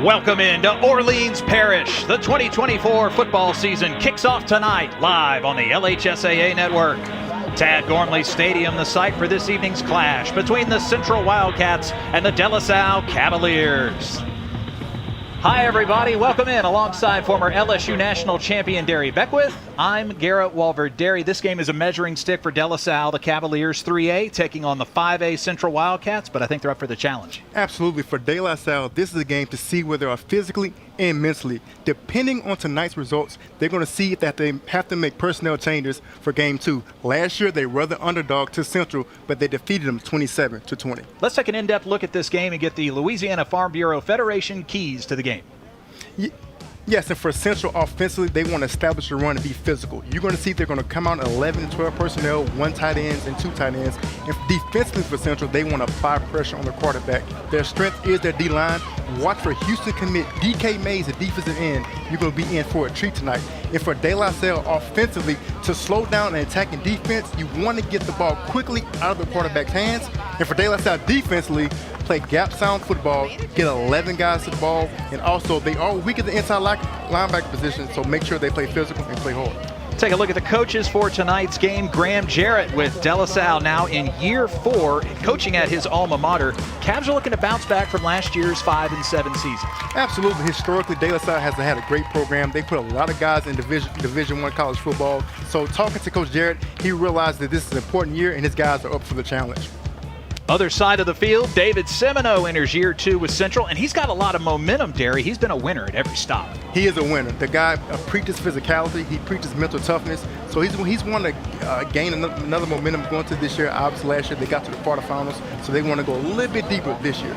Welcome into Orleans Parish. The 2024 football season kicks off tonight live on the LHSAA network. Tad Gormley Stadium, the site for this evening's clash between the Central Wildcats and the De La Salle Cavaliers. Hi everybody, welcome in alongside former LSU national champion Derry Beckwith. I'm Garrett Walver. Derry, this game is a measuring stick for De La Salle, the Cavaliers 3A, taking on the 5A Central Wildcats, but I think they're up for the challenge. Absolutely. For De La Salle, this is a game to see where they are physically and mentally. Depending on tonight's results, they're going to see that they have to make personnel changes for Game 2. Last year, they were the underdog to Central, but they defeated them 27-20. Let's take an in-depth look at this game and get the Louisiana Farm Bureau Federation keys to the game. Yes, and for Central offensively, they want to establish a run and be physical. You're going to see they're going to come out 11 and 12 personnel, 1 tight ends and 2 tight ends. And defensively for Central, they want to apply pressure on the quarterback. Their strength is their D-line. Watch for Houston commit DK Mays, the defensive end. You're going to be in for a treat tonight. And for De La Salle offensively, to slow down and attacking defense, you want to get the ball quickly out of the quarterback's hands. And for De La Salle defensively, play gap sound football, get 11 guys to the ball, and also they are weak at the inside linebacker position, so make sure they play physical and play hard. Take a look at the coaches for tonight's game. Graham Jarrett with De La Salle now in year 4, coaching at his alma mater. Cavs are looking to bounce back from last year's 5-7 season. Absolutely. Historically, De La Salle has had a great program. They put a lot of guys in Division I college football. So talking to Coach Jarrett, he realized that this is an important year and his guys are up for the challenge. Other side of the field, David Semino enters year 2 with Central, and he's got a lot of momentum, Derry. He's been a winner at every stop. He is a winner. The guy preaches physicality. He preaches mental toughness. So he's wanting to gain another momentum going to this year. Obviously, last year they got to the quarterfinals, so they want to go a little bit deeper this year.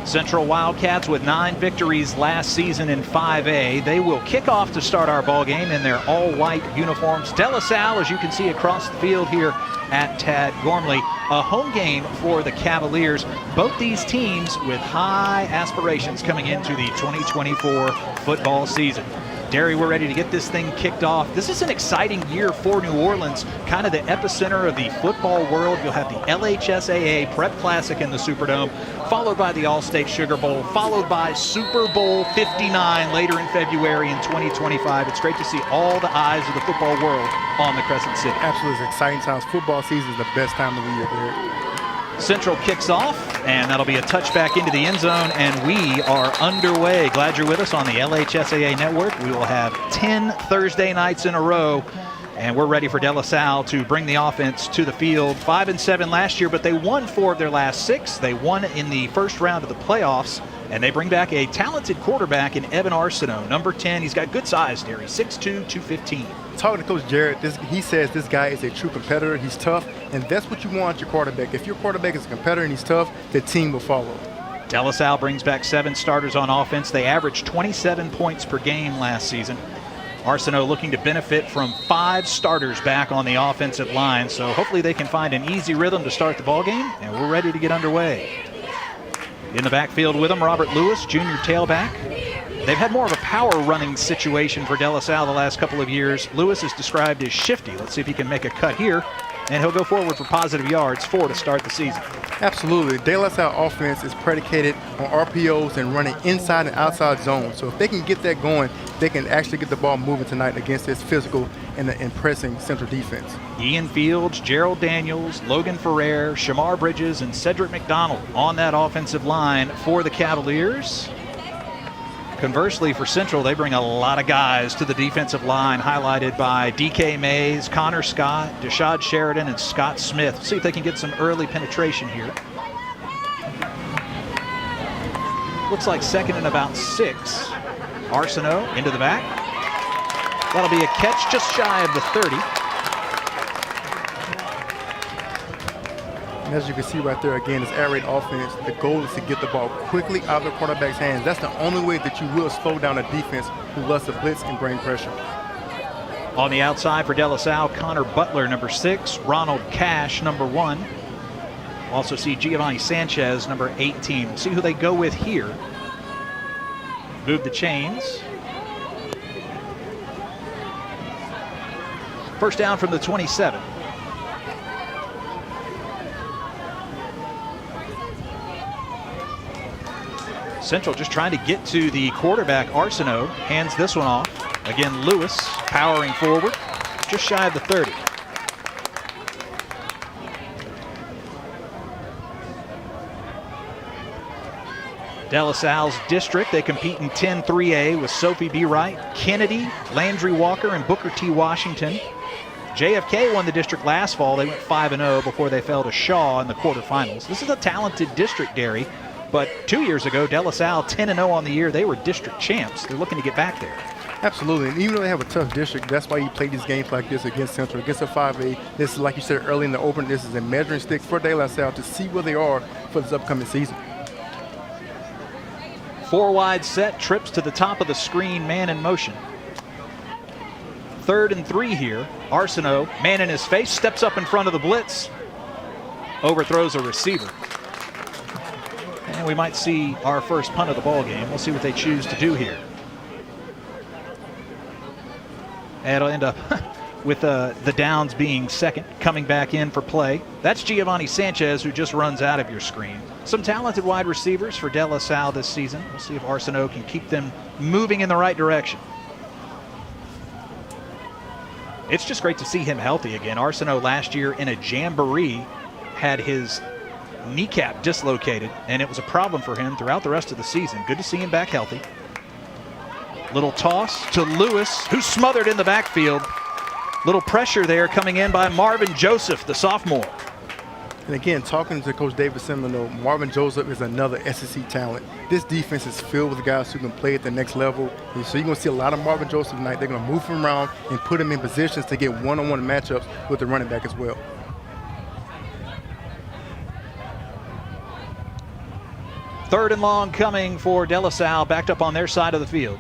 Central Wildcats with 9 victories last season in 5A. They will kick off to start our ball game in their all-white uniforms. De La Salle, as you can see across the field here at Tad Gormley, a home game for the Cavaliers. Both these teams with high aspirations coming into the 2024 football season. Derry, we're ready to get this thing kicked off. This is an exciting year for New Orleans, kind of the epicenter of the football world. You'll have the LHSAA Prep Classic in the Superdome, followed by the All-State Sugar Bowl, followed by Super Bowl 59 later in February in 2025. It's great to see all the eyes of the football world on the Crescent City. Absolutely, it's exciting times. Football season is the best time of the year, Derek. Central kicks off, and that'll be a touchback into the end zone, and we are underway. Glad you're with us on the LHSAA network. We will have 10 Thursday nights in a row, and we're ready for De La Salle to bring the offense to the field. 5-7 last year, but they won 4 of their last 6. They won in the first round of the playoffs, and they bring back a talented quarterback in Evan Arsenault, number 10. He's got good size, Derry, 6'2", 215. Talking to Coach Jarrett, he says this guy is a true competitor. He's tough, and that's what you want your quarterback. If your quarterback is a competitor and he's tough, the team will follow. De La Salle brings back 7 starters on offense. They averaged 27 points per game last season. Arsenault looking to benefit from 5 starters back on the offensive line, so hopefully they can find an easy rhythm to start the ballgame, and we're ready to get underway. In the backfield with them, Robert Lewis, junior tailback. They've had more of a power running situation for De La Salle the last couple of years. Lewis is described as shifty. Let's see if he can make a cut here, and he'll go forward for positive yards, 4 to start the season. Absolutely. De La Salle offense is predicated on RPOs and running inside and outside zones. So if they can get that going, they can actually get the ball moving tonight against this physical and the impressing Central defense. Ian Fields, Gerald Daniels, Logan Ferrer, Shamar Bridges, and Cedric McDonald on that offensive line for the Cavaliers. Conversely, for Central, they bring a lot of guys to the defensive line, highlighted by DK Mays, Connor Scott, Deshad Sheridan, and Scott Smith. Let's see if they can get some early penetration here. Looks like second and about 6. Arsenault into the back. That'll be a catch just shy of the 30. And as you can see right there, again, this air raid offense, the goal is to get the ball quickly out of the quarterback's hands. That's the only way that you will slow down a defense who loves to blitz and bring pressure. On the outside for De La Salle, Connor Butler, number 6, Ronald Cash, number 1. Also see Giovanni Sanchez, number 18. We'll see who they go with here. Move the chains. First down from the 27. Central just trying to get to the quarterback. Arsenault hands this one off. Again, Lewis powering forward, just shy of the 30. De La Salle's district, they compete in 10-3A with Sophie B. Wright, Kennedy, Landry Walker, and Booker T. Washington. JFK won the district last fall. They went 5-0 before they fell to Shaw in the quarterfinals. This is a talented district, Derry, but 2 years ago, De La Salle 10-0 on the year. They were district champs. They're looking to get back there. Absolutely, and even though they have a tough district, that's why you play these games like this against Central, against a 5A. This is, like you said early in the opener, this is a measuring stick for De La Salle to see where they are for this upcoming season. 4-wide set, trips to the top of the screen, man in motion. 3rd and 3 here. Arsenault, man in his face, steps up in front of the blitz, overthrows a receiver. And we might see our first punt of the ball game. We'll see what they choose to do here. And it'll end up with the downs being second, coming back in for play. That's Giovanni Sanchez, who just runs out of your screen. Some talented wide receivers for De La Salle this season. We'll see if Arsenault can keep them moving in the right direction. It's just great to see him healthy again. Arsenault last year in a jamboree had his kneecap dislocated, and it was a problem for him throughout the rest of the season. Good to see him back healthy. Little toss to Lewis, who's smothered in the backfield. Little pressure there coming in by Marvin Joseph, the sophomore. And again, talking to Coach David Semino, Marvin Joseph is another SEC talent. This defense is filled with guys who can play at the next level. And so you're going to see a lot of Marvin Joseph tonight. They're going to move him around and put him in positions to get one-on-one matchups with the running back as well. Third and long coming for De La Salle, backed up on their side of the field.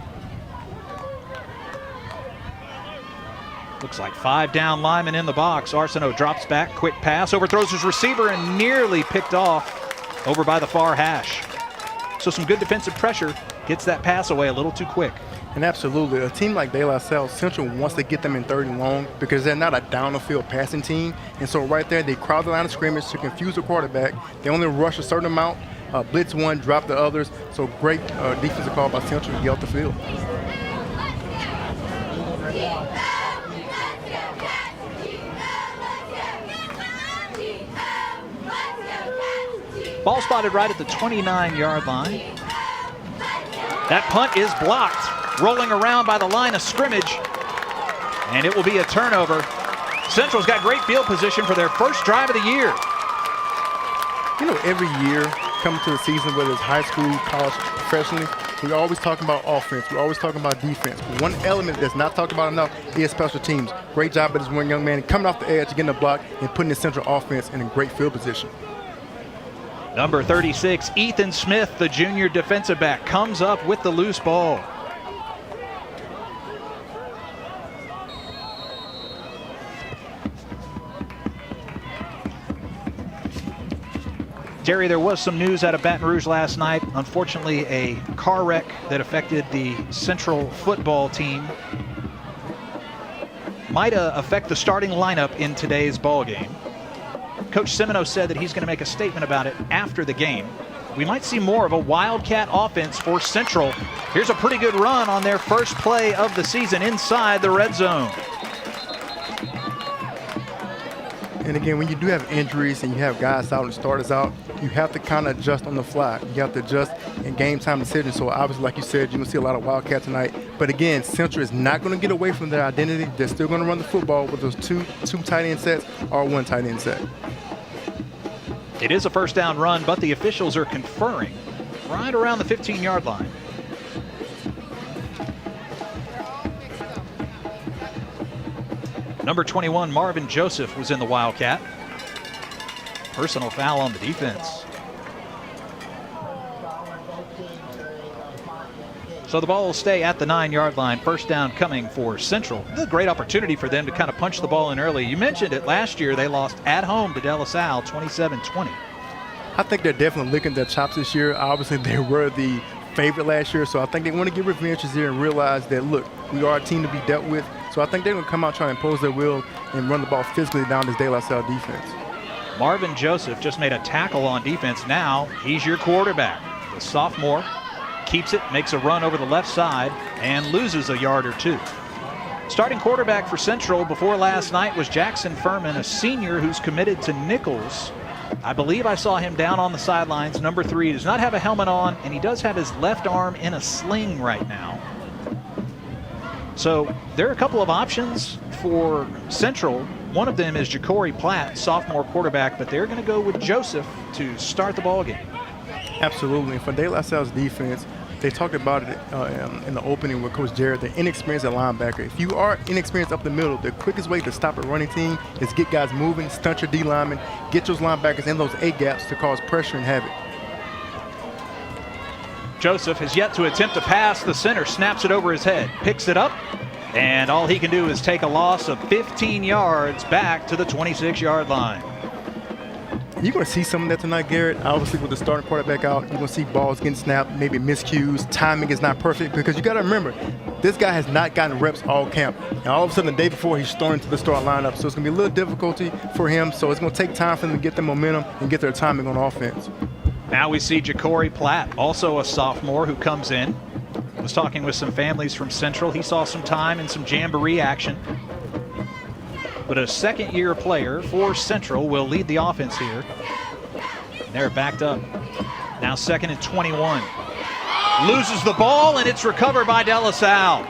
Looks like 5 down linemen in the box. Arsenault drops back, quick pass, overthrows his receiver and nearly picked off over by the far hash. So some good defensive pressure, gets that pass away a little too quick. And absolutely, a team like De La Salle, Central wants to get them in 3rd and long because they're not a down-the-field passing team. And so right there, they crowd the line of scrimmage to confuse the quarterback. They only rush a certain amount, blitz one, drop the others. So great defensive call by Central to get off the field. Ball spotted right at the 29-yard line. That punt is blocked, rolling around by the line of scrimmage, and it will be a turnover. Central's got great field position for their first drive of the year. You know, every year coming to the season, whether it's high school, college, professionally, we're always talking about offense. We're always talking about defense. But one element that's not talked about enough is special teams. Great job by this one young man coming off the edge, getting the block, and putting the Central offense in a great field position. Number 36, Ethan Smith, the junior defensive back, comes up with the loose ball. Terry, there was some news out of Baton Rouge last night. Unfortunately, a car wreck that affected the Central football team might affect the starting lineup in today's ball game. Coach Semino said that he's going to make a statement about it after the game. We might see more of a Wildcat offense for Central. Here's a pretty good run on their first play of the season inside the red zone. And again, when you do have injuries and you have guys out and starters out, you have to kind of adjust on the fly. You have to adjust in game time decisions. So obviously, like you said, you're going to see a lot of Wildcat tonight. But again, Central is not going to get away from their identity. They're still going to run the football with those two tight end sets or one tight end set. It is a first down run, but the officials are conferring right around the 15-yard line. Number 21, Marvin Joseph, was in the Wildcat. Personal foul on the defense. So the ball will stay at the 9-yard line. First down coming for Central. This is a great opportunity for them to kind of punch the ball in early. You mentioned it last year. They lost at home to De La Salle 27-20. I think they're definitely licking their chops this year. Obviously, they were the favorite last year, so I think they want to get revenge this year and realize that, look, we are a team to be dealt with. So I think they're going to come out trying to impose their will and run the ball physically down this De La Salle defense. Marvin Joseph just made a tackle on defense. Now he's your quarterback, the sophomore keeps it, makes a run over the left side, and loses a yard or two. Starting quarterback for Central before last night was Jackson Furman, a senior who's committed to Nichols. I believe I saw him down on the sidelines. Number 3 does not have a helmet on, and he does have his left arm in a sling right now. So there are a couple of options for Central. One of them is Ja'Cory Platt, sophomore quarterback, but they're going to go with Joseph to start the ball game. Absolutely. For De La Salle's defense, they talked about it in the opening with Coach Jarrett, the inexperienced at linebacker. If you are inexperienced up the middle, the quickest way to stop a running team is get guys moving, stunt your D linemen, get those linebackers in those A gaps to cause pressure and havoc. Joseph has yet to attempt to pass. The center snaps it over his head, picks it up, and all he can do is take a loss of 15 yards back to the 26-yard line. You're going to see some of that tonight, Garrett. Obviously, with the starting quarterback out, you're going to see balls getting snapped, maybe miscues. Timing is not perfect because you got to remember, this guy has not gotten reps all camp. And all of a sudden, the day before, he's thrown into the start lineup. So it's going to be a little difficulty for him. So it's going to take time for them to get the momentum and get their timing on offense. Now we see Ja'Cory Platt, also a sophomore who comes in. Was talking with some families from Central. He saw some time in some jamboree action. But a second-year player for Central will lead the offense here. They're backed up. Now 2nd and 21. Loses the ball, and it's recovered by De La Salle.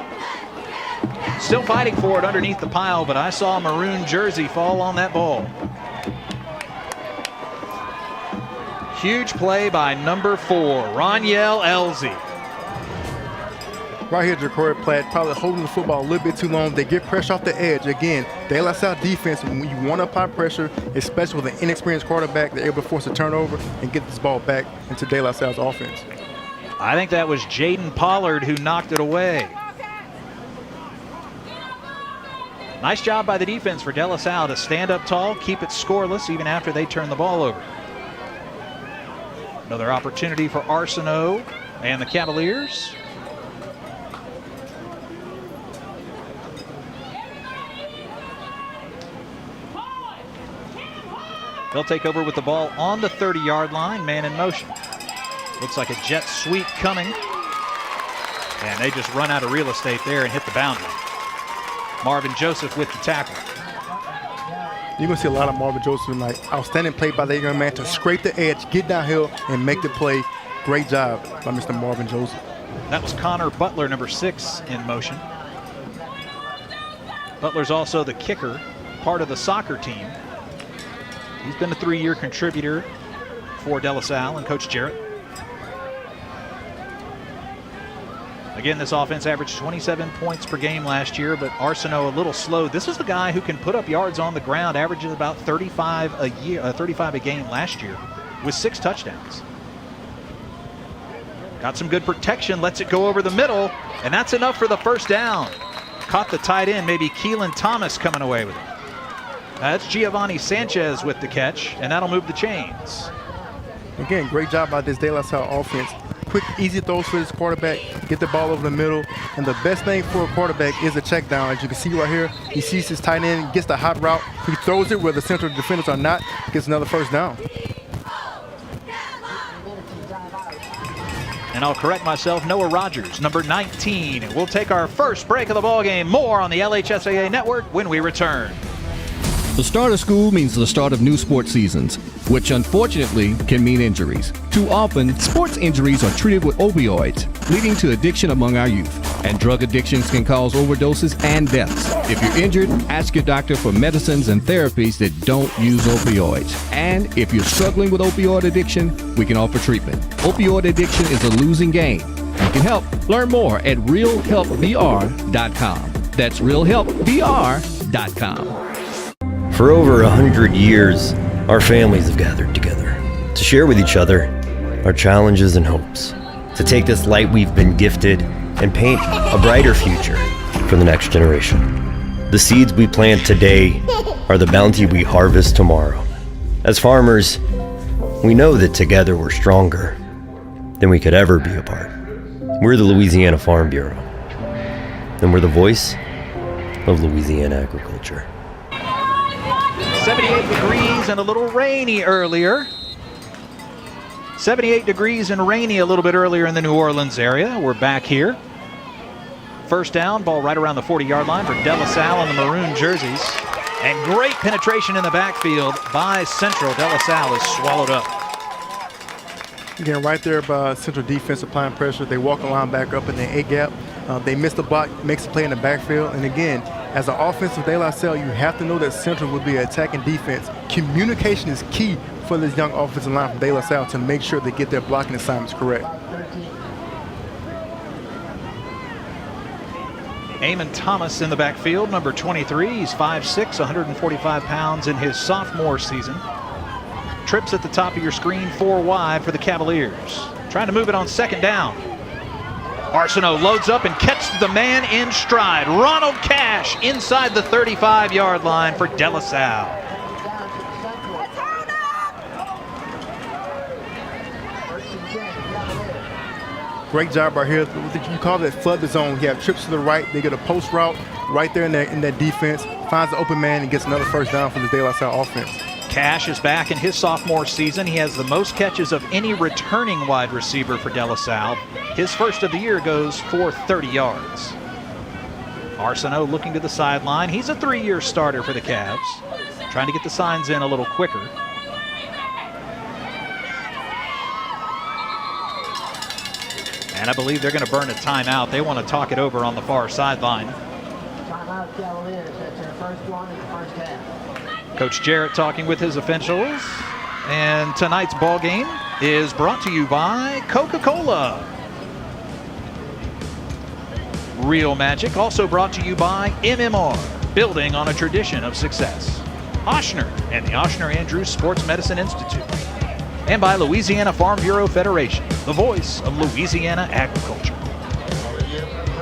Still fighting for it underneath the pile, but I saw a maroon jersey fall on that ball. Huge play by number 4, Roniel Elzy. Right here, Ja'Cory Platt probably holding the football a little bit too long. They get pressure off the edge. Again, De La Salle defense, when you want to apply pressure, especially with an inexperienced quarterback, they're able to force a turnover and get this ball back into De La Salle's offense. I think that was Jaden Pollard who knocked it away. Nice job by the defense for De La Salle to stand up tall, keep it scoreless even after they turn the ball over. Another opportunity for Arsenault and the Cavaliers. They'll take over with the ball on the 30-yard line, man in motion. Looks like a jet sweep coming. And they just run out of real estate there and hit the boundary. Marvin Joseph with the tackle. You're going to see a lot of Marvin Joseph tonight. Outstanding play by the young man to scrape the edge, get downhill, and make the play. Great job by Mr. Marvin Joseph. That was Connor Butler, number 6, in motion. Butler's also the kicker, part of the soccer team. He's been a 3-year contributor for De La Salle and Coach Jarrett. Again, this offense averaged 27 points per game last year, but Arsenault a little slow. This is the guy who can put up yards on the ground, averages about 35 a game last year with 6 touchdowns. Got some good protection, lets it go over the middle, and that's enough for the first down. Caught the tight end, maybe Keelan Thomas coming away with it. That's Giovanni Sanchez with the catch, and that'll move the chains. Again, great job by this De La Salle offense. Quick, easy throws for this quarterback, get the ball over the middle, and the best thing for a quarterback is a check down. As you can see right here, he sees his tight end, gets the hot route, he throws it where the central defenders are not, gets another first down. And I'll correct myself, Noah Rogers, number 19. We'll take our first break of the ballgame. More on the LHSAA Network when we return. The start of school means the start of new sports seasons, which unfortunately can mean injuries. Too often, sports injuries are treated with opioids, leading to addiction among our youth. And drug addictions can cause overdoses and deaths. If you're injured, ask your doctor for medicines and therapies that don't use opioids. And if you're struggling with opioid addiction, we can offer treatment. Opioid addiction is a losing game. You can help. Learn more at realhelpvr.com. That's realhelpvr.com. For over 100 years, our families have gathered together to share with each other our challenges and hopes, to take this light we've been gifted and paint a brighter future for the next generation. The seeds we plant today are the bounty we harvest tomorrow. As farmers, we know that together we're stronger than we could ever be apart. We're the Louisiana Farm Bureau, and we're the voice of Louisiana agriculture. 78 degrees and a little rainy earlier. 78 degrees and rainy a little bit earlier in the New Orleans area. We're back here. First down, ball right around the 40-yard line for De La Salle in the maroon jerseys. And great penetration in the backfield by Central. De La Salle is swallowed up. Again, right there by Central defense applying pressure. They walk the line back up in the A gap. They miss the block, makes a play in the backfield. And again, as an offensive De La Salle, you have to know that Central will be an attacking defense. Communication is key for this young offensive line from De La Salle to make sure they get their blocking assignments correct. Eamon Thomas in the backfield, number 23. He's 5'6", 145 pounds in his sophomore season. Trips at the top of your screen, 4 wide for the Cavaliers. Trying to move it on second down. Arsenault loads up and catches the man in stride. Ronald Cash inside the 35-yard line for De La Salle. Great job right here. You call that flood the zone. You have trips to the right. They get a post route right there in that defense. Finds the open man and gets another first down for the De La Salle offense. Cash is back in his sophomore season. He has the most catches of any returning wide receiver for De La Salle. His first of the year goes for 30 yards. Arsenault looking to the sideline. He's a 3-year starter for the Cavs. Trying to get the signs in a little quicker. And I believe they're going to burn a timeout. They want to talk it over on the far sideline. Timeout Cavaliers. That's their first one in the first half. Coach Jarrett talking with his officials. And tonight's ball game is brought to you by Coca-Cola. Real Magic also brought to you by MMR, building on a tradition of success. Ochsner and the Ochsner Andrews Sports Medicine Institute. And by Louisiana Farm Bureau Federation, the voice of Louisiana agriculture.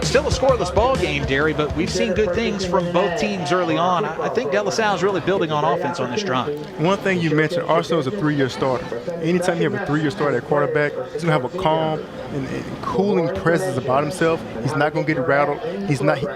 Still a scoreless ball game, Derry, but we've seen good things from both teams early on. I think De La Salle is really building on offense on this drive. One thing you mentioned, Arsenault is a 3-year starter. Anytime you have a 3-year starter at quarterback, he's going to have a calm and cooling presence about himself. He's not going to get rattled.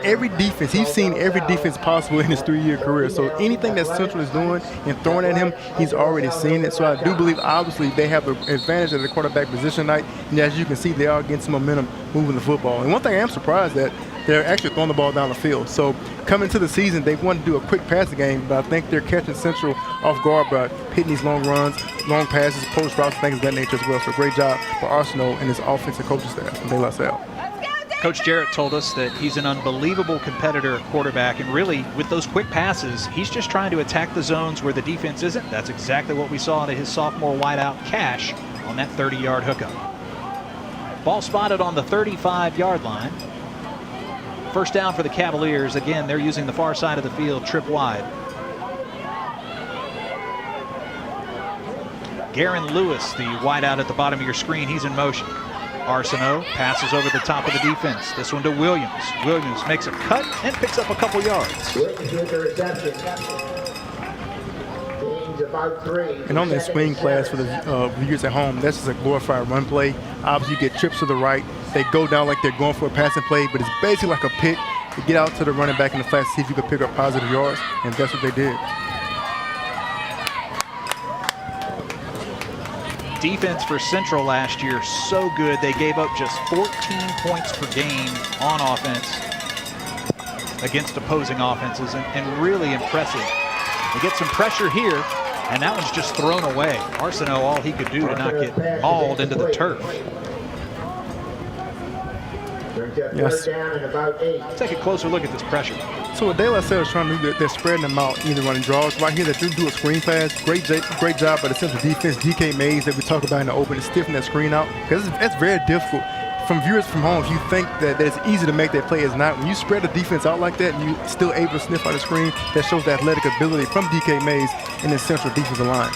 Every defense, he's seen every defense possible in his 3-year career. So anything that Central is doing and throwing at him, he's already seen it. So I do believe, obviously, they have the advantage at the quarterback position tonight. And as you can see, they are getting some momentum moving the football. And one thing I am surprised that they're actually throwing the ball down the field. So coming to the season, they want to do a quick passing game, but I think they're catching Central off guard by hitting these long runs, long passes, post routes, things of that nature as well. So great job for Arsenault and his offensive coaching staff from De La Salle. Coach Jarrett told us that he's an unbelievable competitor at quarterback, and really with those quick passes, he's just trying to attack the zones where the defense isn't. That's exactly what we saw to his sophomore wideout Cash on that 30-yard hookup. Ball spotted on the 35-yard line. First down for the Cavaliers. Again, they're using the far side of the field, trip wide. Garen Lewis, the wideout at the bottom of your screen, he's in motion. Arsenault passes over the top of the defense. This one to Williams. Williams makes a cut and picks up a couple yards. And on that swing pass for the viewers at home, that's just a glorified run play. Obviously, you get trips to the right. They go down like they're going for a passing play, but it's basically like a pick. You get out to the running back in the flat, see if you can pick up positive yards, and that's what they did. Defense for Central last year, so good. They gave up just 14 points per game on offense against opposing offenses, and really impressive. They get some pressure here, and that one's just thrown away. Arsenault, all he could do to not get mauled into the turf. Yes. Take a closer look at this pressure. So what De La Salle is trying to do, they're spreading them out, either running draws. Right here, they do a screen pass. Great job by the Central defense. DK Mays that we talk about in the open is stiffing that screen out, because that's very difficult. From viewers from home, if you think that it's easy to make that play, it's not. When you spread the defense out like that and you're still able to sniff out the screen, that shows the athletic ability from DK Mays in the Central defensive line.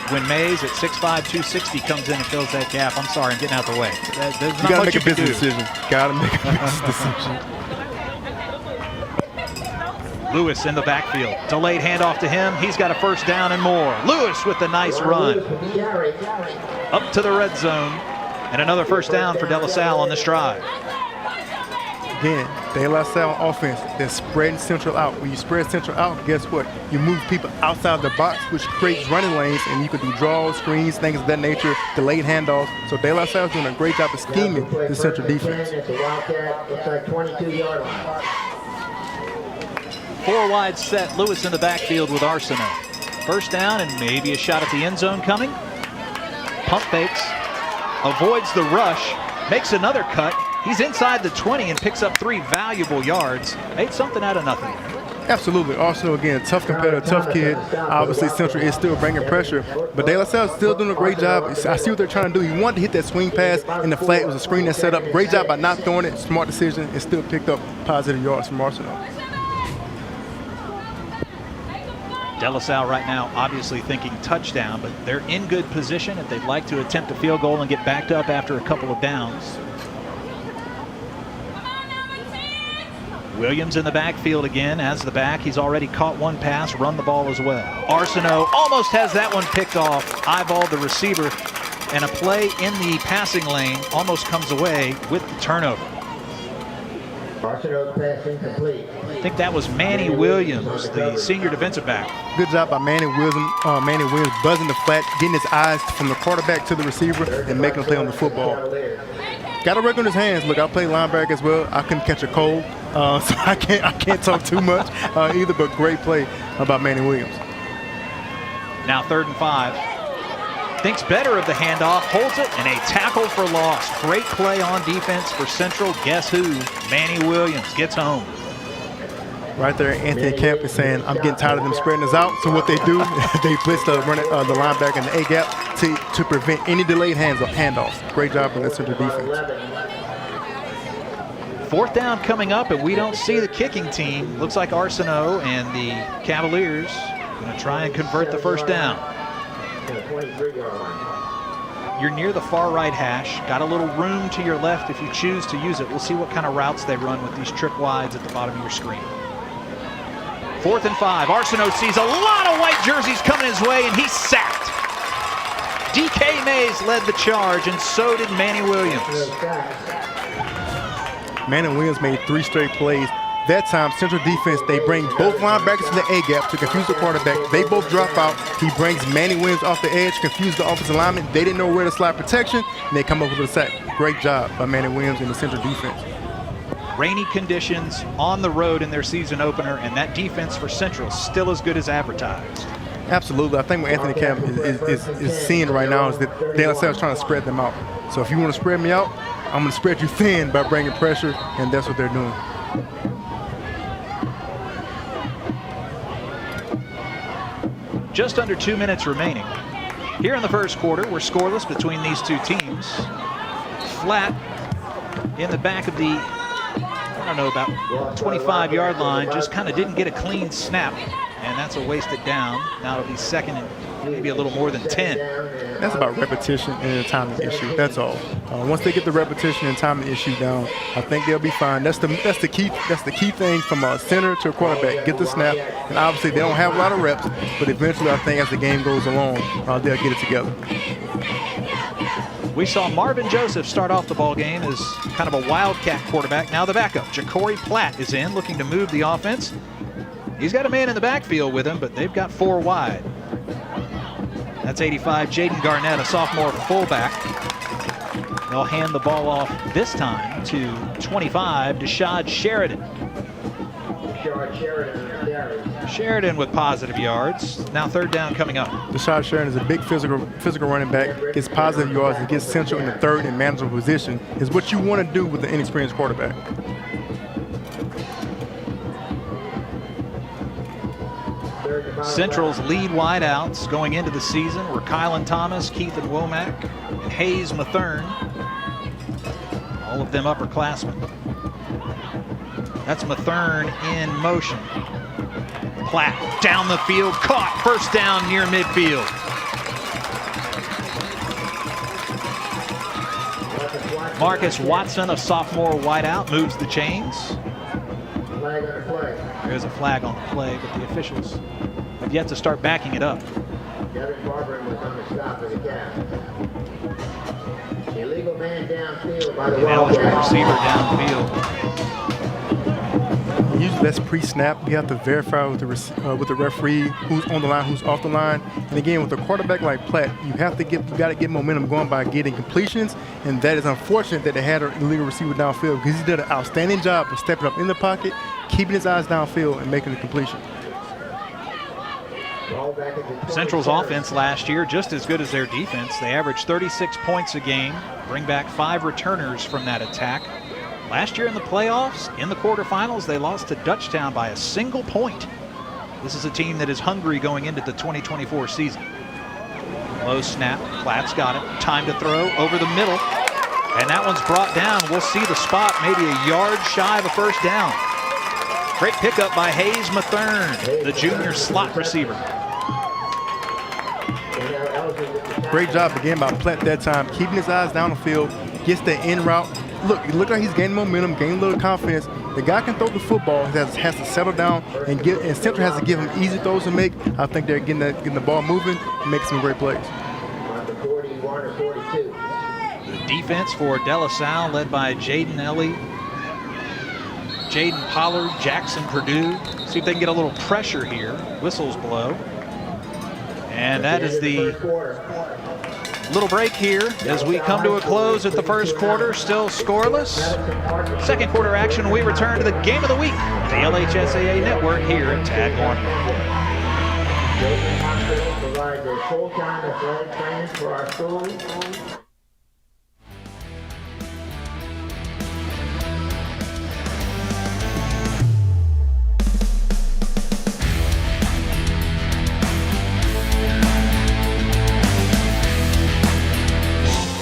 When Mays at 6'5", 260 comes in and fills that gap, I'm sorry, I'm getting out the way. There's You not got to much make a you can business do. decision. Got to make a business decision. Lewis in the backfield. Delayed handoff to him. He's got a first down and more. Lewis with the nice run. Up to the red zone. And another first down for De La Salle on this drive. Again, De La Salle offense, they're spreading Central out. When you spread Central out, guess what? You move people outside the box, which creates running lanes, and you can do draws, screens, things of that nature, delayed handoffs. So De La Salle's doing a great job of scheming the Central defense. It's a Wildcat. It's like 22-yard line. 4 wide set. Lewis in the backfield with Arsenault. First down and maybe a shot at the end zone coming. Pump fakes. Avoids the rush. Makes another cut. He's inside the 20 and picks up 3 valuable yards. Made something out of nothing. Absolutely. Also, again, tough competitor, tough kid. Obviously, Central is still bringing pressure, but De La Salle is still doing a great job. I see what they're trying to do. He wanted to hit that swing pass in the flat. It was a screen that set up. Great job by not throwing it. Smart decision, and still picked up positive yards from Arsenault. De La Salle right now obviously thinking touchdown, but they're in good position if they'd like to attempt a field goal and get backed up after a couple of downs. Williams in the backfield again as the back. He's already caught 1 pass, run the ball as well. Arsenault almost has that one picked off, eyeballed the receiver, and a play in the passing lane almost comes away with the turnover. Arsenault's pass incomplete. I think that was Manny Williams, the senior defensive back. Good job by Manny Williams buzzing the flat, getting his eyes from the quarterback to the receiver, and making a play on the football. Got a work on his hands. Look, I play linebacker as well. I couldn't catch a cold, so I can't talk too much either. But great play about Manny Williams. Now 3rd and 5. Thinks better of the handoff, holds it, and a tackle for loss. Great play on defense for Central. Guess who? Manny Williams gets home. Right there, Anthony Camp is saying, I'm getting tired of them spreading us out. So what they do, they blitz the linebacker in the A-gap to prevent any delayed handoffs. Great job by that Central defense. 4th down coming up, and we don't see the kicking team. Looks like Arsenault and the Cavaliers going to try and convert the first down. You're near the far right hash. Got a little room to your left if you choose to use it. We'll see what kind of routes they run with these trip wides at the bottom of your screen. 4th and 5. Arsenault sees a lot of white jerseys coming his way, and he's sacked. DK Mays led the charge, and so did Manny Williams. Manny Williams made 3 straight plays. That time, Central defense, they bring both linebackers to the A-gap to confuse the quarterback. They both drop out. He brings Manny Williams off the edge, confuse the offensive lineman. They didn't know where to slide protection, and they come up with a sack. Great job by Manny Williams and the Central defense. Rainy conditions on the road in their season opener, and that defense for Central is still as good as advertised. Absolutely. I think what Anthony Camp is seeing right now is that De La Salle is trying to spread them out. So if you want to spread me out, I'm going to spread you thin by bringing pressure, and that's what they're doing. Just under 2 minutes remaining. Here in the first quarter, we're scoreless between these two teams. Flat in the back of the, I don't know, about 25-yard line, just kind of didn't get a clean snap, and that's a wasted down. Now it'll be 2nd and maybe a little more than 10. That's about repetition and a timing issue. That's all. Once they get the repetition and timing issue down, I think they'll be fine. That's the key thing from a center to a quarterback. Get the snap, and obviously they don't have a lot of reps, but eventually I think as the game goes along, they'll get it together. We saw Marvin Joseph start off the ball game as kind of a wildcat quarterback. Now the backup, Ja'Cory Platt, is in, looking to move the offense. He's got a man in the backfield with him, but they've got 4 wide. That's 85, Jaden Garnett, a sophomore fullback. They'll hand the ball off this time to 25, Deshad Sheridan. Sheridan with positive yards. Now 3rd down coming up. Deshad Sheridan is a big physical running back. Gets positive yards and gets Central in the 3rd and manageable position is what you want to do with an inexperienced quarterback. Central's lead wideouts going into the season were Kylan Thomas, Keith and Womack, and Hayes Mathern. All of them upperclassmen. That's Mathern in motion. Platt down the field, caught, 1st down near midfield. Marcus Watson, a sophomore wideout, moves the chains. There's a flag on the play, but the officials have yet to start backing it up. Illegal man downfield by the Ineligible Wildcats. receiver downfield. usually that's pre-snap. You have to verify with the referee who's on the line, who's off the line. And again, with a quarterback like Platt, you got to get momentum going by getting completions. And that is unfortunate that they had an illegal receiver downfield, because he did an outstanding job of stepping up in the pocket, keeping his eyes downfield, and making the completion. Central's offense last year just as good as their defense. They averaged 36 points a game, bring back 5 returners from that attack. Last year in the playoffs, in the quarterfinals, they lost to Dutchtown by a single point. This is a team that is hungry going into the 2024 season. Low snap, Platt's got it. Time to throw over the middle. And that one's brought down. We'll see the spot, maybe a yard shy of a first down. Great pickup by Hayes Mathern, the junior slot receiver. Great job again by Platt that time, keeping his eyes down the field, gets the in route. Look, it looked like he's gaining momentum, gaining a little confidence. The guy can throw the football. He has to settle down, and Central has to give him easy throws to make. I think they're getting the ball moving and making some great plays. The defense for De La Salle, led by Jaden Ellie, Jaden Pollard, Jackson Purdue. See if they can get a little pressure here. Whistles blow. And that is the little break here as we come to a close at the first quarter, still scoreless. Second quarter action, we return to the game of the week, the LHSAA network here at Tad Morning. Provide the full-time athletic training for our school.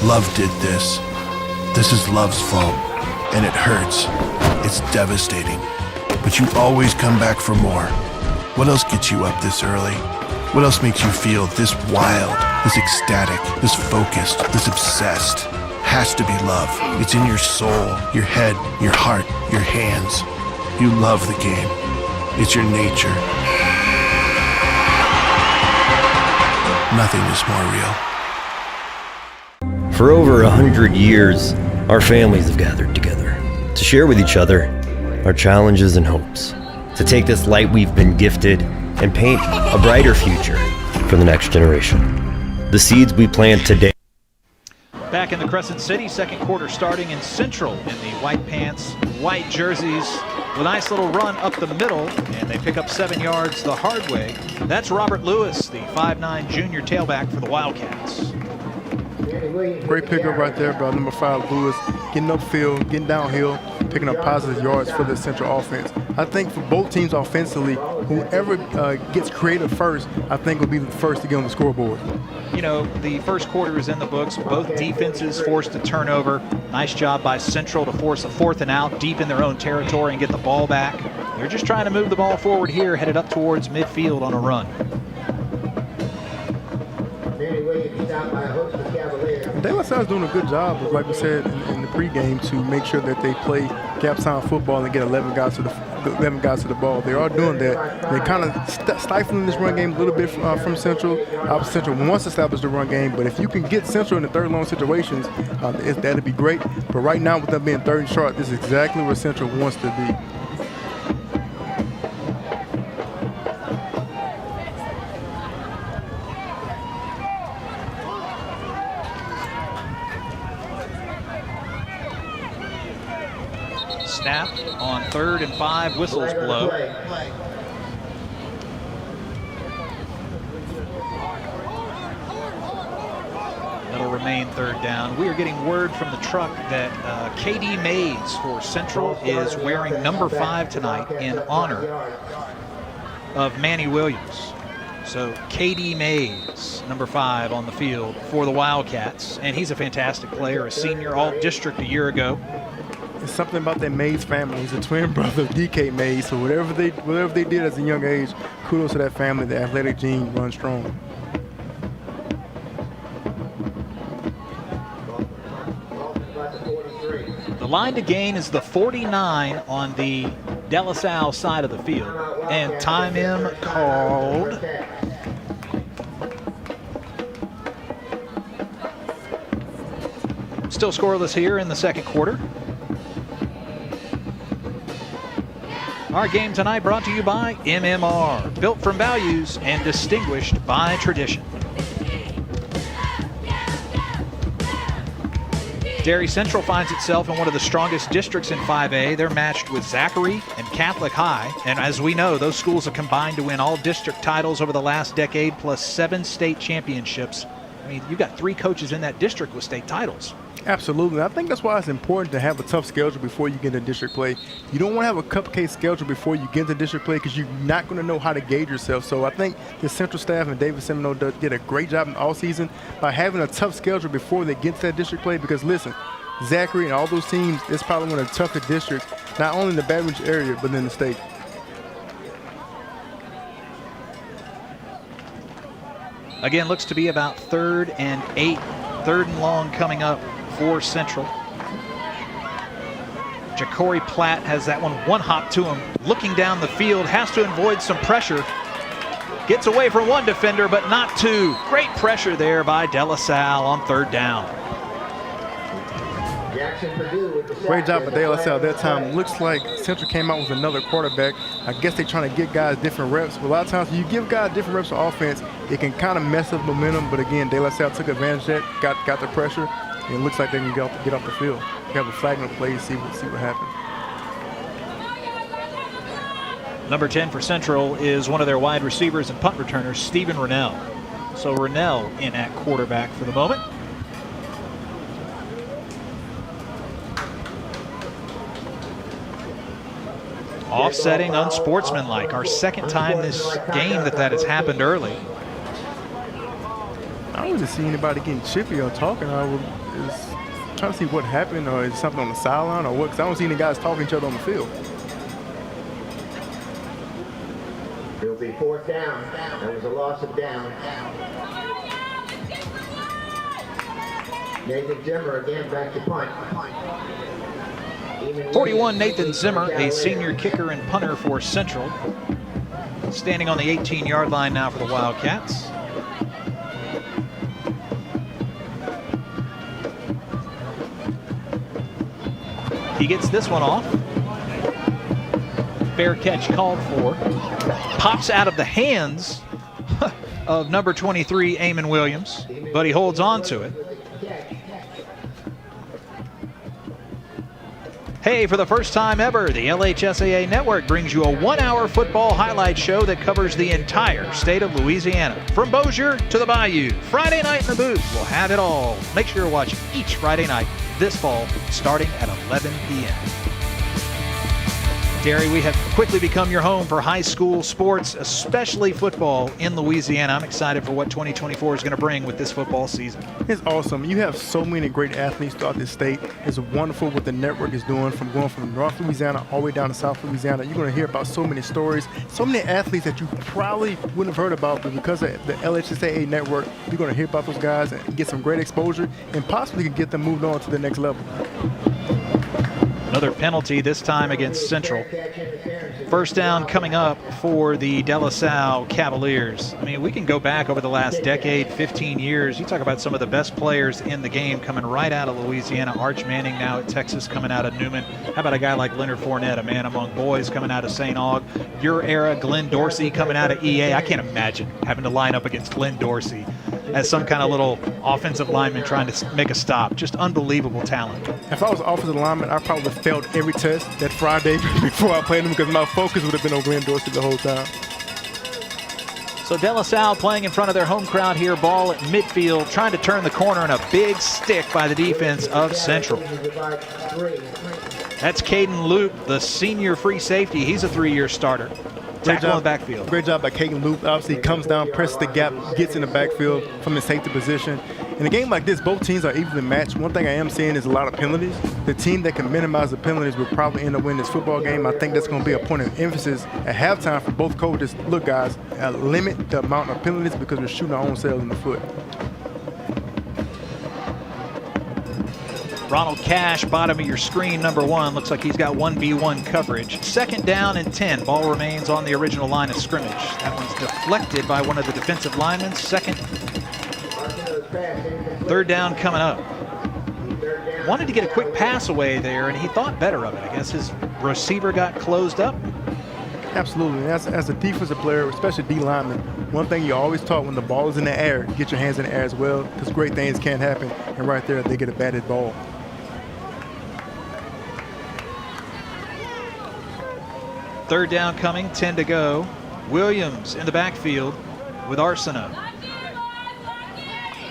Love did this. This is Love's fault, and it hurts. It's devastating. But you always come back for more. What else gets you up this early? What else makes you feel this wild, this ecstatic, this focused, this obsessed? Has to be love. It's in your soul, your head, your heart, your hands. You love the game. It's your nature. Nothing is more real. For over 100 years, our families have gathered together to share with each other our challenges and hopes, to take this light we've been gifted and paint a brighter future for the next generation. The seeds we plant today. Back in the Crescent City, second quarter starting in Central in the white pants, white jerseys, with a nice little run up the middle, and they pick up 7 yards the hard way. That's Robert Lewis, the 5'9" junior tailback for the Wildcats. Great pickup right there by number 5, Lewis, getting upfield, getting downhill, picking up positive yards for the Central offense. I think for both teams offensively, whoever gets creative first, I think will be the first to get on the scoreboard. You know, the first quarter is in the books. Both defenses forced a turnover. Nice job by Central to force a 4th and out deep in their own territory and get the ball back. They're just trying to move the ball forward here, headed up towards midfield on a run. De La Salle's doing a good job, like we said in the pregame, to make sure that they play gap-sound football and get 11 guys to the ball. They are doing that. They're kind of stifling this run game a little bit from Central. Central wants to establish the run game, but if you can get Central in the third long situations, that'd be great. But right now, with them being 3rd and short, this is exactly where Central wants to be. Snap on 3rd and 5, whistles blow. It'll remain 3rd down. We are getting word from the truck that KD Mays for Central is wearing number 5 tonight in honor of Manny Williams. So KD Mays, number 5 on the field for the Wildcats, and he's a fantastic player, a senior all-district a year ago. It's something about that Mays family. He's a twin brother of DK Mays, so whatever they did as a young age, kudos to that family. The athletic gene runs strong. The line to gain is the 49 on the De La Salle side of the field, and time in called. Still scoreless here in the second quarter. Our game tonight brought to you by MMR, built from values and distinguished by tradition. Derry Central finds itself in one of the strongest districts in 5A. They're matched with Zachary and Catholic High. And as we know, those schools have combined to win all district titles over the last decade, plus 7 state championships. I mean, you got 3 coaches in that district with state titles. Absolutely. I think that's why it's important to have a tough schedule before you get into district play. You don't want to have a cupcake schedule before you get into district play because you're not going to know how to gauge yourself. So I think the Central staff and David Semino did a great job in all season by having a tough schedule before they get to that district play because, listen, Zachary and all those teams, it's probably one of the toughest districts, not only in the Baton Rouge area, but in the state. Again, looks to be about 3rd and 8, 3rd and long coming up for Central. Ja'Cory Platt has that one hop to him, looking down the field, has to avoid some pressure. Gets away from one defender, but not 2. Great pressure there by De La Salle on 3rd down. Great job by De La Salle that time. Looks like Central came out with another quarterback. I guess they're trying to get guys different reps. But a lot of times when you give guys different reps on offense, it can kind of mess up momentum. But again, De La Salle took advantage of that, got the pressure, and it looks like they can get off the field. You have a flag on the play, see what happens. Number 10 for Central is one of their wide receivers and punt returners, Stephen Rennell. So Rennell in at quarterback for the moment. Offsetting, unsportsmanlike. Our second time this game that has happened early. I don't really see anybody getting chippy or talking. I was trying to see what happened, or is something on the sideline or what, because I don't see any guys talking to each other on the field. It'll be 4th down. That was a loss of down. Nathan Zimmer again back to punt. 41, Nathan Zimmer, a senior kicker and punter for Central. Standing on the 18-yard line now for the Wildcats. He gets this one off. Fair catch called for. Pops out of the hands of number 23, Eamon Williams, but he holds on to it. Hey, for the first time ever, the LHSAA Network brings you a 1-hour football highlight show that covers the entire state of Louisiana, from Bossier to the Bayou. Friday night in the booth, we'll have it all. Make sure you're watching each Friday night this fall, starting at 11 p.m. Derry, we have quickly become your home for high school sports, especially football in Louisiana. I'm excited for what 2024 is going to bring with this football season. It's awesome. You have so many great athletes throughout this state. It's wonderful what the network is doing, from going from North Louisiana all the way down to South Louisiana. You're going to hear about so many stories, so many athletes that you probably wouldn't have heard about, but because of the LHSAA network, you're going to hear about those guys and get some great exposure and possibly get them moved on to the next level. Another penalty, this time against Central. First down coming up for the De La Salle Cavaliers. I mean, we can go back over the last decade, 15 years. You talk about some of the best players in the game coming right out of Louisiana. Arch Manning now at Texas, coming out of Newman. How about a guy like Leonard Fournette, a man among boys, coming out of St. Aug? Your era, Glenn Dorsey coming out of EA. I can't imagine having to line up against Glenn Dorsey as some kind of little offensive lineman trying to make a stop. Just unbelievable talent. If I was an offensive lineman, I probably failed every test that Friday before I played him, because my focus would have been on Glenn Dorsey the whole time. So De La Salle playing in front of their home crowd here, ball at midfield, trying to turn the corner, and a big stick by the defense of Central. That's Caden Loop, the senior free safety. He's a 3-year starter. Tackle in the backfield. Great job by Caden Loop. Obviously, he comes down, presses the gap, gets in the backfield from the safety position. In a game like this, both teams are evenly matched. One thing I am seeing is a lot of penalties. The team that can minimize the penalties will probably end up winning this football game. I think that's going to be a point of emphasis at halftime for both coaches. Look, guys, limit the amount of penalties because we're shooting our own selves in the foot. Ronald Cash, bottom of your screen, number 1. Looks like he's got 1v1 coverage. 2nd down and 10. Ball remains on the original line of scrimmage. That one's deflected by one of the defensive linemen. 3rd down coming up. Wanted to get a quick pass away there, and he thought better of it. I guess his receiver got closed up. Absolutely. And as a defensive player, especially D lineman, one thing you're always taught when the ball is in the air, you get your hands in the air as well, because great things can happen. And right there, they get a batted ball. Third down coming, 10 to go. Williams in the backfield with Arsenault.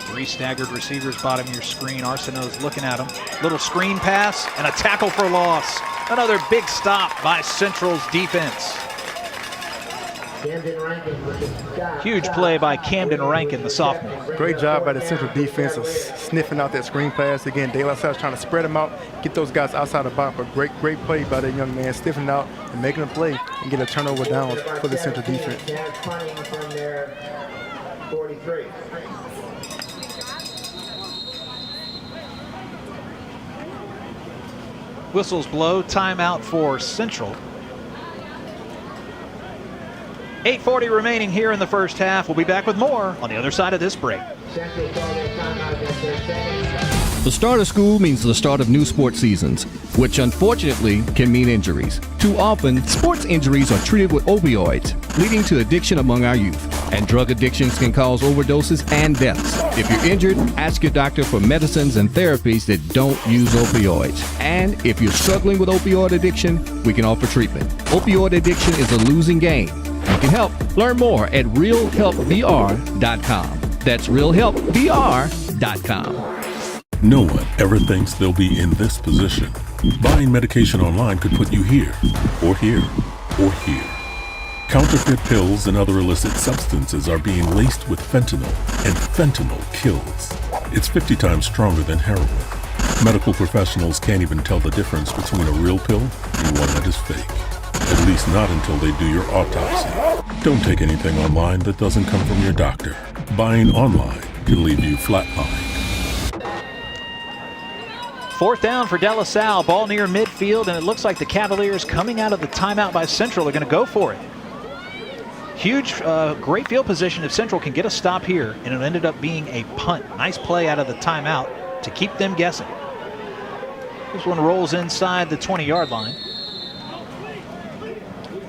3 staggered receivers, bottom of your screen. Arsenault's looking at him. Little screen pass and a tackle for loss. Another big stop by Central's defense. Huge play by Camden Rankin, the sophomore. Great job by the Central defense of sniffing out that screen pass. Again, De La Salle's trying to spread them out, get those guys outside the box. But great play by that young man, sniffing out and making a play and get a turnover down for the Central defense. From their 43. Whistles blow, timeout for Central. 8:40 remaining here in the first half. We'll be back with more on the other side of this break. The start of school means the start of new sports seasons, which unfortunately can mean injuries. Too often, sports injuries are treated with opioids, leading to addiction among our youth. And drug addictions can cause overdoses and deaths. If you're injured, ask your doctor for medicines and therapies that don't use opioids. And if you're struggling with opioid addiction, we can offer treatment. Opioid addiction is a losing game. You can help. Learn more at realhelpvr.com. That's realhelpvr.com. No one ever thinks they'll be in this position. Buying medication online could put you here, or here, or here. Counterfeit pills and other illicit substances are being laced with fentanyl, and fentanyl kills. It's 50 times stronger than heroin. Medical professionals can't even tell the difference between a real pill and one that is fake. At least not until they do your autopsy. Don't take anything online that doesn't come from your doctor. Buying online can leave you flatlined. Fourth down for De La Salle, ball near midfield, and it looks like the Cavaliers coming out of the timeout by Central are going to go for it. Huge, great field position if Central can get a stop here, and it ended up being a punt. Nice play out of the timeout to keep them guessing. This one rolls inside the 20-yard line.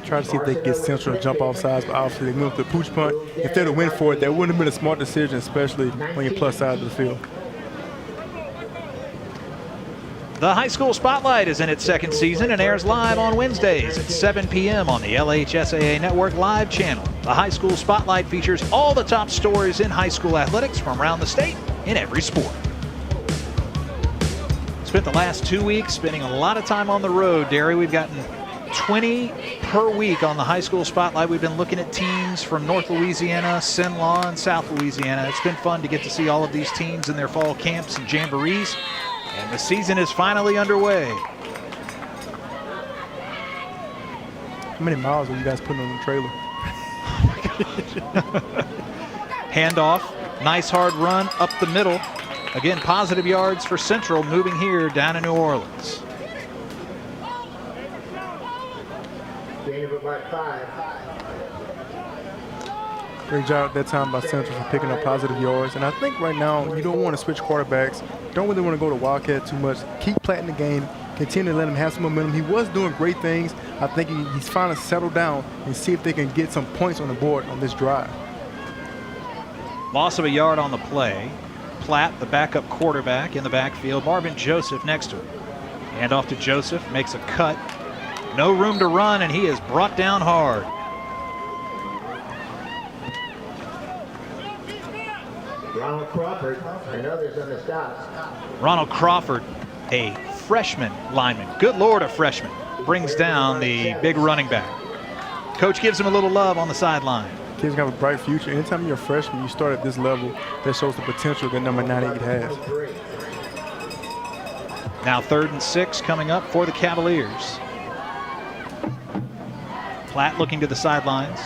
Try to see if they can get Central to jump off sides, but obviously they moved to the pooch punt. If they'd have went for it, that wouldn't have been a smart decision, especially on your plus side of the field. The High School Spotlight is in its second season and airs live on Wednesdays at 7 p.m. on the LHSAA Network Live channel. The High School Spotlight features all the top stories in high school athletics from around the state in every sport. Spent the last 2 weeks spending a lot of time on the road, Derry. We've gotten 20 per week on the High School Spotlight. We've been looking at teams from North Louisiana, Cenla, and South Louisiana. It's been fun to get to see all of these teams in their fall camps and jamborees. And the season is finally underway. How many miles are you guys putting on the trailer? Handoff, nice hard run up the middle. Again, positive yards for Central moving here down in New Orleans. Great job that time by Central for picking up positive yards. And I think right now you don't want to switch quarterbacks. Don't really want to go to Wildcat too much. Keep platting the game. Continue to let him have some momentum. He was doing great things. I think he's finally settled down and see if they can get some points on the board on this drive. Loss of a yard on the play. Platt, the backup quarterback, in the backfield. Marvin Joseph next to him. Hand off to Joseph, makes a cut. No room to run, and he is brought down hard. Ronald Crawford and others on the stops. Ronald Crawford, a freshman lineman. Good Lord, a freshman. Brings down the big running back. Coach gives him a little love on the sideline. Kids have a bright future. Anytime you're a freshman, you start at this level, that shows the potential that number 98 has. Now 3rd and 6 coming up for the Cavaliers. Platt looking to the sidelines.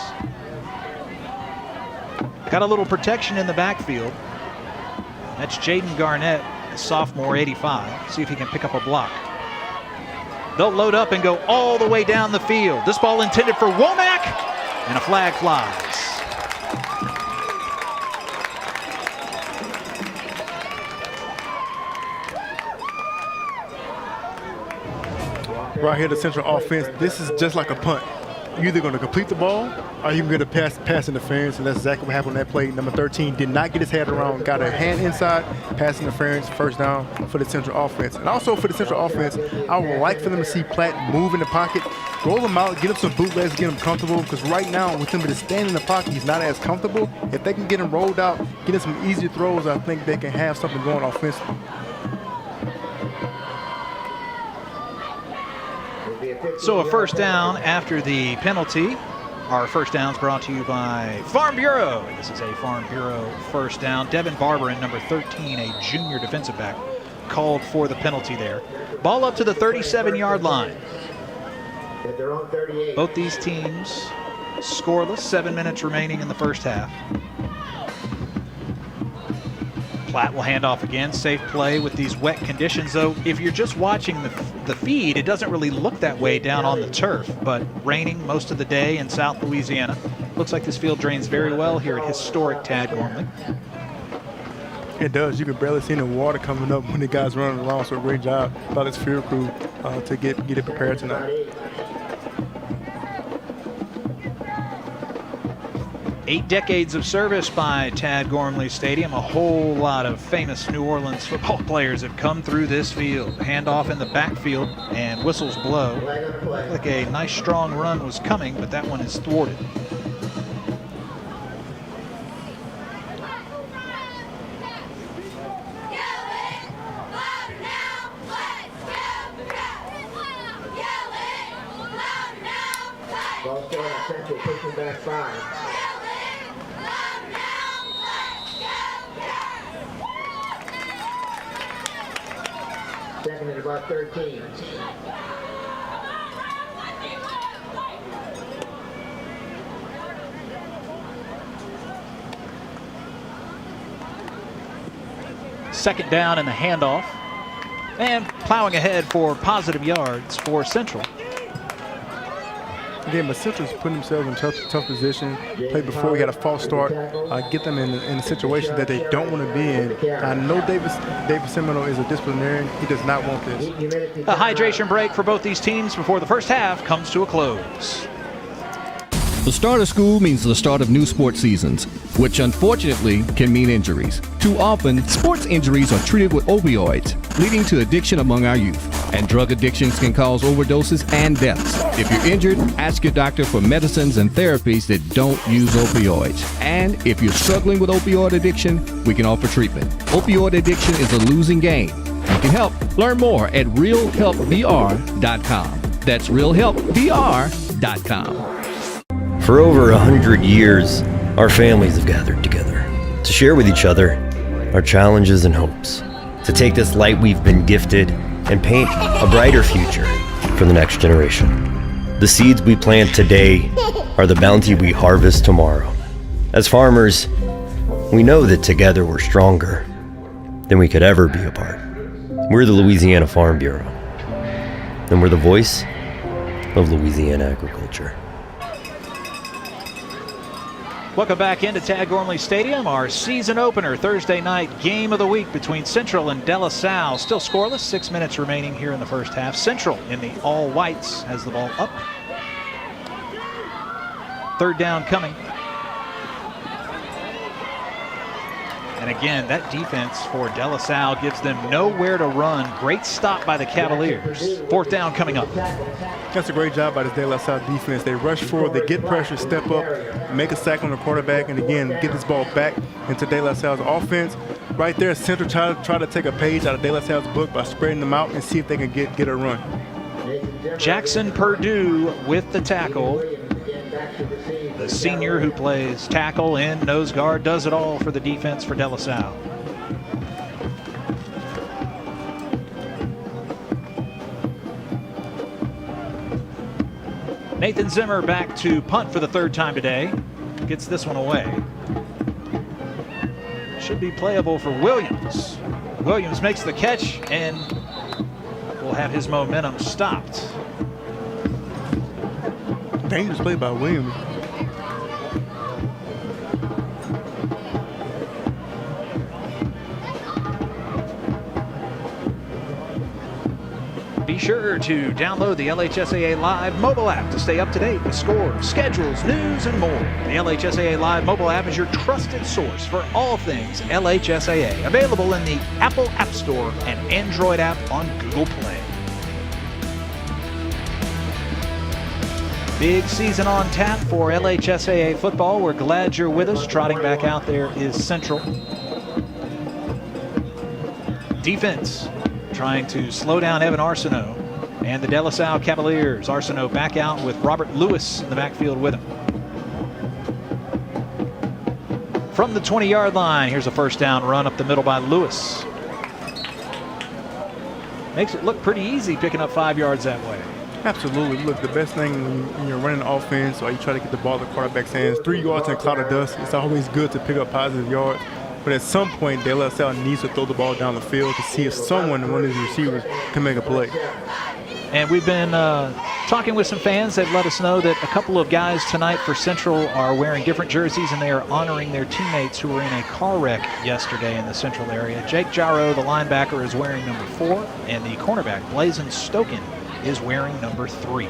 Got a little protection in the backfield. That's Jaden Garnett, a sophomore, 85. See if he can pick up a block. They'll load up and go all the way down the field. This ball intended for Womack, and a flag flies. Right here, the Central offense, this is just like a punt. you're either going to complete the ball or you're going to pass interference, and that's exactly what happened on that play. Number 13 did not get his head around, got a hand inside, pass interference, first down for the Central offense. And also for the Central offense, I would like for them to see Platt move in the pocket, roll him out, get him some bootlegs, get him comfortable, because right now with him to stand in the pocket, he's not as comfortable. If they can get him rolled out, get him some easier throws, I think they can have something going offensively. So a first down after the penalty. Our first down's brought to you by Farm Bureau. This is a Farm Bureau first down. Devin Barber in number 13, a junior defensive back, called for the penalty there. Ball up to the 37-yard line. Both these teams scoreless, 7 minutes remaining in the first half. Platt will hand off again. Safe play with these wet conditions, though. If you're just watching the feed, it doesn't really look that way down on the turf, but raining most of the day in South Louisiana. Looks like this field drains very well here at historic Tad Gormley. It does. You can barely see the water coming up when the guys running along, so great job by this field crew to get it prepared tonight. 8 decades of service by Tad Gormley Stadium. A whole lot of famous New Orleans football players have come through this field. Handoff in the backfield and whistles blow. Looked like a nice strong run was coming, but that one is thwarted. Ball still at Central, pushing back 5. Second at about 13. Second down and the handoff. And plowing ahead for positive yards for Central. Again, but Central's putting themselves in tough position. Played before, we had a false start. Get them in a situation that they don't want to be in. I know David Semino is a disciplinarian. He does not want this. A hydration break for both these teams before the first half comes to a close. The start of school means the start of new sports seasons, which unfortunately can mean injuries. Too often, sports injuries are treated with opioids, leading to addiction among our youth. And drug addictions can cause overdoses and deaths. If you're injured, ask your doctor for medicines and therapies that don't use opioids. And if you're struggling with opioid addiction, we can offer treatment. Opioid addiction is a losing game. You can help. Learn more at realhelpvr.com. That's realhelpvr.com. For over 100 years, our families have gathered together to share with each other our challenges and hopes, to take this light we've been gifted and paint a brighter future for the next generation. The seeds we plant today are the bounty we harvest tomorrow. As farmers, we know that together we're stronger than we could ever be apart. We're the Louisiana Farm Bureau, and we're the voice of Louisiana agriculture. Welcome back into Tad Gormley Stadium, our season opener Thursday night game of the week between Central and De La Salle. Still scoreless, 6 minutes remaining here in the first half. Central in the all whites has the ball up. Third down coming. And again, that defense for De La Salle gives them nowhere to run. Great stop by the Cavaliers. Fourth down coming up. That's a great job by the De La Salle defense. They rush forward, they get pressure, step up, make a sack on the quarterback, and again, get this ball back into De La Salle's offense. Right there, Central try to take a page out of De La Salle's book by spreading them out and see if they can get a run. Jackson Purdue with the tackle. The senior who plays tackle and nose guard, does it all for the defense for De La Salle. Nathan Zimmer back to punt for the third time today. Gets this one away. Should be playable for Williams. Williams makes the catch and will have his momentum stopped. Dangerous play by Williams. be sure to download the LHSAA Live mobile app to stay up to date with scores, schedules, news, and more. The LHSAA Live mobile app is your trusted source for all things LHSAA. Available in the Apple App Store and Android app on Google Play. Big season on tap for LHSAA football. We're glad you're with us. Trotting back out there is Central. Defense trying to slow down Evan Arsenault and the De La Salle Cavaliers. Arsenault back out with Robert Lewis in the backfield with him. From the 20-yard line, here's a first down run up the middle by Lewis. Makes it look pretty easy picking up 5 yards that way. Absolutely. Look, the best thing when you're running offense or you try to get the ball in the quarterback's hands, 3 yards in a cloud of dust, it's always good to pick up positive yards. But at some point, De La Salle needs to throw the ball down the field to see if someone, one of these receivers, can make a play. And we've been talking with some fans that let us know that a couple of guys tonight for Central are wearing different jerseys, and they are honoring their teammates who were in a car wreck yesterday in the Central area. Jake Jarrow, the linebacker, is wearing number 4, and the cornerback, Blazin Stokin, is wearing number 3.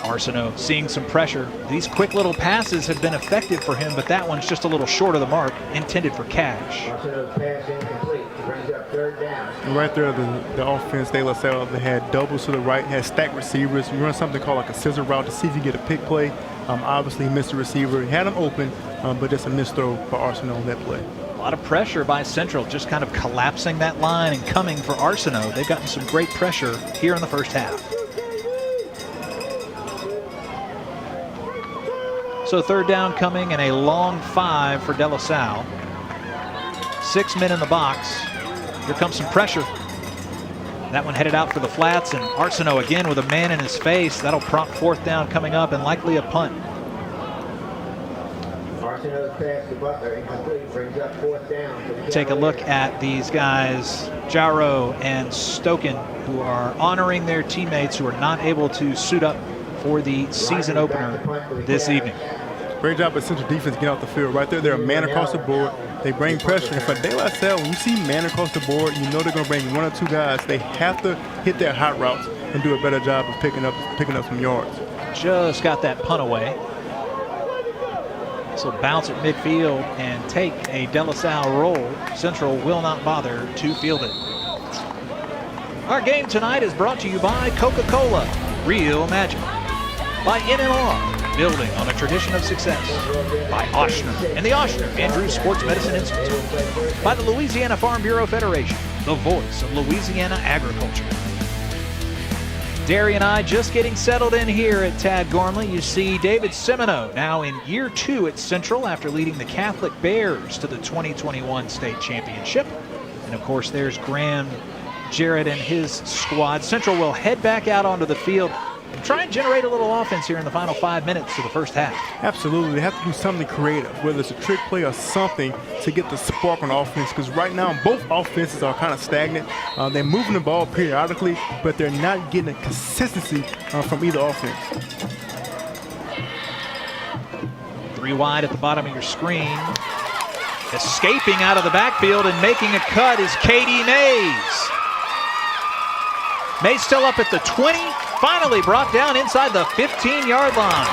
Arsenault seeing some pressure. These quick little passes have been effective for him, but that one's just a little short of the mark, intended for cash. And right there, the offense, De La Salle, they had doubles to the right, had stacked receivers. You run something called like a scissor route to see if you get a pick play. Obviously, he missed the receiver. He had him open, but just a missed throw for Arsenault on that play. A lot of pressure by Central, just kind of collapsing that line and coming for Arsenault. They've gotten some great pressure here in the first half. So third down coming and a long 5 for De La Salle. 6 men in the box. Here comes some pressure. That one headed out for the flats, and Arsenault again with a man in his face. That'll prompt fourth down coming up and likely a punt. Take a look at these guys, Jarrow and Stokin, who are honoring their teammates who are not able to suit up for the season opener this evening. Great job by Central defense getting off the field. Right there, they're a man across the board. They bring pressure. And for De La Salle, when you see man across the board, you know they're going to bring 1 or 2 guys. They have to hit their hot routes and do a better job of picking up some yards. Just got that punt away. So bounce at midfield and take a De La Salle roll. Central will not bother to field it. Our game tonight is brought to you by Coca-Cola, Real Magic. By NLR, building on a tradition of success. By Oshner and the Oshner Andrews Sports Medicine Institute. By the Louisiana Farm Bureau Federation, the voice of Louisiana agriculture. Derry and I just getting settled in here at Tad Gormley. You see David Semino now in year 2 at Central after leading the Catholic Bears to the 2021 state championship. And of course, there's Graham Jarrett and his squad. Central will head back out onto the field and try and generate a little offense here in the final 5 minutes of the first half. Absolutely. They have to do something creative, whether it's a trick play or something to get the spark on offense, because right now both offenses are kind of stagnant. They're moving the ball periodically, but they're not getting a consistency from either offense. 3 wide at the bottom of your screen. Escaping out of the backfield and making a cut is Katie Mays. Mays still up at the 20. Finally brought down inside the 15-yard line.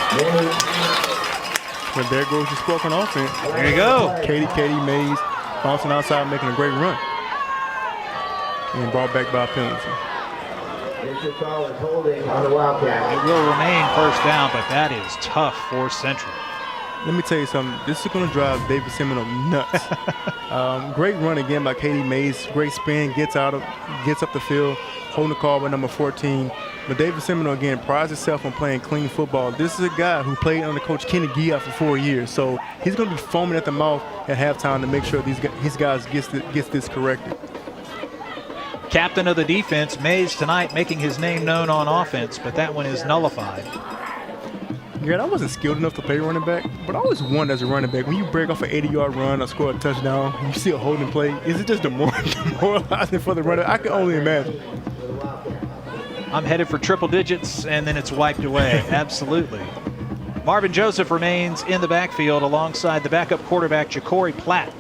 But there goes the spark on offense. There you go. Katie Mays bouncing outside, making a great run. And brought back by a penalty. It will remain first down, but that is tough for Central. Let me tell you something. This is going to drive David Semino nuts. Great run again by Katie Mays. Great spin, gets up the field, holding the call by number 14. But David Semino, again, prides himself on playing clean football. This is a guy who played under Coach Kenny Gia for 4 years. So he's going to be foaming at the mouth at halftime to make sure his guys gets this corrected. Captain of the defense, Mays tonight making his name known on offense, but that one is nullified. Yeah, I wasn't skilled enough to play running back, but I always wondered as a running back, when you break off an 80-yard run or score a touchdown, and you see a holding play, is it just demoralizing for the runner? I can only imagine. I'm headed for triple digits, and then it's wiped away. Absolutely. Marvin Joseph remains in the backfield alongside the backup quarterback, Ja'Cory Platt.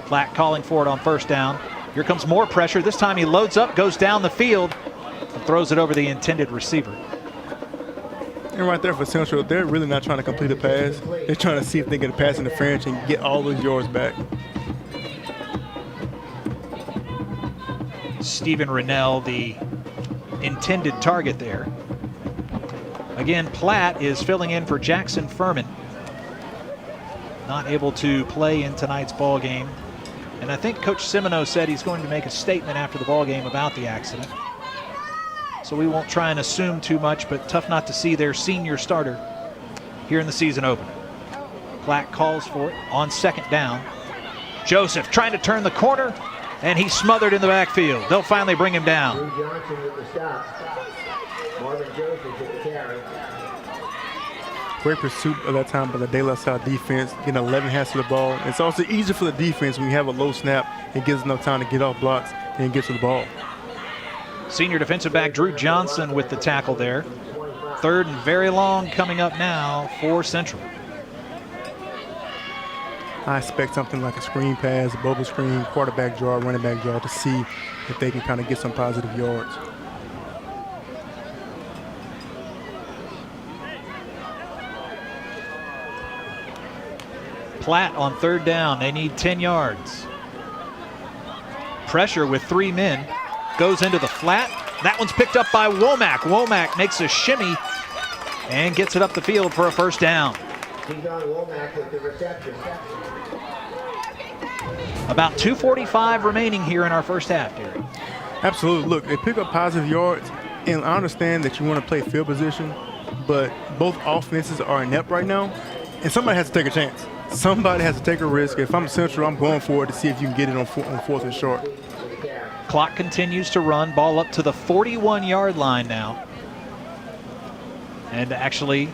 Platt calling for it on first down. Here comes more pressure. This time he loads up, goes down the field, and throws it over the intended receiver. And right there for Central, they're really not trying to complete a pass. They're trying to see if they get a pass interference and get all those yards back. Stephen Rennell, the intended target there. Again, Platt is filling in for Jackson Furman. Not able to play in tonight's ball game. And I think Coach Semino said he's going to make a statement after the ball game about the accident. So we won't try and assume too much, but tough not to see their senior starter here in the season opener. Platt calls for it on second down. Joseph trying to turn the corner, and he's smothered in the backfield. They'll finally bring him down. Johnson with the stop. Marvin Joseph with the carry. Great pursuit of that time by the De La Salle defense, getting 11 hands to the ball. It's also easier for the defense when you have a low snap. It gives enough time to get off blocks and get to the ball. Senior defensive back Drew Johnson with the tackle there. Third and very long coming up now for Central. I expect something like a screen pass, a bubble screen, quarterback draw, running back draw to see if they can kind of get some positive yards. Platt on third down. They need 10 yards. Pressure with 3 men. Goes into the flat. That one's picked up by Womack. Womack makes a shimmy and gets it up the field for a first down. Womack with the reception. About 2:45 remaining here in our first half, Derek. Absolutely. Look, they pick up positive yards, and I understand that you want to play field position, but both offenses are inept right now, and somebody has to take a chance. Somebody has to take a risk. If I'm Central, I'm going for it to see if you can get it on fourth and short. Clock continues to run. Ball up to the 41-yard line now. And actually,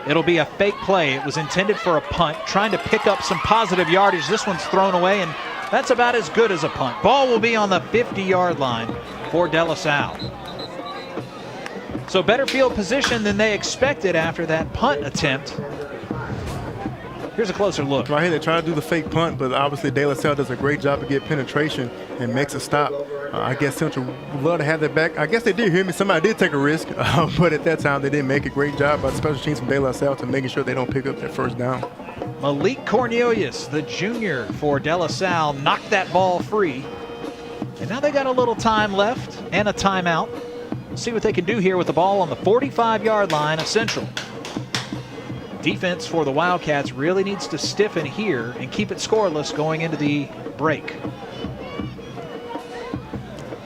it'll be a fake play. It was intended for a punt, trying to pick up some positive yardage. This one's thrown away, and that's about as good as a punt. Ball will be on the 50-yard line for De La Salle. So better field position than they expected after that punt attempt. Here's a closer look. Right here, they try to do the fake punt, but obviously De La Salle does a great job to get penetration and makes a stop. I guess Central would love to have that back. I guess they did hear me. Somebody did take a risk, but at that time they didn't make a great job by the special teams from De La Salle to making sure they don't pick up that first down. Malik Cornelius, the junior for De La Salle, knocked that ball free. And now they got a little time left and a timeout. Let's see what they can do here with the ball on the 45-yard line of Central. Defense for the Wildcats really needs to stiffen here and keep it scoreless going into the break.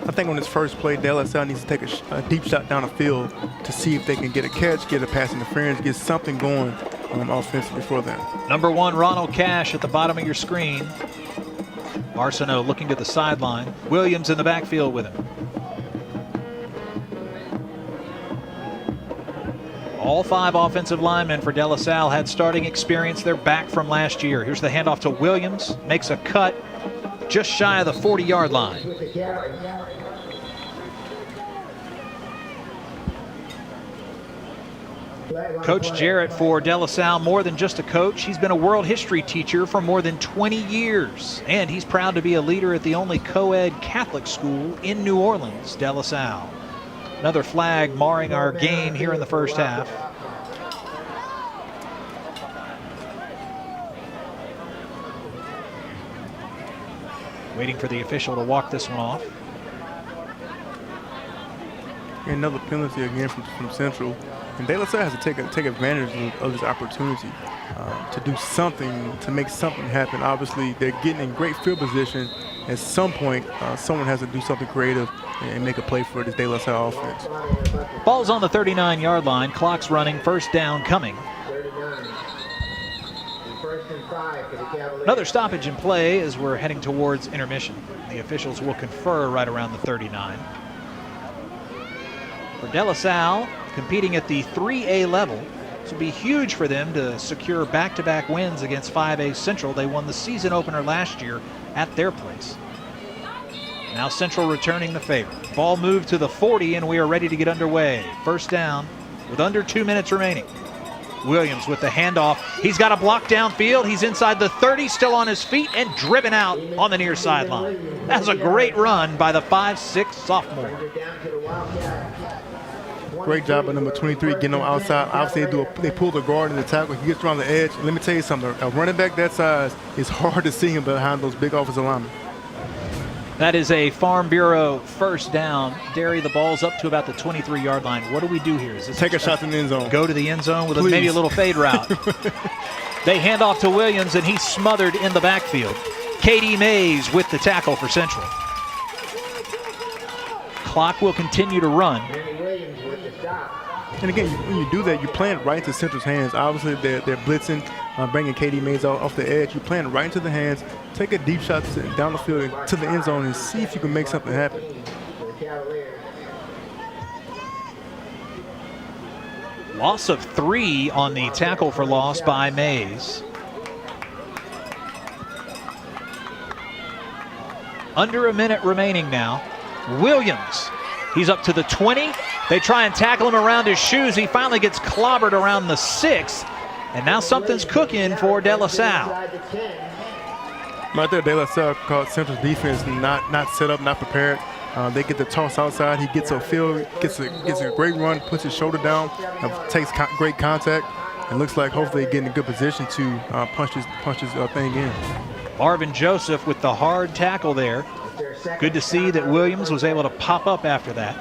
I think on this first play, De La Salle needs to take a deep shot down the field to see if they can get a catch, get a pass interference, get something going offensively for them. Number 1, Ronald Cash at the bottom of your screen. Arsenault looking to the sideline. Williams in the backfield with him. All 5 offensive linemen for De La Salle had starting experience. They're back from last year. Here's the handoff to Williams. Makes a cut just shy of the 40-yard line. Coach Jarrett for De La Salle, more than just a coach. He's been a world history teacher for more than 20 years. And he's proud to be a leader at the only co-ed Catholic school in New Orleans, De La Salle. Another flag marring our game here in the first half. Waiting for the official to walk this one off. Another penalty again from Central. And De La Salle has to take advantage of this opportunity to do something, to make something happen. Obviously, they're getting in great field position. At some point, someone has to do something creative and make a play for this De La Salle offense. Ball's on the 39-yard line. Clock's running. First down coming. Another stoppage in play as we're heading towards intermission. The officials will confer right around the 39. For De La Salle, competing at the 3A level, this will be huge for them to secure back-to-back wins against 5A Central. They won the season opener last year at their place. Now Central returning the favor. Ball moved to the 40, and we are ready to get underway. First down with under 2 minutes remaining. Williams with the handoff. He's got a block downfield. He's inside the 30, still on his feet, and driven out on the near sideline. That's a great run by the 5'6" sophomore. Great job by number 23 getting on outside. Obviously, they pull the guard in the tackle. He gets around the edge. And let me tell you something. A running back that size, it's hard to see him behind those big offensive linemen. That is a Farm Bureau first down. Derry, the ball's up to about the 23-yard line. What do we do here? Is this Take a shot in the end zone. Go to the end zone with maybe a little fade route. They hand off to Williams, and he's smothered in the backfield. Katie Mays with the tackle for Central. Clock will continue to run. And again, when you do that, you're playing right into Central's hands. Obviously, they're blitzing, bringing Katie Mays off the edge. You're playing right into the hands. Take a deep shot down the field to the end zone and see if you can make something happen. Loss of 3 on the tackle for loss by Mays. Under a minute remaining now. Williams, he's up to the 20. They try and tackle him around his shoes. He finally gets clobbered around the 6. And now something's cooking for De La Salle. Right there, De La Salle caught Central's defense not set up, not prepared. They get the toss outside. He gets a field, gets a great run, puts his shoulder down, takes great contact, and looks like hopefully they get in a good position to punch his thing in. Marvin Joseph with the hard tackle there. Good to see that Williams was able to pop up after that.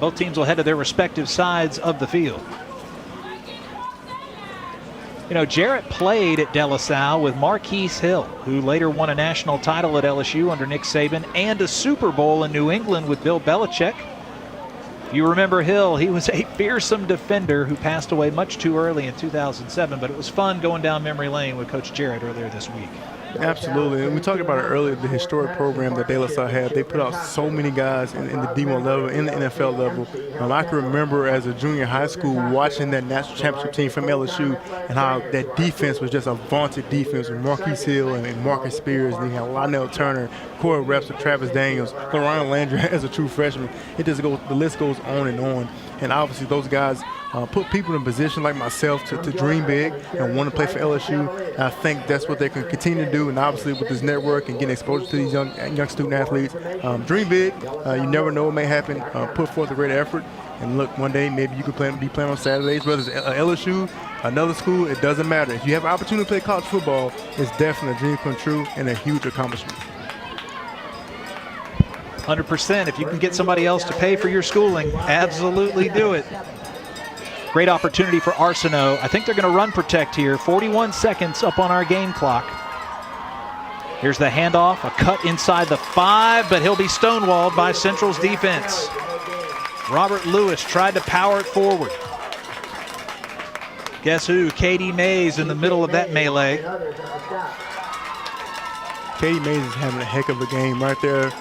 Both teams will head to their respective sides of the field. You know, Jarrett played at De La Salle with Marquise Hill, who later won a national title at LSU under Nick Saban and a Super Bowl in New England with Bill Belichick. If you remember Hill, he was a fearsome defender who passed away much too early in 2007, but it was fun going down memory lane with Coach Jarrett earlier this week. Absolutely, and we talked about it earlier, the historic program that De La Salle had. They put out so many guys in the D1 level, in the NFL level. I can remember as a junior high school watching that national championship team from LSU and how that defense was just a vaunted defense with Marquise Hill and Marcus Spears. And you had Lionel Turner, Corey Repson, Travis Daniels, Lorana Landry as a true freshman. It just goes, the list goes on and on. And obviously those guys put people in a position like myself to dream big and want to play for LSU. And I think that's what they can continue to do. And obviously with this network and getting exposure to these young student athletes, dream big. You never know what may happen. Put forth a great effort. And look, one day maybe you could be playing on Saturdays, whether it's LSU, another school, it doesn't matter. If you have an opportunity to play college football, it's definitely a dream come true and a huge accomplishment. 100%. If you can get somebody else to pay for your schooling, absolutely do it. Great opportunity for Arsenault. I think they're going to run protect here. 41 seconds up on our game clock. Here's the handoff, a cut inside the 5, but he'll be stonewalled by Central's defense. Robert Lewis tried to power it forward. Guess who? Katie Mays in the middle of that melee. Katie Mays is having a heck of a game right there.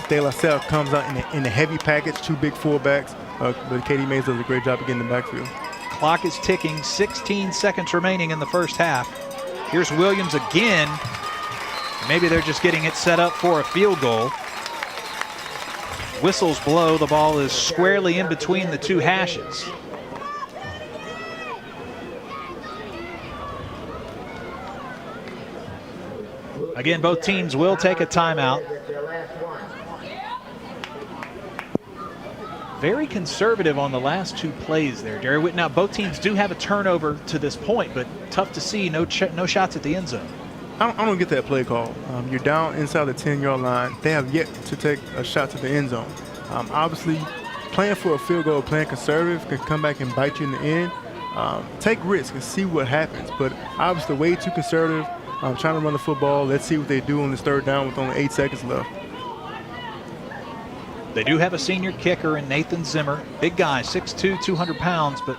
De La Salle comes out in a heavy package, 2 big fullbacks, but Katie Mays does a great job of getting the backfield. Clock is ticking, 16 seconds remaining in the first half. Here's Williams again. Maybe they're just getting it set up for a field goal. Whistles blow, the ball is squarely in between the 2 hashes. Again, both teams will take a timeout. Very conservative on the last 2 plays there, Derry. Now, both teams do have a turnover to this point, but tough to see, no shots at the end zone. I don't get that play call. You're down inside the 10-yard line. They have yet to take a shot to the end zone. Obviously, playing for a field goal, playing conservative can come back and bite you in the end. Take risks and see what happens, but obviously way too conservative. Trying to run the football. Let's see what they do on this 3rd down with only 8 seconds left. They do have a senior kicker in Nathan Zimmer. Big guy, 6'2", 200 pounds, but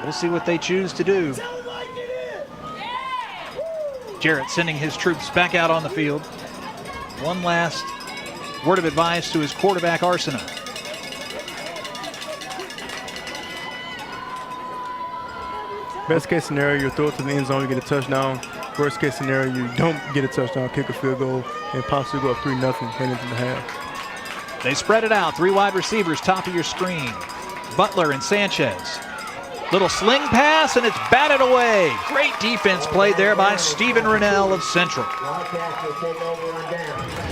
we'll see what they choose to do. Jarrett sending his troops back out on the field. One last word of advice to his quarterback, Arsenault. Best case scenario, you throw it to the end zone, you get a touchdown. Worst case scenario, you don't get a touchdown, kick a field goal, and possibly go up 3-0 heading into the half. They spread it out. 3 wide receivers, top of your screen. Butler and Sanchez. Little sling pass, and it's batted away. Great defense played there by Stephen Rennell of Central.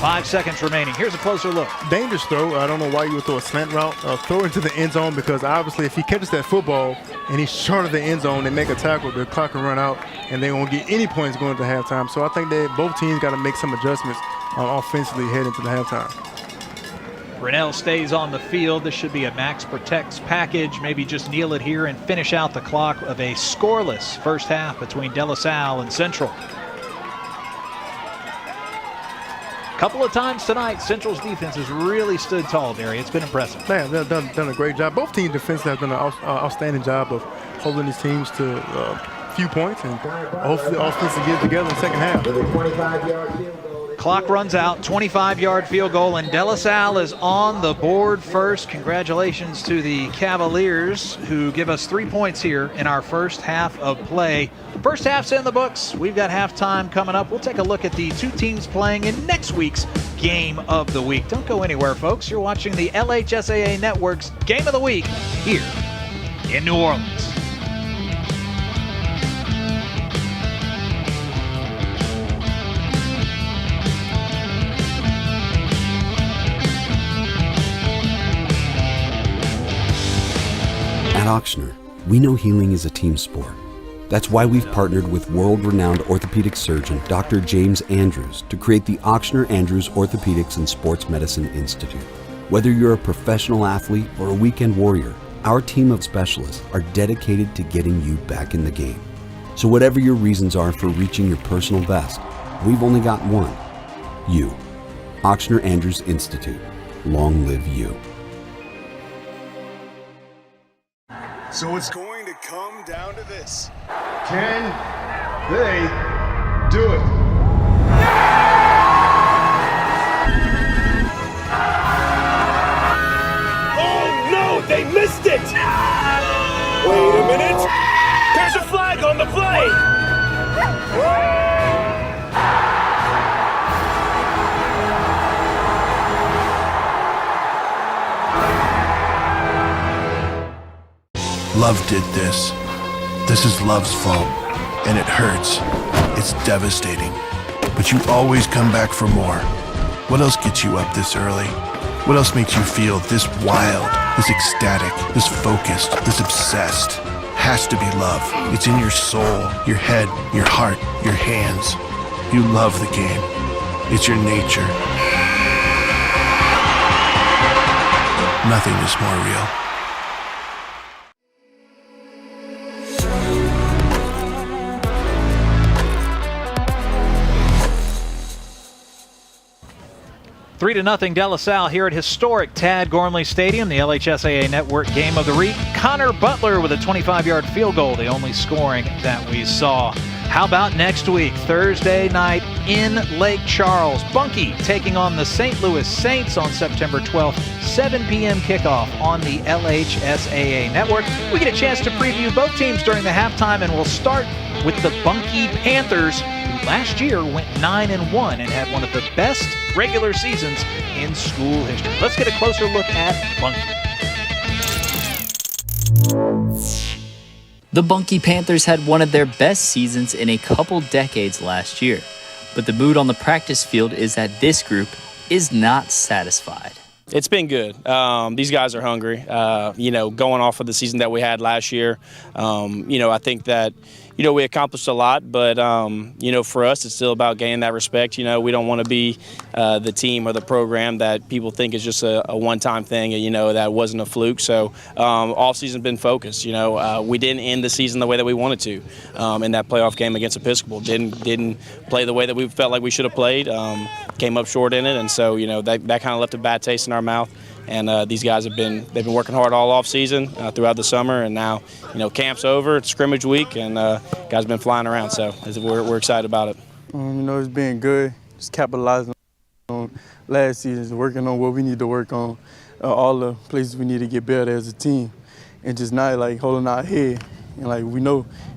5 seconds remaining. Here's a closer look. Dangerous throw. I don't know why you would throw a slant route. Throw into the end zone, because obviously if he catches that football and he's short of the end zone, they make a tackle, the clock can run out, and they won't get any points going to halftime. So I think that both teams got to make some adjustments offensively heading to the halftime. Rennell stays on the field. This should be a max protects package. Maybe just kneel it here and finish out the clock of a scoreless first half between De La Salle and Central. A couple of times tonight, Central's defense has really stood tall, Derry. It's been impressive. Yeah, they've done a great job. Both teams' defense have done an outstanding job of holding these teams to a few points, and hopefully the offense will get together in the second half. Clock runs out, 25-yard field goal, and De La Salle is on the board first. Congratulations to the Cavaliers, who give us 3 points here in our first half of play. First half's in the books. We've got halftime coming up. We'll take a look at the two teams playing in next week's Game of the Week. Don't go anywhere, folks. You're watching the LHSAA Network's Game of the Week here in New Orleans. At Auctioner, we know healing is a team sport. That's why we've partnered with world-renowned orthopedic surgeon Dr. James Andrews to create the Auctioner Andrews Orthopedics and Sports Medicine Institute. Whether you're a professional athlete or a weekend warrior, our team of specialists are dedicated to getting you back in the game. So whatever your reasons are for reaching your personal best, we've only got one: you. Auctioner Andrews Institute. Long live you. So it's going to come down to this. Can they do it? Oh no, they missed it! Wait a minute! There's a flag on the play! Love did this. This is love's fault, and it hurts. It's devastating. But you always come back for more. What else gets you up this early? What else makes you feel this wild, this ecstatic, this focused, this obsessed? Has to be love. It's in your soul, your head, your heart, your hands. You love the game. It's your nature. Nothing is more real. Three to nothing De La Salle here at historic Tad Gormley Stadium, the LHSAA Network Game of the Week. Connor Butler with a 25-yard field goal, the only scoring that we saw. How about next week, Thursday night in Lake Charles? Bunkie taking on the St. Louis Saints on September 12th, 7 p.m. kickoff on the LHSAA Network. We get a chance to preview both teams during the halftime, and we'll start with the Bunkie Panthers, who last year went 9-1 and had one of the best regular seasons in school history. Let's get a closer look at Bunkie. The Bunkie Panthers had one of their best seasons in a couple decades last year, but the mood on the practice field is that this group is not satisfied. It's been good. These guys are hungry. Going off of the season that we had last year, I think that, we accomplished a lot, but, for us, it's still about gaining that respect. We don't want to be the team or the program that people think is just a one-time thing, that wasn't a fluke. So all season's been focused. We didn't end the season the way that we wanted to in that playoff game against Episcopal. Didn't play the way that we felt like we should have played. Came up short in it, and so, that kind of left a bad taste in our mouth. And these guys they've been working hard all off season throughout the summer, and now camp's over, it's scrimmage week, and guys have been flying around, so we're excited about it. It's been good, just capitalizing on last season, working on what we need to work on, all the places we need to get better as a team, and just not holding our head. And we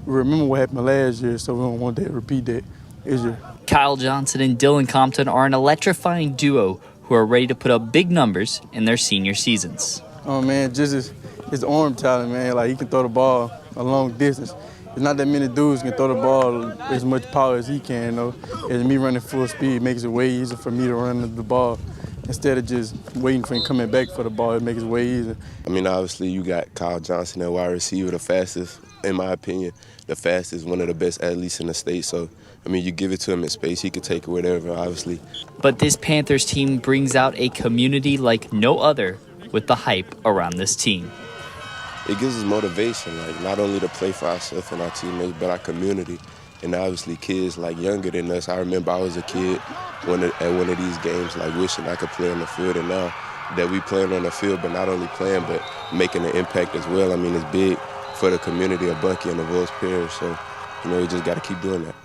remember what happened last year, so we don't want to repeat that this year. Kyle Johnson and Dylan Compton are an electrifying duo who are ready to put up big numbers in their senior seasons. Oh man, just his arm talent, man. He can throw the ball a long distance. There's not that many dudes can throw the ball as much power as he can, though. And me running full speed makes it way easier for me to run the ball. Instead of just waiting for him coming back for the ball, it makes it way easier. I mean, obviously, you got Kyle Johnson at wide receiver, the fastest, in my opinion, the fastest, one of the best athletes in the state. So, I mean, you give it to him in space, he could take it wherever, obviously. But this Panthers team brings out a community like no other with the hype around this team. It gives us motivation, like not only to play for ourselves and our teammates, but our community. And obviously kids like younger than us. I remember I was a kid at one of these games, like wishing I could play on the field. And now that we playing on the field, but not only playing, but making an impact as well. I mean, it's big for the community of Bucky and the Vols Parish. So, you know, we just got to keep doing that.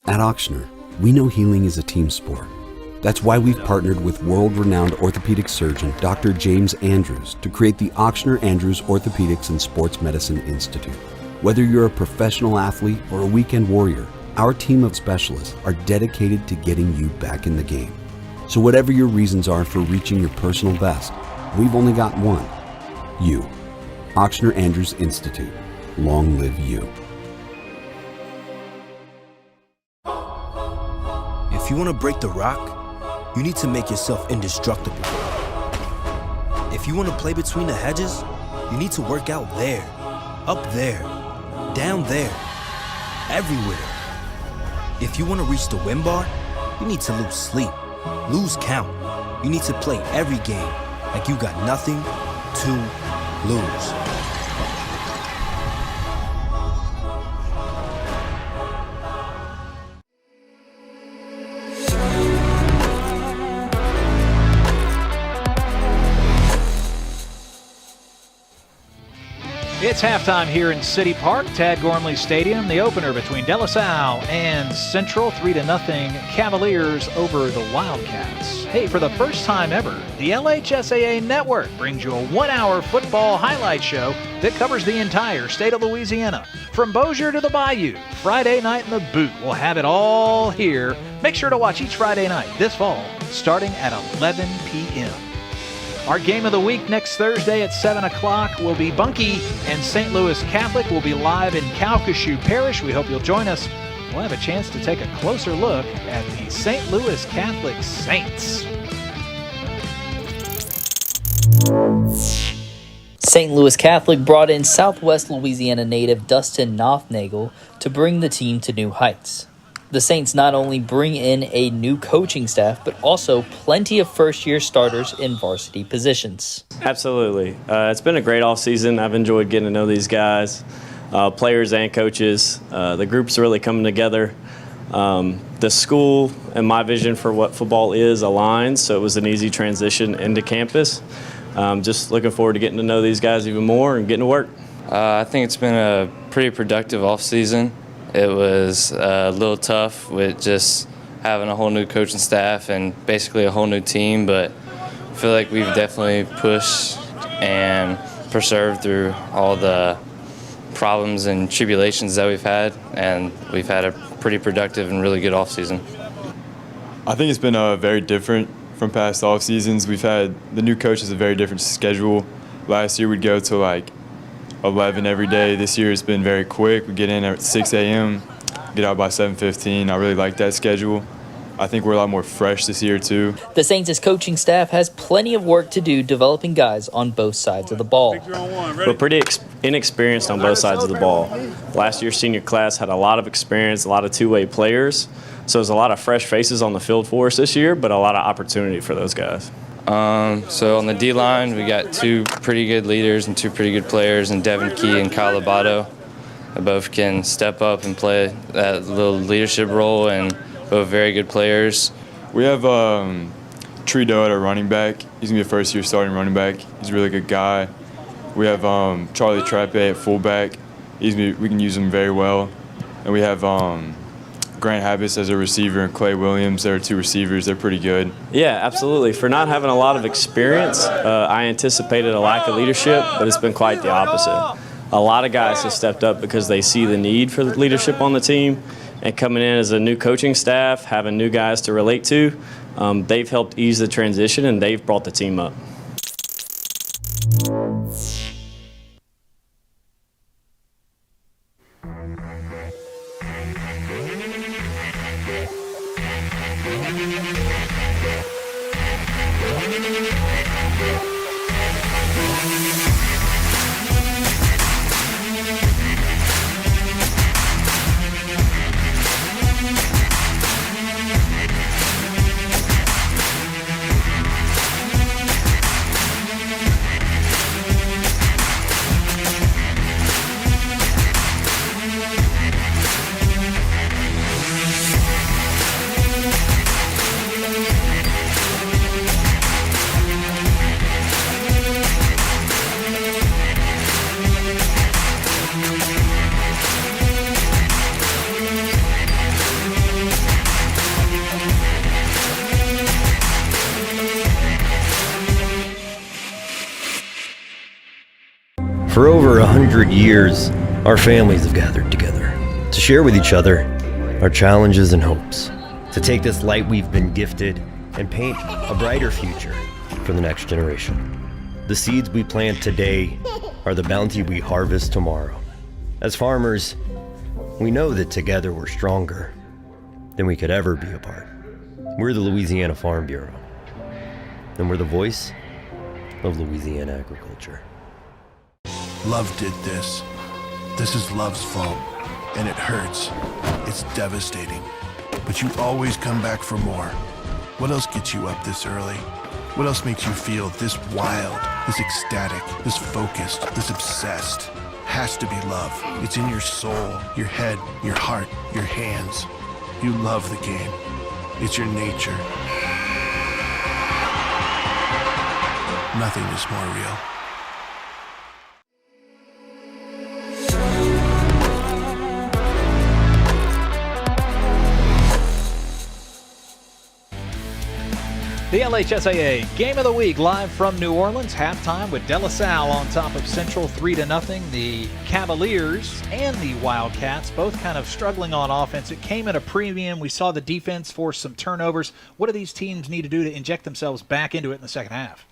At Ochsner, we know healing is a team sport. That's why we've partnered with world-renowned orthopedic surgeon Dr. James Andrews to create the Ochsner Andrews Orthopedics and Sports Medicine Institute. Whether you're a professional athlete or a weekend warrior, our team of specialists are dedicated to getting you back in the game. So whatever your reasons are for reaching your personal best, we've only got one: you. Ochsner Andrews Institute. Long live you. If you want to break the rock, you need to make yourself indestructible. If you want to play between the hedges, you need to work out there, up there, down there, everywhere. If you want to reach the win bar, you need to lose sleep, lose count. You need to play every game like you got nothing to lose. It's halftime here in City Park, Tad Gormley Stadium. The opener between De La Salle and Central, 3-0 Cavaliers over the Wildcats. Hey, for the first time ever, the LHSAA Network brings you a 1-hour football highlight show that covers the entire state of Louisiana. From Bossier to the Bayou, Friday night in the boot. We'll have it all here. Make sure to watch each Friday night this fall, starting at 11 p.m. Our game of the week next Thursday at 7 o'clock will be Bunkie and St. Louis Catholic. Will be live in Calcasieu Parish. We hope you'll join us. We'll have a chance to take a closer look at the St. Louis Catholic Saints. St. Louis Catholic brought in Southwest Louisiana native Dustin Knopfnagel to bring the team to new heights. The Saints not only bring in a new coaching staff, but also plenty of first-year starters in varsity positions. Absolutely. It's been a great offseason. I've enjoyed getting to know these guys, players and coaches. The group's really coming together. The school and my vision for what football is aligns, so it was an easy transition into campus. Just looking forward to getting to know these guys even more and getting to work. I think it's been a pretty productive offseason. It was a little tough with just having a whole new coaching staff and basically a whole new team, but I feel like we've definitely pushed and persevered through all the problems and tribulations that we've had, and we've had a pretty productive and really good offseason. I think it's been very different from past off seasons. We've had the new coach has a very different schedule. Last year we'd go to like 11 every day. This year it's been very quick. We get in at 6 a.m., get out by 7:15. I really like that schedule. I think we're a lot more fresh this year too. The Saints' coaching staff has plenty of work to do developing guys on both sides of the ball. We're pretty inexperienced on both sides of the ball. Last year's senior class had a lot of experience, a lot of two-way players. So there's a lot of fresh faces on the field for us this year, but a lot of opportunity for those guys. So on the D-line, we got two pretty good leaders and two pretty good players in Devin Key and Kyle Lobato. They both can step up and play that little leadership role, and both very good players. We have Trudeau at our running back. He's going to be a first-year starting running back. He's a really good guy. We have Charlie Trappe at fullback. We can use him very well. And we have Grant Habis as a receiver and Clay Williams. They're two receivers. They're pretty good. Yeah, absolutely. For not having a lot of experience, I anticipated a lack of leadership, but it's been quite the opposite. A lot of guys have stepped up because they see the need for the leadership on the team, and coming in as a new coaching staff, having new guys to relate to, they've helped ease the transition, and they've brought the team up. For over 100 years, our families have gathered together to share with each other our challenges and hopes, to take this light we've been gifted and paint a brighter future for the next generation. The seeds we plant today are the bounty we harvest tomorrow. As farmers, we know that together we're stronger than we could ever be apart. We're the Louisiana Farm Bureau, and we're the voice of Louisiana agriculture. Love did this. This is love's fault, and it hurts. It's devastating. But you always come back for more. What else gets you up this early? What else makes you feel this wild, this ecstatic, this focused, this obsessed? Has to be love. It's in your soul, your head, your heart, your hands. You love the game. It's your nature. Nothing is more real. The LHSAA Game of the Week live from New Orleans. Halftime with De La Salle on top of Central 3-0. The Cavaliers and the Wildcats both kind of struggling on offense. It came at a premium. We saw the defense force some turnovers. What do these teams need to do to inject themselves back into it in the second half?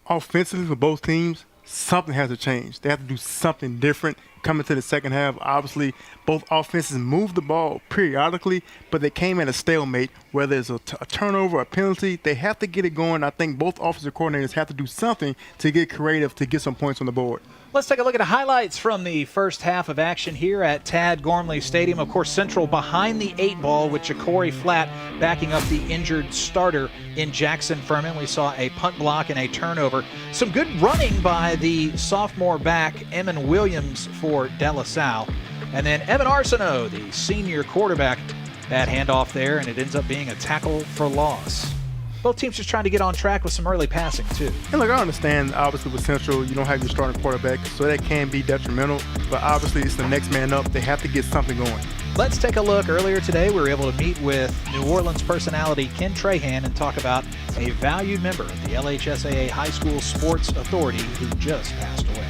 Offensively for both teams, something has to change. They have to do something different coming to the second half. Obviously, both offenses moved the ball periodically, but they came at a stalemate, whether it's a turnover or a penalty. They have to get it going. I think both offensive coordinators have to do something to get creative to get some points on the board. Let's take a look at the highlights from the first half of action here at Tad Gormley Stadium. Of course, Central behind the 8-ball with Ja'Cory Flatt backing up the injured starter in Jackson Furman. We saw a punt block and a turnover. Some good running by the sophomore back, Emin Williams, for De La Salle. And then Evan Arsenault, the senior quarterback, that handoff there, and it ends up being a tackle for loss. Both teams just trying to get on track with some early passing, too. And look, I understand, obviously, with Central, you don't have your starting quarterback, so that can be detrimental. But obviously, it's the next man up. They have to get something going. Let's take a look. Earlier today, we were able to meet with New Orleans personality Ken Trahan and talk about a valued member of the LHSAA High School Sports Authority who just passed away.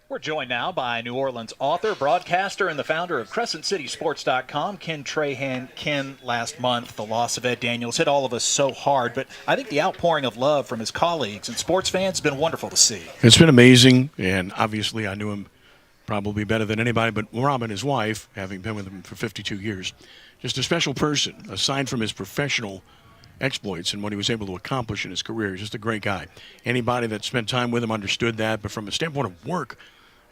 We're joined now by New Orleans author, broadcaster, and the founder of CrescentCitySports.com, Ken Trahan. Ken, last month, the loss of Ed Daniels hit all of us so hard, but I think the outpouring of love from his colleagues and sports fans has been wonderful to see. It's been amazing, and obviously I knew him probably better than anybody, but Robin, his wife, having been with him for 52 years, just a special person, aside from his professional exploits and what he was able to accomplish in his career. He's just a great guy. Anybody that spent time with him understood that, but from a standpoint of work,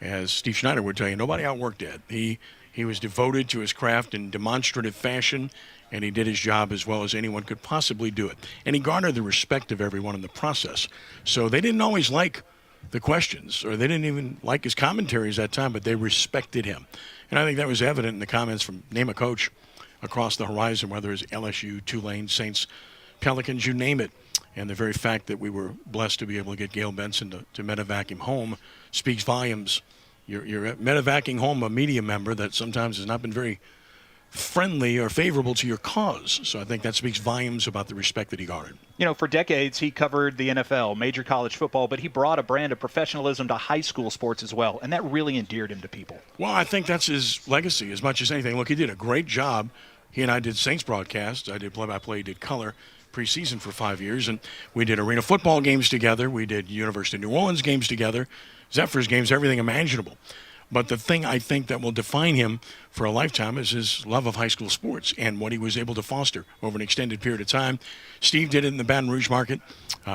as Steve Schneider would tell you, nobody outworked Ed. He was devoted to his craft in demonstrative fashion, and he did his job as well as anyone could possibly do it. And he garnered the respect of everyone in the process. So they didn't always like the questions, or they didn't even like his commentaries at that time, but they respected him. And I think that was evident in the comments from name a coach across the horizon, whether it's LSU, Tulane, Saints, Pelicans, you name it. And the very fact that we were blessed to be able to get Gail Benson to medevac him home speaks volumes. You're medevacing home a media member that sometimes has not been very friendly or favorable to your cause. So I think that speaks volumes about the respect that he garnered. You know, for decades he covered the NFL, major college football, but he brought a brand of professionalism to high school sports as well, and that really endeared him to people. Well, I think that's his legacy as much as anything. Look, he did a great job. He and I did Saints broadcasts. I did play-by-play, did color preseason for 5 years, and we did arena football games together. We did University of New Orleans games together, Zephyrs games, everything imaginable. But the thing I think that will define him for a lifetime is his love of high school sports and what he was able to foster over an extended period of time. Steve did it in the Baton Rouge market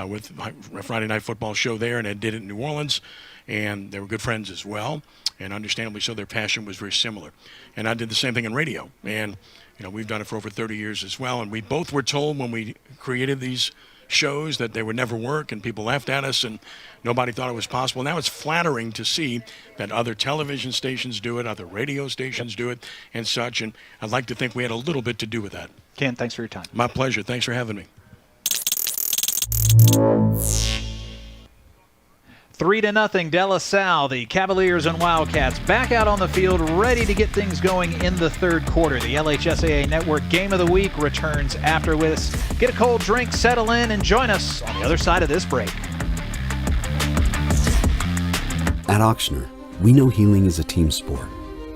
with a Friday Night Football show there, and Ed did it in New Orleans, and they were good friends as well, and understandably so their passion was very similar. And I did the same thing in radio, and you know, we've done it for over 30 years as well, and we both were told when we created these shows that they would never work, and people laughed at us, and nobody thought it was possible. Now it's flattering to see that other television stations do it, other radio stations do it, and such, and I'd like to think we had a little bit to do with that. Ken, thanks for your time. My pleasure. Thanks for having me. 3-0 De La Salle. The Cavaliers and Wildcats back out on the field, ready to get things going in the third quarter. The LHSAA Network Game of the Week returns after this. Get a cold drink, settle in, and join us on the other side of this break. At Ochsner, we know healing is a team sport.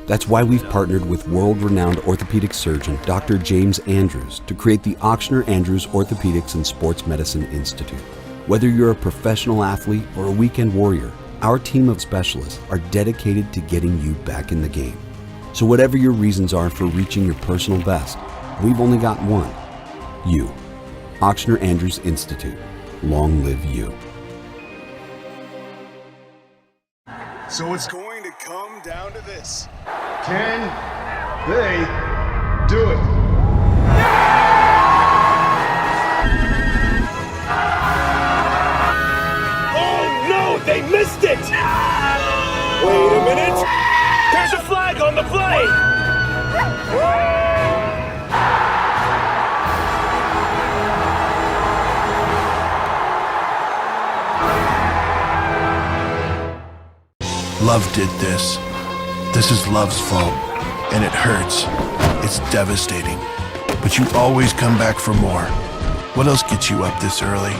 That's why we've partnered with world-renowned orthopedic surgeon Dr. James Andrews to create the Ochsner Andrews Orthopedics and Sports Medicine Institute. Whether you're a professional athlete or a weekend warrior, our team of specialists are dedicated to getting you back in the game. So whatever your reasons are for reaching your personal best, we've only got one. You. Ochsner Andrews Institute. Long live you. So it's going to come down to this. Can they do it? They missed it! Wait a minute! There's a flag on the play! Love did this. This is love's fault, and it hurts. It's devastating. But you always come back for more. What else gets you up this early?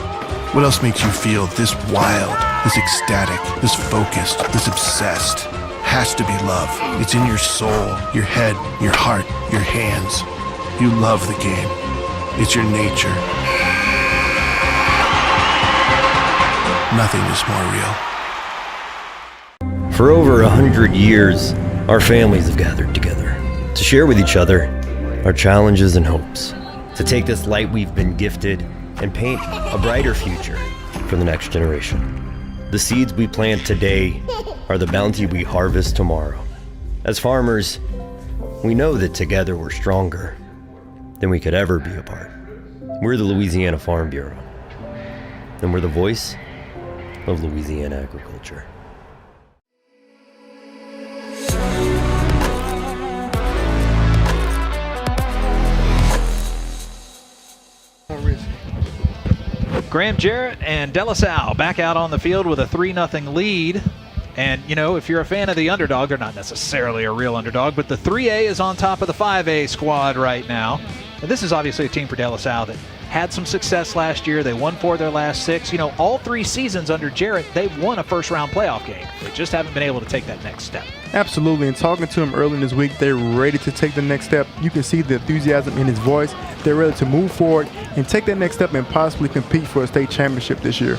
What else makes you feel this wild, this ecstatic, this focused, this obsessed? Has to be love. It's in your soul, your head, your heart, your hands. You love the game. It's your nature. Nothing is more real. For over 100 years, our families have gathered together to share with each other our challenges and hopes, to take this light we've been gifted and paint a brighter future for the next generation. The seeds we plant today are the bounty we harvest tomorrow. As farmers, we know that together we're stronger than we could ever be apart. We're the Louisiana Farm Bureau, and we're the voice of Louisiana agriculture. Graham Jarrett and De La Salle back out on the field with a 3-0 lead. And, you know, if you're a fan of the underdog, they're not necessarily a real underdog, but the 3A is on top of the 5A squad right now. And this is obviously a team for De La Salle that had some success last year. They won 4 of their last 6. You know, all 3 seasons under Jarrett, they've won a first-round playoff game. They just haven't been able to take that next step. Absolutely, and talking to him early in this week, they're ready to take the next step. You can see the enthusiasm in his voice. They're ready to move forward and take that next step and possibly compete for a state championship this year.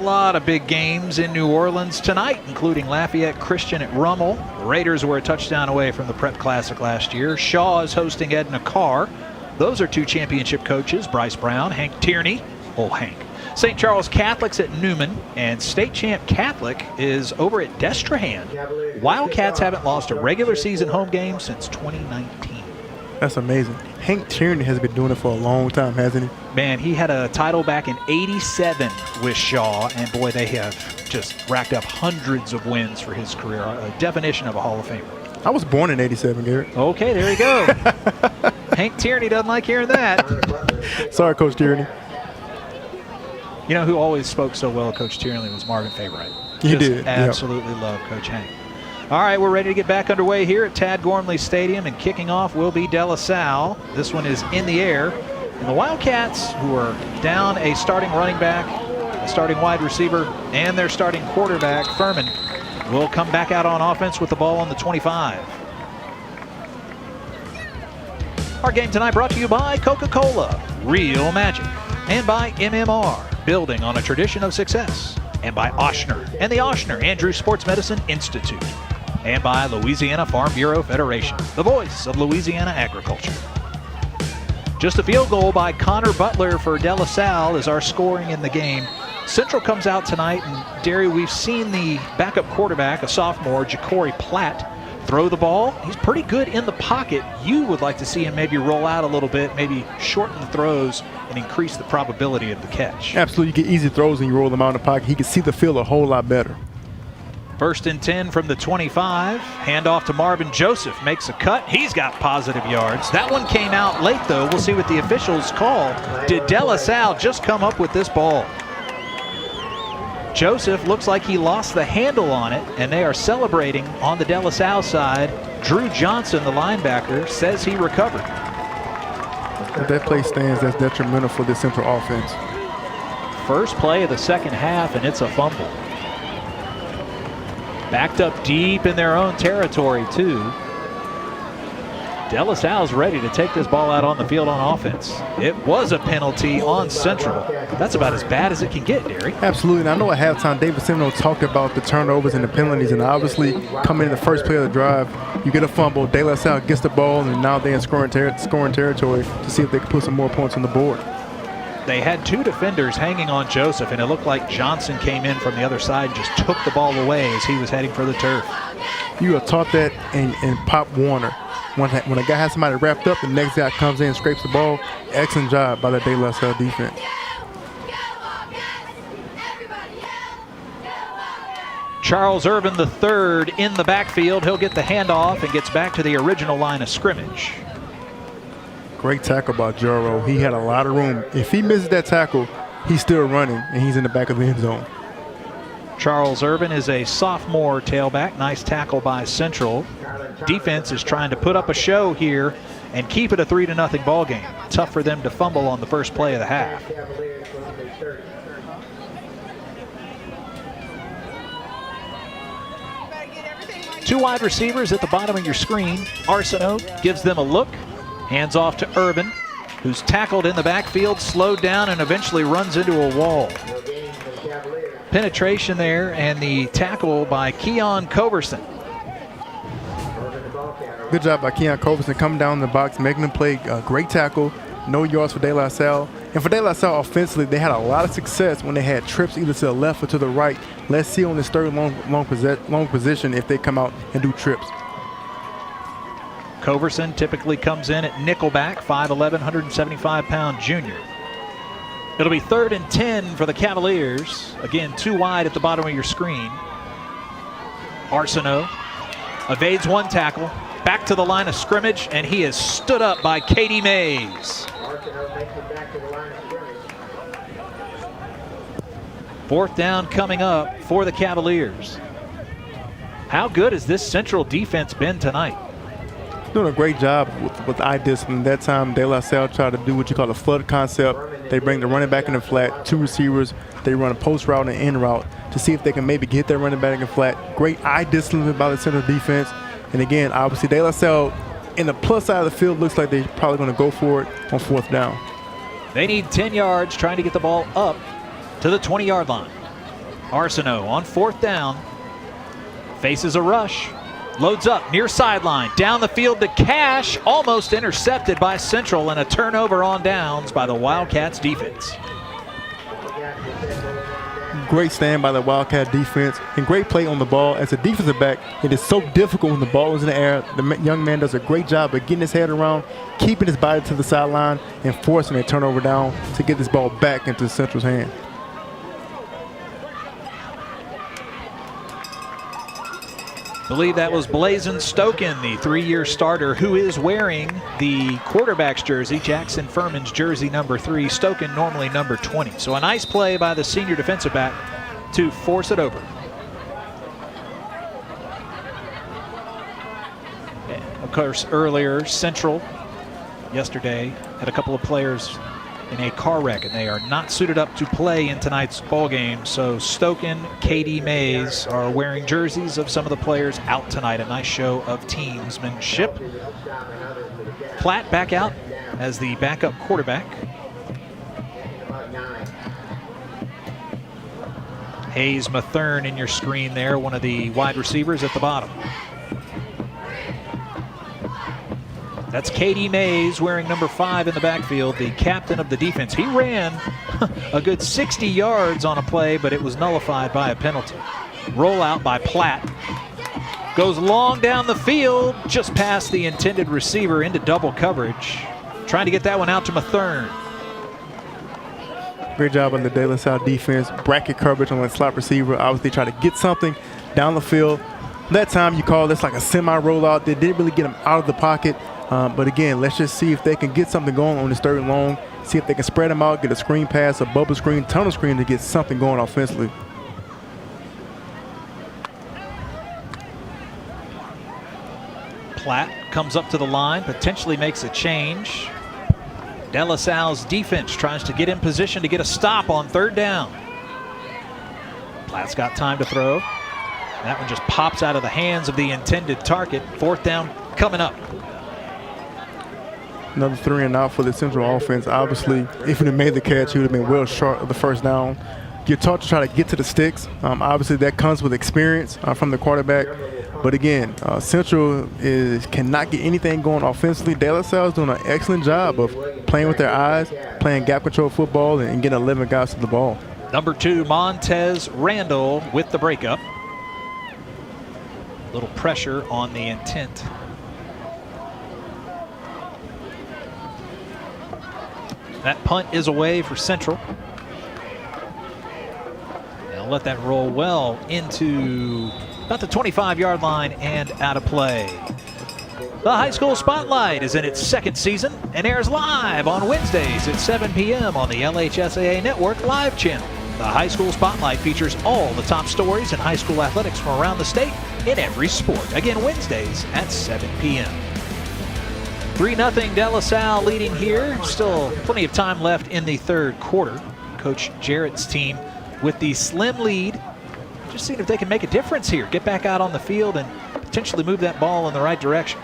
lot of big games in New Orleans tonight, including Lafayette Christian at Rummel. The Raiders were a touchdown away from the Prep Classic last year. Shaw is hosting Edna Carr. Those are two championship coaches, Bryce Brown, Hank Tierney. Oh, Hank. St. Charles Catholic's at Newman, and State Champ Catholic is over at Destrehan. Wildcats haven't lost a regular season home game since 2019. That's amazing. Hank Tierney has been doing it for a long time, hasn't he? Man, he had a title back in '87 with Shaw, and boy, they have just racked up hundreds of wins for his career. A definition of a Hall of Famer. I was born in '87, Garrett. Okay, there you go. Hank Tierney doesn't like hearing that. Sorry, Coach Tierney. You know who always spoke so well of Coach Tierney was Marvin Favorite. He did. Absolutely loved Coach Hank. All right, we're ready to get back underway here at Tad Gormley Stadium, and kicking off will be De La Salle. This one is in the air. And the Wildcats, who are down a starting running back, a starting wide receiver, and their starting quarterback, Furman, will come back out on offense with the ball on the 25. Our game tonight brought to you by Coca-Cola, Real Magic, and by MMR, building on a tradition of success, and by Ochsner and the Ochsner Andrews Sports Medicine Institute, and by Louisiana Farm Bureau Federation, the voice of Louisiana agriculture. Just a field goal by Connor Butler for De La Salle is our scoring in the game. Central comes out tonight, and Derry, we've seen the backup quarterback, a sophomore, Ja'Cory Platt, throw the ball. He's pretty good in the pocket. You would like to see him maybe roll out a little bit, maybe shorten the throws and increase the probability of the catch. Absolutely. You get easy throws and you roll them out in the pocket. He can see the field a whole lot better. 1st and 10 from the 25. Handoff to Marvin Joseph. Makes a cut. He's got positive yards. That one came out late, though. We'll see what the officials call. Did De La Salle just come up with this ball? Joseph looks like he lost the handle on it, and they are celebrating on the De La Salle side. Drew Johnson, the linebacker, says he recovered. If that play stands, that's detrimental for the Central offense. First play of the second half, and it's a fumble. Backed up deep in their own territory, too. De La Salle's ready to take this ball out on the field on offense. It was a penalty on Central. That's about as bad as it can get, Derry. Absolutely. And I know at halftime, David Seminole talked about the turnovers and the penalties, and obviously coming in the first play of the drive, you get a fumble, De La Salle gets the ball, and now they're in scoring territory to see if they can put some more points on the board. They had two defenders hanging on Joseph, and it looked like Johnson came in from the other side and just took the ball away as he was heading for the turf. You are taught that in Pop Warner. When a guy has somebody wrapped up, the next guy comes in and scrapes the ball. Excellent job by the De La Salle defense. Charles Irvin III in the backfield. He'll get the handoff and gets back to the original line of scrimmage. Great tackle by Jaro. He had a lot of room. If he misses that tackle, he's still running, and he's in the back of the end zone. Charles Irvin is a sophomore tailback. Nice tackle by Central. Defense is trying to put up a show here and keep it a 3-0 ball game. Tough for them to fumble on the first play of the half. Two wide receivers at the bottom of your screen. Arsenault gives them a look. Hands off to Irvin, who's tackled in the backfield, slowed down, and eventually runs into a wall. Penetration there, and the tackle by Keon Coverson. Good job by Keon Coverson coming down in the box, making them play. Great tackle, no yards for De La Salle. And for De La Salle offensively, they had a lot of success when they had trips either to the left or to the right. Let's see on this third long position if they come out and do trips. Coverson typically comes in at nickelback, 5'11", 175-pound junior. It'll be 3rd and 10 for the Cavaliers. Again, too wide at the bottom of your screen. Arsenault evades one tackle, back to the line of scrimmage, and he is stood up by Katie Mays. 4th down coming up for the Cavaliers. How good has this Central defense been tonight? Doing a great job with eye discipline. That time, De La Salle tried to do what you call a flood concept. They bring the running back in the flat, 2 receivers. They run a post route and in route to see if they can maybe get their running back in flat. Great eye discipline by the Central defense. And again, obviously, De La Salle in the plus side of the field looks like they're probably going to go for it on 4th down. They need 10 yards, trying to get the ball up to the 20-yard line. Arsenault on 4th down. Faces a rush. Loads up near sideline. Down the field to Cash. Almost intercepted by Central, and a turnover on downs by the Wildcats defense. Great stand by the Wildcat defense and great play on the ball. As a defensive back, it is so difficult when the ball is in the air. The young man does a great job of getting his head around, keeping his body to the sideline, and forcing a turnover down to get this ball back into Central's hand. I believe that was Blazin Stoken, the 3-year starter, who is wearing the quarterback's jersey, Jackson Furman's jersey number 3, Stoken normally number 20. So a nice play by the senior defensive back to force it over. And of course, earlier, Central yesterday had a couple of players in a car wreck, and they are not suited up to play in tonight's ball game. So Stoken, Katie Mays are wearing jerseys of some of the players out tonight. A nice show of teamsmanship. Platt back out as the backup quarterback. Hayes Mathern in your screen there, one of the wide receivers at the bottom. That's Katie Mays wearing number 5 in the backfield, the captain of the defense. He ran a good 60 yards on a play, but it was nullified by a penalty. Rollout by Platt. Goes long down the field, just past the intended receiver into double coverage. Trying to get that one out to Mathern. Great job on the De La Salle defense. Bracket coverage on the slot receiver. Obviously try to get something down the field. That time you call this like a semi-rollout. They didn't really get him out of the pocket. But again, let's just see if they can get something going on this 3rd and long. See if they can spread them out, get a screen pass, a bubble screen, tunnel screen to get something going offensively. Platt comes up to the line, potentially makes a change. De La Salle's defense tries to get in position to get a stop on 3rd down. Platt's got time to throw. That one just pops out of the hands of the intended target. 4th down coming up. Another 3 and out for the Central offense. Obviously, if he had made the catch, he would have been well short of the 1st down. You're taught to try to get to the sticks. Obviously, that comes with experience from the quarterback. But again, Central cannot get anything going offensively. De La Salle is doing an excellent job of playing with their eyes, playing gap control football, and getting 11 guys to the ball. Number 2, Montez Randall with the breakup. Little pressure on the intent. That punt is away for Central. They'll let that roll well into about the 25-yard line and out of play. The High School Spotlight is in its 2nd season and airs live on Wednesdays at 7 p.m. on the LHSAA Network Live channel. The High School Spotlight features all the top stories in high school athletics from around the state in every sport. Again, Wednesdays at 7 p.m. 3-0 De La Salle leading here. Still plenty of time left in the 3rd quarter. Coach Jarrett's team with the slim lead. Just seeing if they can make a difference here. Get back out on the field and potentially move that ball in the right direction.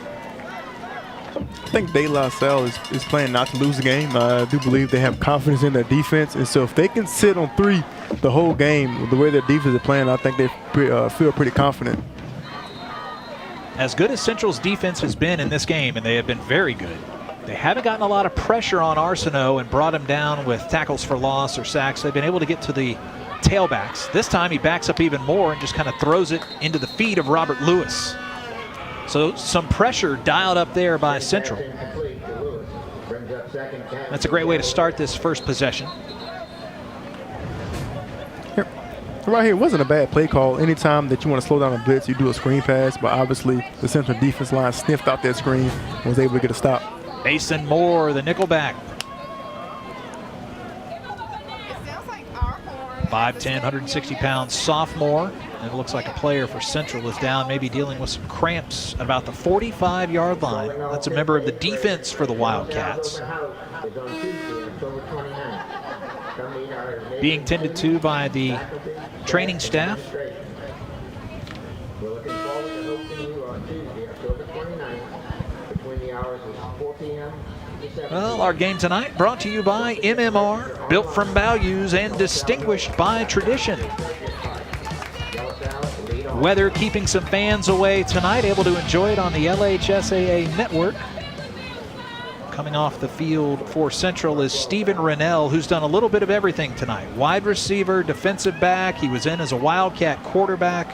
I think De La Salle is playing not to lose the game. I do believe they have confidence in their defense. And so if they can sit on 3 the whole game, the way their defense is playing, I think they feel pretty confident. As good as Central's defense has been in this game, and they have been very good, they haven't gotten a lot of pressure on Arsenault and brought him down with tackles for loss or sacks. They've been able to get to the tailbacks. This time he backs up even more and just kind of throws it into the feet of Robert Lewis. So some pressure dialed up there by Central. That's a great way to start this first possession. Right here, it wasn't a bad play call. Anytime that you want to slow down a blitz, you do a screen pass, but obviously the Central defense line sniffed out that screen and was able to get a stop. Mason Moore, the nickelback. 5'10", 160-pound sophomore. And it looks like a player for Central is down, maybe dealing with some cramps at about the 45-yard line. That's a member of the defense for the Wildcats. Being tended to by the training staff. Well, our game tonight brought to you by MMR, built from values and distinguished by tradition. Weather keeping some fans away tonight, able to enjoy it on the LHSAA network. Coming off the field for Central is Stephen Rennell, who's done a little bit of everything tonight. Wide receiver, defensive back. He was in as a Wildcat quarterback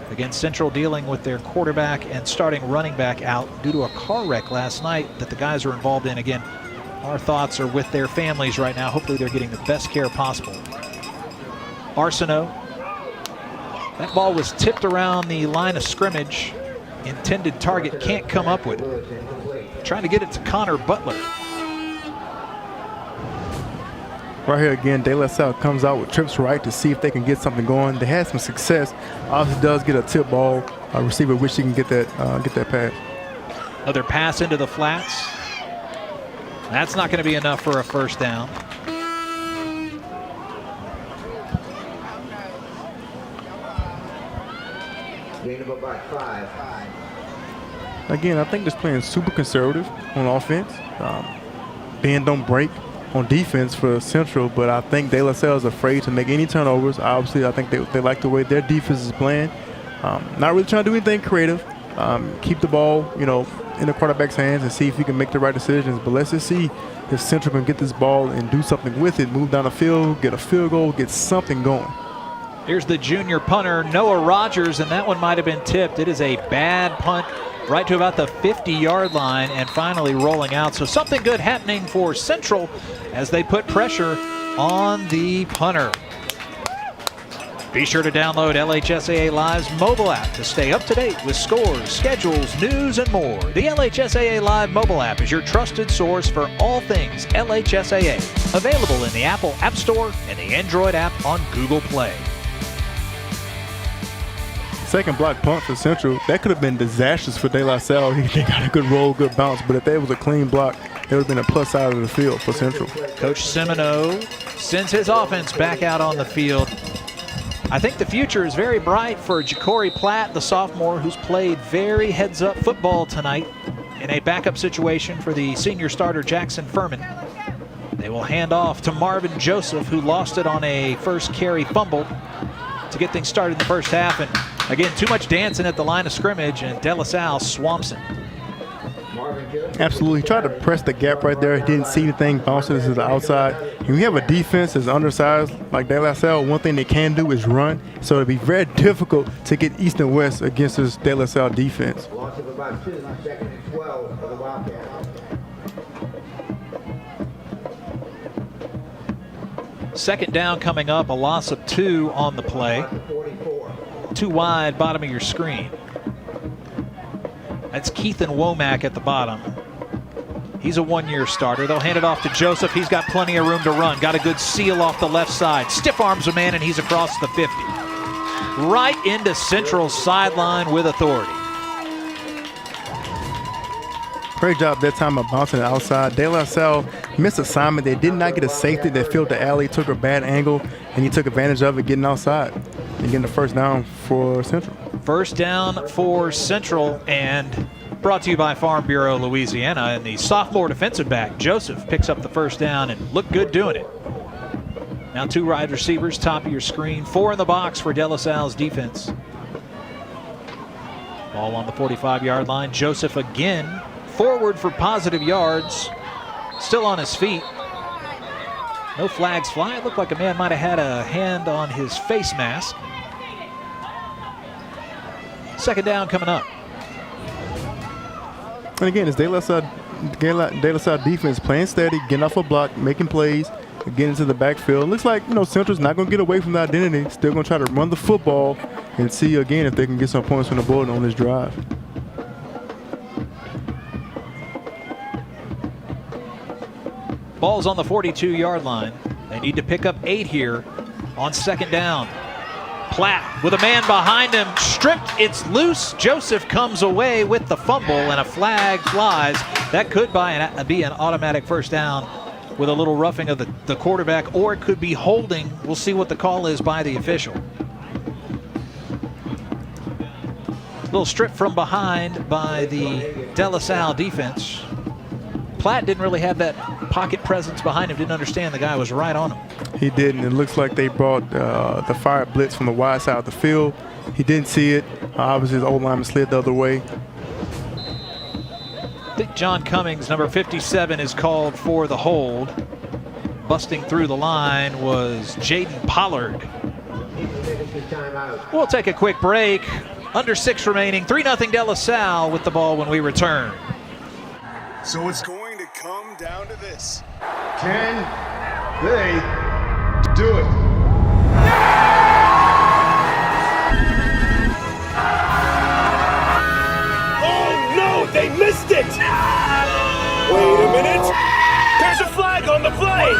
against Central, dealing with their quarterback and starting running back out due to a car wreck last night that the guys are involved in. Again, our thoughts are with their families right now. Hopefully they're getting the best care possible. Arsenault. That ball was tipped around the line of scrimmage. Intended target can't come up with it. Trying to get it to Connor Butler. Right here again, De La Salle comes out with trips right to see if they can get something going. They had some success. Obviously does get a tip ball. A receiver wish he can get that pass. Another pass into the flats. That's not going to be enough for a first down. Gain of about 5. Again, I think just playing super conservative on offense. Bend don't break on defense for Central, but I think De La Salle is afraid to make any turnovers. Obviously, I think they like the way their defense is playing. Not really trying to do anything creative. Keep the ball, in the quarterback's hands and see if he can make the right decisions. But let's just see if Central can get this ball and do something with it, move down the field, get a field goal, get something going. Here's the junior punter, Noah Rogers, and that one might have been tipped. It is a bad punt right to about the 50-yard line and finally rolling out. So something good happening for Central as they put pressure on the punter. Be sure to download LHSAA Live's mobile app to stay up to date with scores, schedules, news, and more. The LHSAA Live mobile app is your trusted source for all things LHSAA. Available in the Apple App Store and the Android app on Google Play. Second block punt for Central. That could have been disastrous for De La Salle. They got a good roll, good bounce, but if that was a clean block, it would have been a plus side of the field for Central. Coach Semino sends his offense back out on the field. I think the future is very bright for Ja'Cory Platt, the sophomore, who's played very heads-up football tonight in a backup situation for the senior starter Jackson Furman. They will hand off to Marvin Joseph, who lost it on a first carry fumble to get things started in the first half. And again, too much dancing at the line of scrimmage, and De La Salle swamps him. Absolutely. He tried to press the gap right there. He didn't see anything, bounced it to the outside. And we have a defense that's undersized like De La Salle. One thing they can do is run. So it'll be very difficult to get east and west against this De La Salle defense. Loss of about 2, 2nd and 12 for the Wildcats. Second down coming up, a loss of 2 on the play. 2 wide, bottom of your screen. That's Keithan Womack at the bottom. He's a one-year starter. They'll hand it off to Joseph. He's got plenty of room to run. Got a good seal off the left side. Stiff arms a man, and he's across the 50. Right into Central's sideline with authority. Great job that time of bouncing it outside. De La Salle missed assignment. They did not get a safety that filled the alley, took a bad angle, and he took advantage of it getting outside and getting the first down for Central. First down for Central, and brought to you by Farm Bureau Louisiana. And the sophomore defensive back, Joseph, picks up the first down and looked good doing it. Now 2 wide receivers, top of your screen. 4 in the box for De La Salle's defense. Ball on the 45-yard line. Joseph again forward for positive yards. Still on his feet. No flags fly. It looked like a man might have had a hand on his face mask. Second down coming up. And again, it's De La Salle defense playing steady, getting off a block, making plays, getting into the backfield. It looks like Central's not going to get away from the identity. Still going to try to run the football and see again if they can get some points on the board on this drive. Ball's on the 42-yard line. They need to pick up 8 here on second down. Platt with a man behind him, stripped, it's loose. Joseph comes away with the fumble, and a flag flies. That could be an automatic first down with a little roughing of the quarterback, or it could be holding. We'll see what the call is by the official. Little strip from behind by the De La Salle defense. Platt didn't really have that pocket presence behind him, didn't understand the guy was right on him. He didn't. It looks like they brought the fire blitz from the wide side of the field. He didn't see it. Obviously, his old lineman slid the other way. I think John Cummings, number 57, is called for the hold. Busting through the line was Jaden Pollard. We'll take a quick break. Under 6 remaining. 3-0 De La Salle with the ball when we return. So it's going to come down to this. Can they do it? Oh no, they missed it! Wait a minute! There's a flag on the play!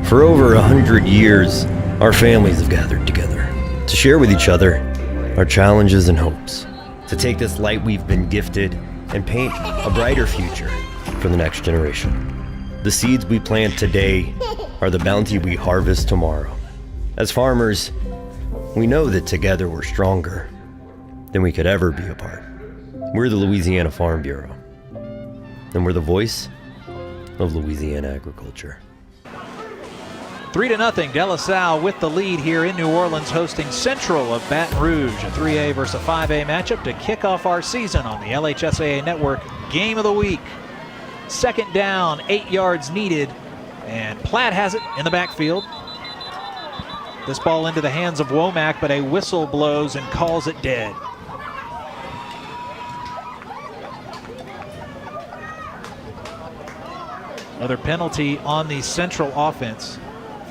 For over 100 years, our families have gathered together to share with each other our challenges and hopes, to take this light we've been gifted and paint a brighter future for the next generation. The seeds we plant today are the bounty we harvest tomorrow. As farmers, we know that together we're stronger than we could ever be apart. We're the Louisiana Farm Bureau, and we're the voice of Louisiana agriculture. 3-0 De La Salle with the lead here in New Orleans, hosting Central of Baton Rouge, a 3A versus a 5A matchup to kick off our season on the LHSAA Network Game of the Week. Second down, 8 yards needed, and Platt has it in the backfield. This ball into the hands of Womack, but a whistle blows and calls it dead. Another penalty on the Central offense.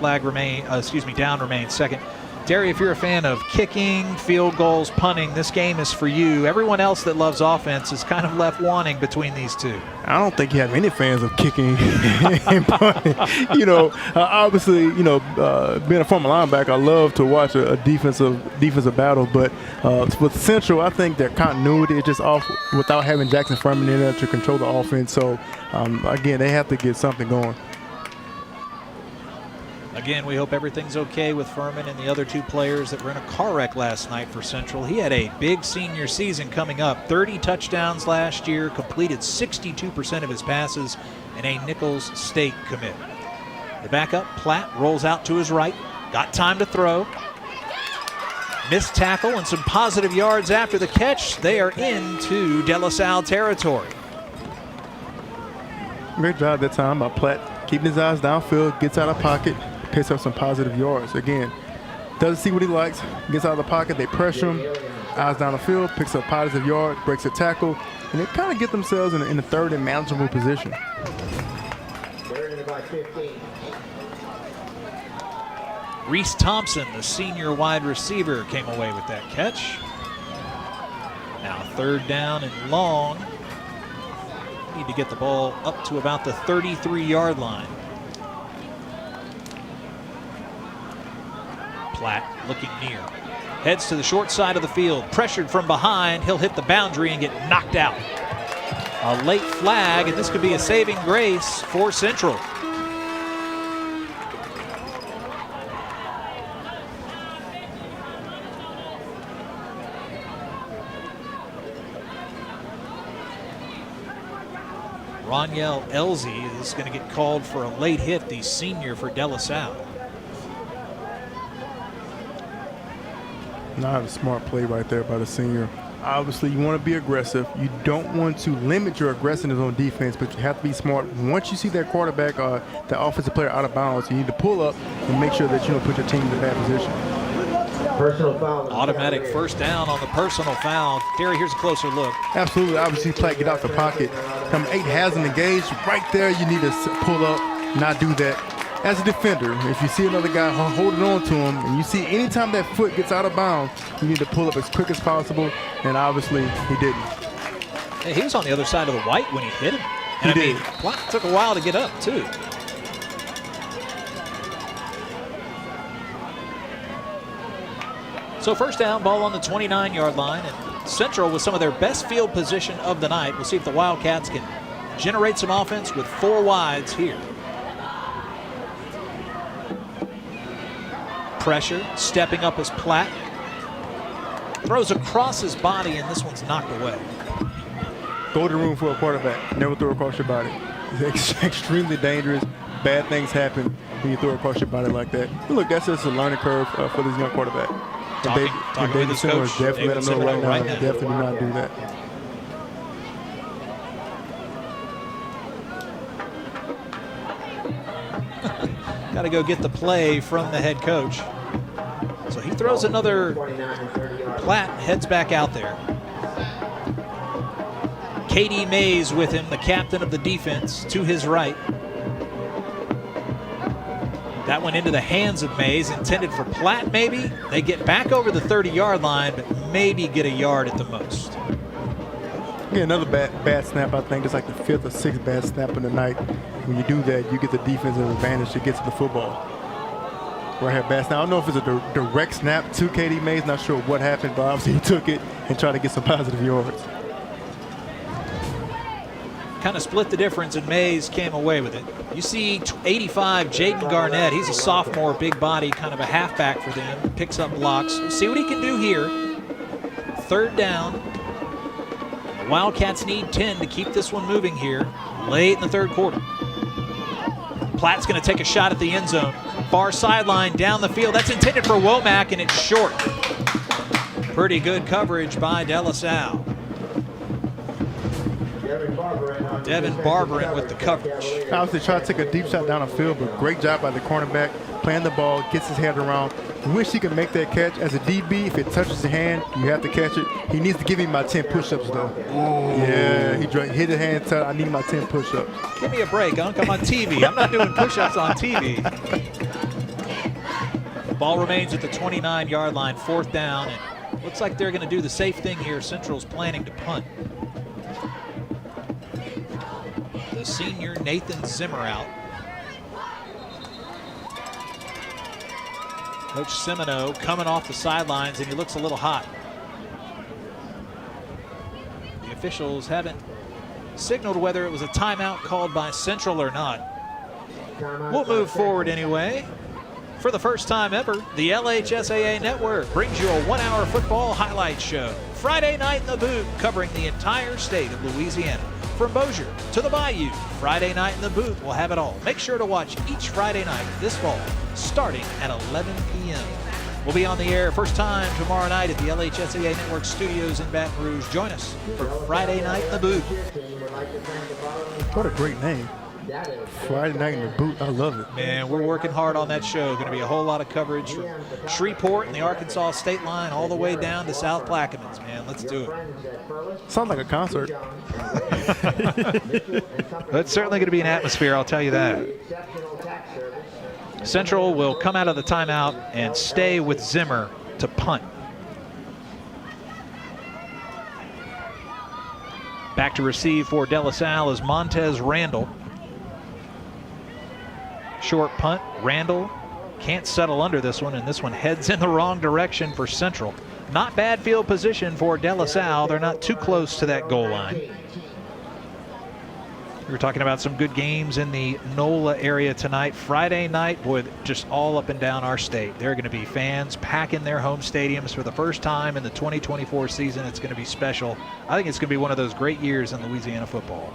Down remains second. Terry, if you're a fan of kicking, field goals, punting, this game is for you. Everyone else that loves offense is kind of left wanting between these two. I don't think you have any fans of kicking and punting. Obviously, being a former linebacker, I love to watch a defensive battle. But with Central, I think their continuity is just off without having Jackson Furman in there to control the offense. So, again, they have to get something going. Again, we hope everything's okay with Furman and the other 2 players that were in a car wreck last night for Central. He had a big senior season coming up. 30 touchdowns last year, completed 62% of his passes, and a Nichols State commit. The backup, Platt, rolls out to his right. Got time to throw. Missed tackle and some positive yards after the catch. They are into De La Salle territory. Great job that time by Platt, keeping his eyes downfield, gets out of pocket, picks up some positive yards. Again, doesn't see what he likes, gets out of the pocket, they pressure him, eyes down the field, picks up positive yard, breaks a tackle, and they kind of get themselves in a third and manageable position. Reese Thompson, the senior wide receiver, came away with that catch. Now 3rd down and long. Need to get the ball up to about the 33-yard line. Platt looking near. Heads to the short side of the field. Pressured from behind. He'll hit the boundary and get knocked out. A late flag, and this could be a saving grace for Central. Roniel Elzy is going to get called for a late hit, the senior for De La Salle. Not a smart play right there by the senior. Obviously, you want to be aggressive. You don't want to limit your aggressiveness on defense, but you have to be smart. Once you see that quarterback or the offensive player out of bounds, you need to pull up and make sure that you don't put your team in a bad position. Personal foul. Automatic first down on the personal foul. Terry, here's a closer look. Absolutely. Obviously, Platt get out the pocket. Number 8 hasn't engaged. Right there, you need to pull up, not do that. As a defender, if you see another guy holding on to him, and you see anytime that foot gets out of bounds, you need to pull up as quick as possible, and obviously he didn't. Hey, he was on the other side of the white when he hit him. And he did. Platt took a while to get up, too. So first down, ball on the 29-yard line, and Central with some of their best field position of the night. We'll see if the Wildcats can generate some offense with 4 wides here. Pressure, stepping up as Platt. Throws across his body, and this one's knocked away. Golden rule for a quarterback. Never throw across your body. It's extremely dangerous. Bad things happen when you throw across your body like that. But look, that's just a learning curve for this young quarterback. Talking with his coach, definitely let him know right now. Definitely do not do that. Got to go get the play from the head coach. So he throws another. Platt heads back out there. Katie Mays with him, the captain of the defense, to his right. That went into the hands of Mays, intended for Platt maybe. They get back over the 30-yard line, but maybe get a yard at the most. Yeah, another bad snap, I think. It's like the 5th or 6th bad snap in the night. When you do that, you get the defensive advantage to get to the football. Right here, bad snap. I don't know if it's a direct snap to Katie Mays. Not sure what happened, but obviously he took it and tried to get some positive yards. Kind of split the difference, and Mays came away with it. You see 85, Jaden Garnett. He's a sophomore, big body, kind of a halfback for them. Picks up blocks. See what he can do here. 3rd down. The Wildcats need 10 to keep this one moving here late in the 3rd quarter. Platt's going to take a shot at the end zone. Far sideline, down the field. That's intended for Womack, and it's short. Pretty good coverage by De La Salle. Devin Barberin with the coverage. Obviously try to take a deep shot down the field, but great job by the cornerback. Playing the ball, gets his head around. Wish he could make that catch. As a DB, if it touches your hand, you have to catch it. He needs to give me my 10 push-ups, though. Ooh. Yeah, he hit his hand tight. I need my 10 push-ups. Give me a break, Unc. I'm on TV. I'm not doing push-ups on TV. The ball remains at the 29-yard line, 4th down, and looks like they're going to do the safe thing here. Central's planning to punt. The senior Nathan Zimmer out. Coach Semino coming off the sidelines, and he looks a little hot. The officials haven't signaled whether it was a timeout called by Central or not. We'll move forward anyway. For the first time ever, the LHSAA Network brings you a 1-hour football highlight show. Friday night in the boot, covering the entire state of Louisiana. From Bossier to the Bayou, Friday night in the booth will have it all. Make sure to watch each Friday night this fall, starting at 11 p.m. We'll be on the air first time tomorrow night at the LHSAA Network Studios in Baton Rouge. Join us for Friday night in the booth. What a great name. Friday night in the boot. I love it. Man, we're working hard on that show. Going to be a whole lot of coverage from Shreveport and the Arkansas state line all the way down to South Plaquemines, man. Let's do it. Sounds like a concert. It's certainly going to be an atmosphere, I'll tell you that. Central will come out of the timeout and stay with Zimmer to punt. Back to receive for De La Salle is Montez Randall. Short punt. Randall can't settle under this one, and this one heads in the wrong direction for Central. Not bad field position for De La Salle. They're not too close to that goal line. We were talking about some good games in the NOLA area tonight. Friday night, boy, just all up and down our state. There are going to be fans packing their home stadiums for the first time in the 2024 season. It's going to be special. I think it's going to be one of those great years in Louisiana football.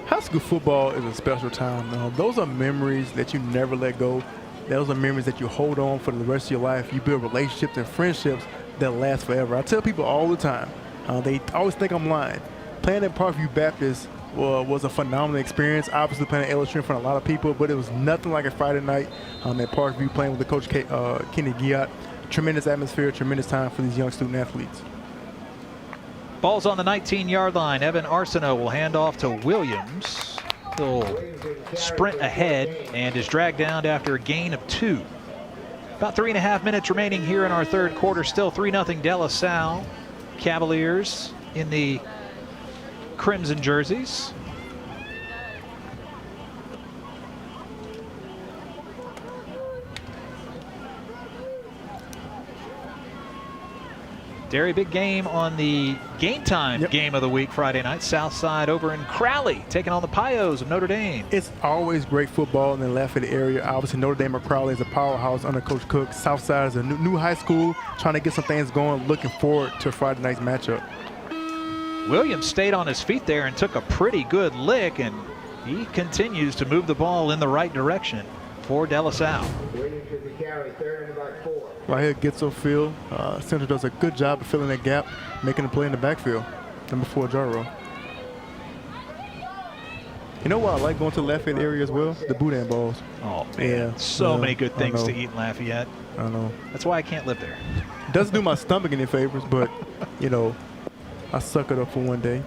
High school football is a special time. Those are memories that you never let go. Those are memories that you hold on for the rest of your life. You build relationships and friendships that last forever. I tell people all the time, they always think I'm lying. Playing at Parkview Baptist was a phenomenal experience. Obviously playing at LSU in front of a lot of people, but it was nothing like a Friday night at Parkview playing with the coach Kenny Giat. Tremendous atmosphere, tremendous time for these young student athletes. Ball's on the 19-yard line. Evan Arsenault will hand off to Williams. He'll sprint ahead and is dragged down after a gain of 2. About 3.5 minutes remaining here in our third quarter. Still 3-0 De La Salle. Cavaliers in the crimson jerseys. Derry, big game on the Game Time game of the week Friday night. Southside over in Crowley taking on the Pios of Notre Dame. It's always great football in the Lafayette area. Obviously, Notre Dame or Crowley is a powerhouse under Coach Cook. Southside is a new high school trying to get some things going. Looking forward to Friday night's matchup. Williams stayed on his feet there and took a pretty good lick, and he continues to move the ball in the right direction for De La Salle. Right here, Gitzo field. Central does a good job of filling that gap, making a play in the backfield. Number 4, Jarro. You know what I like going to the Lafayette area as well? The boudin balls. Oh, man. Yeah, so many good things to eat in Lafayette. I know. That's why I can't live there. Doesn't do my stomach any favors, but, you know, I suck it up for one day.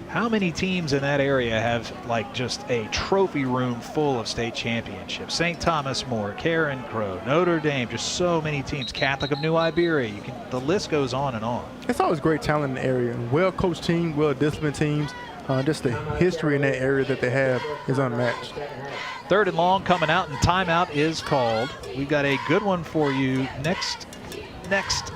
How many teams in that area have like just a trophy room full of state championships? St. Thomas More, Karen Crow, Notre Dame, just so many teams. Catholic of New Iberia. The list goes on and on. It's always great talent in the area. Well-coached teams, well-disciplined teams. Just the history in that area that they have is unmatched. 3rd and long coming out, and timeout is called. We've got a good one for you next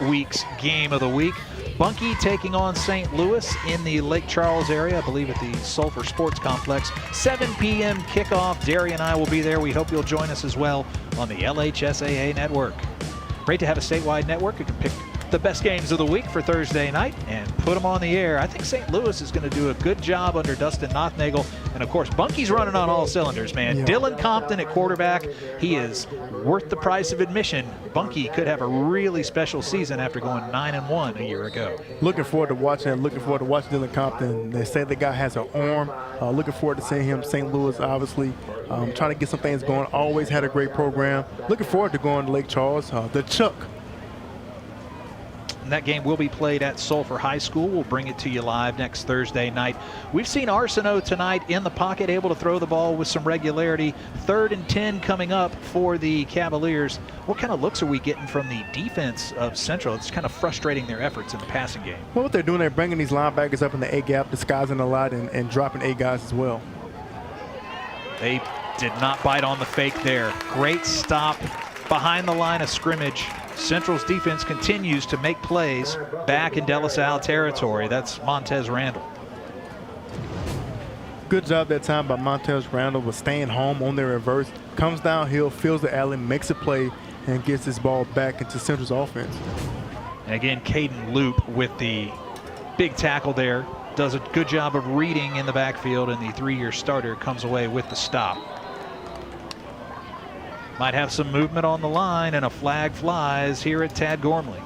week's game of the week. Bunkie taking on St. Louis in the Lake Charles area, I believe at the Sulphur Sports Complex. 7 p.m. kickoff. Derry and I will be there. We hope you'll join us as well on the LHSAA network. Great to have a statewide network. You can pick the best games of the week for Thursday night and put them on the air. I think St. Louis is going to do a good job under Dustin Nothnagel. And, of course, Bunkie's running on all cylinders, man. Yeah. Dylan Compton at quarterback. He is worth the price of admission. Bunkie could have a really special season after going 9-1 a year ago. Looking forward to watching him. Looking forward to watching Dylan Compton. They say the guy has an arm. Looking forward to seeing him. St. Louis, obviously, trying to get some things going. Always had a great program. Looking forward to going to Lake Charles. The Chuck. And that game will be played at Sulphur High School. We'll bring it to you live next Thursday night. We've seen Arsenault tonight in the pocket, able to throw the ball with some regularity. 3rd and 10 coming up for the Cavaliers. What kind of looks are we getting from the defense of Central? It's kind of frustrating their efforts in the passing game. Well, what they're doing, they're bringing these linebackers up in the A-gap, disguising a lot and dropping A guys as well. They did not bite on the fake there. Great stop behind the line of scrimmage. Central's defense continues to make plays back in De La Salle territory. That's Montez Randall. Good job that time by Montez Randall with staying home on their reverse. Comes downhill, fills the alley, makes a play, and gets this ball back into Central's offense. And again, Caden Loop with the big tackle there. Does a good job of reading in the backfield, and the 3-year starter comes away with the stop. Might have some movement on the line, and a flag flies here at Tad Gormley.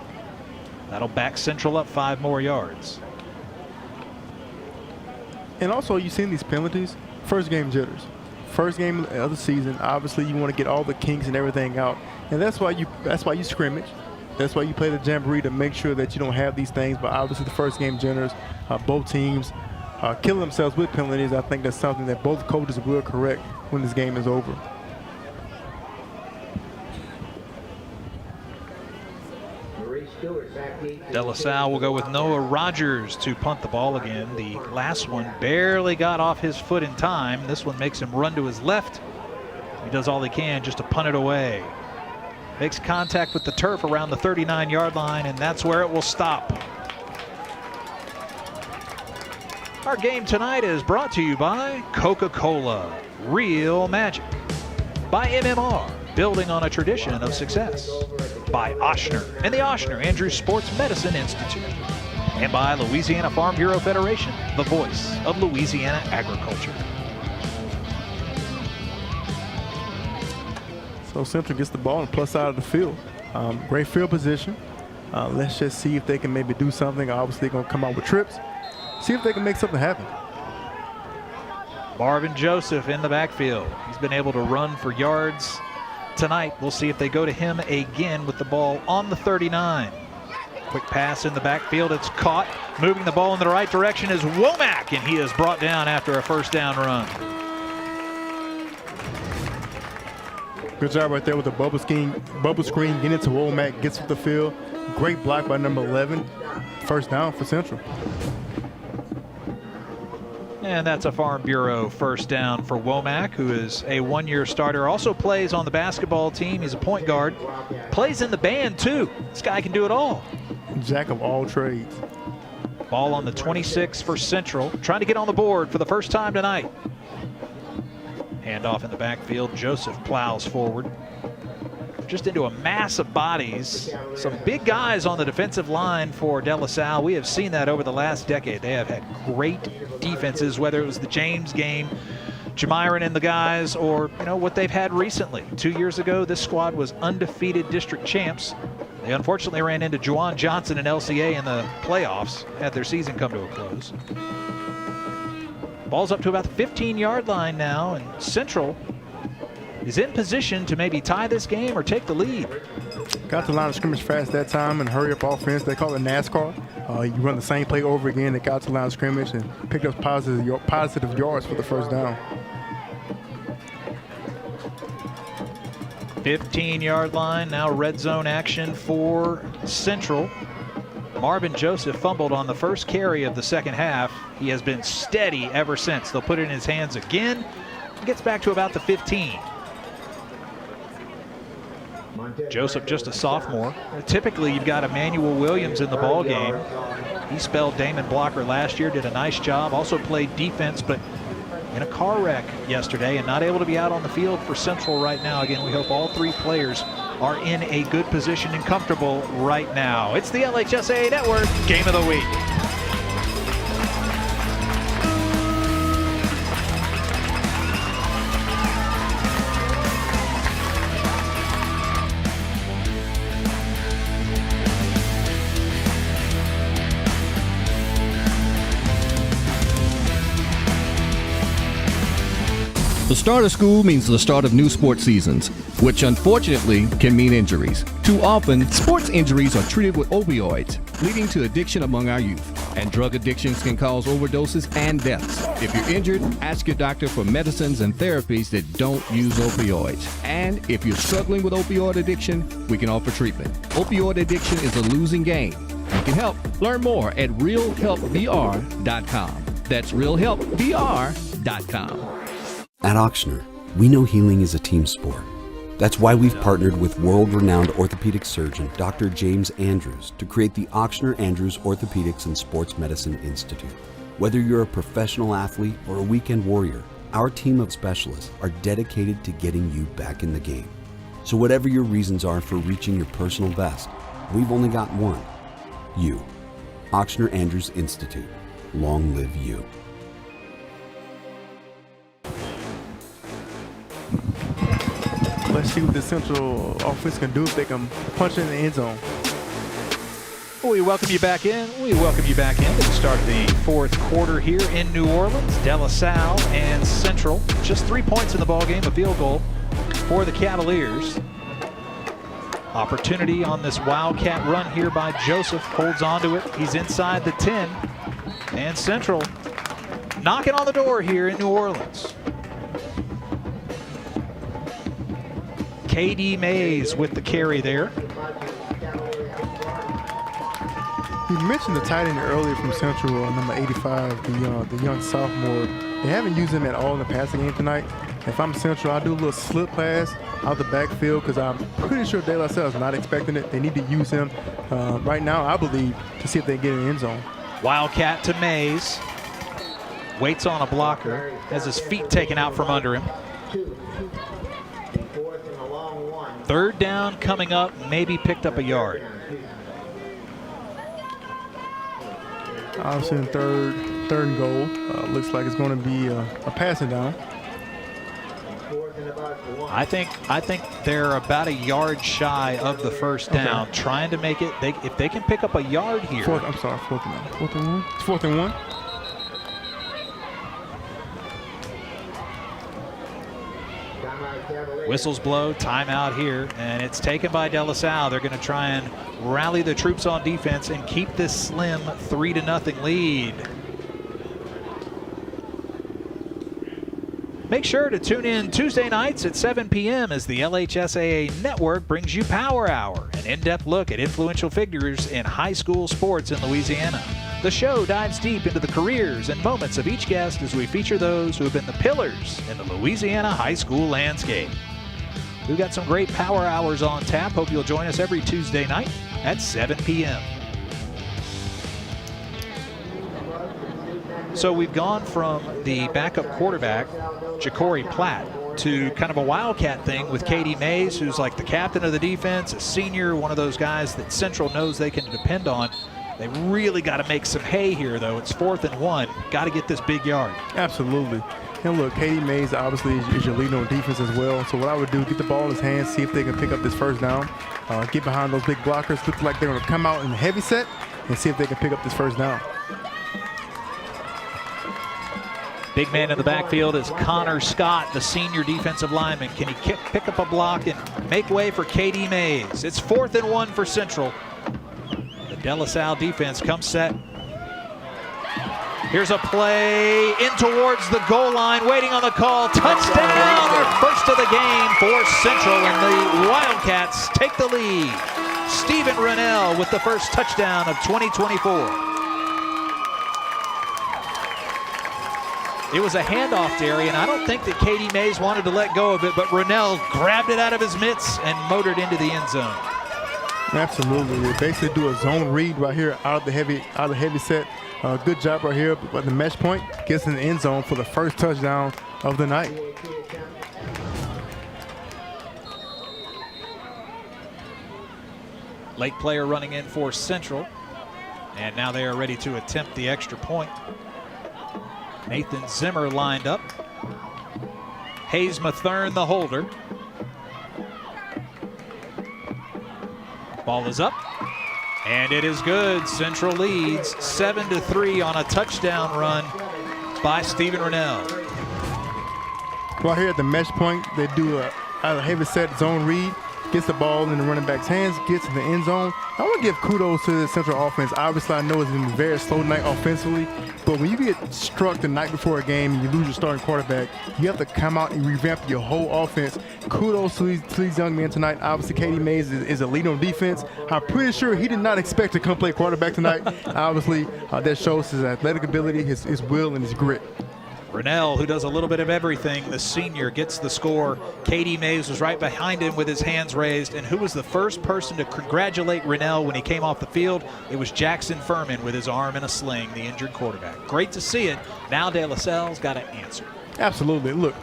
That'll back Central up 5 more yards. And also, you've seen these penalties. First game jitters. First game of the season. Obviously, you want to get all the kinks and everything out, and that's why you scrimmage. That's why you play the jamboree, to make sure that you don't have these things. But obviously, the first game jitters, both teams killing themselves with penalties. I think that's something that both coaches will correct when this game is over. De La Salle will go with Noah Rogers to punt the ball again. The last one barely got off his foot in time. This one makes him run to his left. He does all he can just to punt it away. Makes contact with the turf around the 39-yard line, and that's where it will stop. Our game tonight is brought to you by Coca-Cola, Real Magic. By MMR, building on a tradition of success. By Ochsner and the Ochsner Andrews Sports Medicine Institute. And by Louisiana Farm Bureau Federation, the voice of Louisiana agriculture. So Central gets the ball on the plus side of the field. Great field position. Let's just see if they can maybe do something. Obviously, they're going to come out with trips. See if they can make something happen. Marvin Joseph in the backfield. He's been able to run for yards tonight. We'll see if they go to him again with the ball on the 39. Quick pass in the backfield. It's caught. Moving the ball in the right direction is Womack, and he is brought down after a first down run. Good job right there with the bubble screen. Getting it to Womack, gets off the field. Great block by number 11. First down for Central. And that's a Farm Bureau first down for Womack, who is a 1-year starter. Also plays on the basketball team. He's a point guard. Plays in the band, too. This guy can do it all. Jack of all trades. Ball on the 26 for Central, trying to get on the board for the first time tonight. Handoff in the backfield. Joseph plows forward. Just into a mass of bodies. Some big guys on the defensive line for De La Salle. We have seen that over the last decade. They have had great defenses, whether it was the James game, Jamiron and the guys, or what they've had recently. 2 years ago, this squad was undefeated district champs. They unfortunately ran into Juwan Johnson and LCA in the playoffs, had their season come to a close. Ball's up to about the 15-yard line now, and Central is in position to maybe tie this game or take the lead. Got to the line of scrimmage fast that time and hurry up offense. They call it NASCAR. You run the same play over again. They got to the line of scrimmage and picked up positive yards for the first down. 15-yard line, now red zone action for Central. Marvin Joseph fumbled on the first carry of the second half. He has been steady ever since. They'll put it in his hands again. He gets back to about the 15. Joseph just a sophomore. Typically, you've got Emmanuel Williams in the ball game. He spelled Damon Blocker last year, did a nice job. Also played defense, but in a car wreck yesterday and not able to be out on the field for Central right now. Again, we hope all three players are in a good position and comfortable right now. It's the LHSAA Network Game of the Week. The start of school means the start of new sports seasons, which unfortunately can mean injuries. Too often, sports injuries are treated with opioids, leading to addiction among our youth. And drug addictions can cause overdoses and deaths. If you're injured, ask your doctor for medicines and therapies that don't use opioids. And if you're struggling with opioid addiction, we can offer treatment. Opioid addiction is a losing game. You can help. Learn more at realhelpvr.com. That's realhelpvr.com. At Ochsner, we know healing is a team sport. That's why we've partnered with world-renowned orthopedic surgeon Dr. James Andrews to create the Ochsner Andrews Orthopedics and Sports Medicine Institute. Whether you're a professional athlete or a weekend warrior, our team of specialists are dedicated to getting you back in the game. So whatever your reasons are for reaching your personal best, we've only got one: you. Ochsner Andrews Institute. Long live you. Let's see what the Central offense can do if they can punch in the end zone. We welcome you back in. We welcome you back in to start the fourth quarter here in New Orleans. De La Salle and Central. Just 3 points in the ball game, a field goal for the Cavaliers. Opportunity on this Wildcat run here by Joseph. Holds on to it. He's inside the 10. And Central knocking on the door here in New Orleans. KD Mays with the carry there. You mentioned the tight end earlier from Central, number 85, the young sophomore. They haven't used him at all in the passing game tonight. If I'm Central, I'll do a little slip pass out the backfield because I'm pretty sure De La Salle is not expecting it. They need to use him right now, I believe, to see if they get in the end zone. Wildcat to Mays. Waits on a blocker. Has his feet taken out from under him. Third down coming up, maybe picked up a yard. Obviously in third and goal. Looks like it's going to be a passing down. I think they're about a yard shy of the first down, okay. Trying to make it. If they can pick up a yard here. Fourth and one. It's 4th and 1. Whistles blow, timeout here, and it's taken by De La Salle. They're going to try and rally the troops on defense and keep this slim 3-0 lead. Make sure to tune in Tuesday nights at 7 p.m. as the LHSAA Network brings you Power Hour, an in-depth look at influential figures in high school sports in Louisiana. The show dives deep into the careers and moments of each guest as we feature those who have been the pillars in the Louisiana high school landscape. We've got some great Power Hours on tap. Hope you'll join us every Tuesday night at 7 p.m. So we've gone from the backup quarterback, Ja'Cory Platt, to kind of a Wildcat thing with Katie Mays, who's like the captain of the defense, a senior, one of those guys that Central knows they can depend on. They really got to make some hay here, though. It's 4th and 1. Got to get this big yard. Absolutely. And look, Katie Mays obviously is your leader on defense as well. So what I would do, get the ball in his hands, see if they can pick up this first down, get behind those big blockers. Looks like they're going to come out in the heavy set and see if they can pick up this first down. Big man in the backfield is Connor Scott, the senior defensive lineman. Can he pick up a block and make way for Katie Mays? It's 4th and 1 for Central. The De La Salle defense comes set. Here's a play in towards the goal line, waiting on the call. Touchdown, our first of the game for Central, and the Wildcats take the lead. Stephen Rennell with the first touchdown of 2024. It was a handoff, Derry, and I don't think that Katie Mays wanted to let go of it, but Rennell grabbed it out of his mitts and motored into the end zone. Absolutely. They basically do a zone read right here out of the heavy set. Good job right here, but the mesh point gets in the end zone for the first touchdown of the night. Late player running in for Central, and now they are ready to attempt the extra point. Nathan Zimmer lined up. Hayes Mathern, the holder. Ball is up, and it is good. Central leads 7-3 on a touchdown run by Stephen Rennell. Right here at the mesh point, they do a heavy set zone read, gets the ball in the running back's hands, gets in the end zone. I want to give kudos to the Central offense. Obviously, I know it's been a very slow night offensively, but when you get struck the night before a game and you lose your starting quarterback, you have to come out and revamp your whole offense. Kudos to these young men tonight. Obviously, Katie Mays is a lead on defense. I'm pretty sure he did not expect to come play quarterback tonight. Obviously, that shows his athletic ability, his will, and his grit. Rennell, who does a little bit of everything, the senior, gets the score. Katie Mays was right behind him with his hands raised. And who was the first person to congratulate Rennell when he came off the field? It was Jackson Furman with his arm in a sling, the injured quarterback. Great to see it. Now De La Salle's got to answer. Absolutely. Look,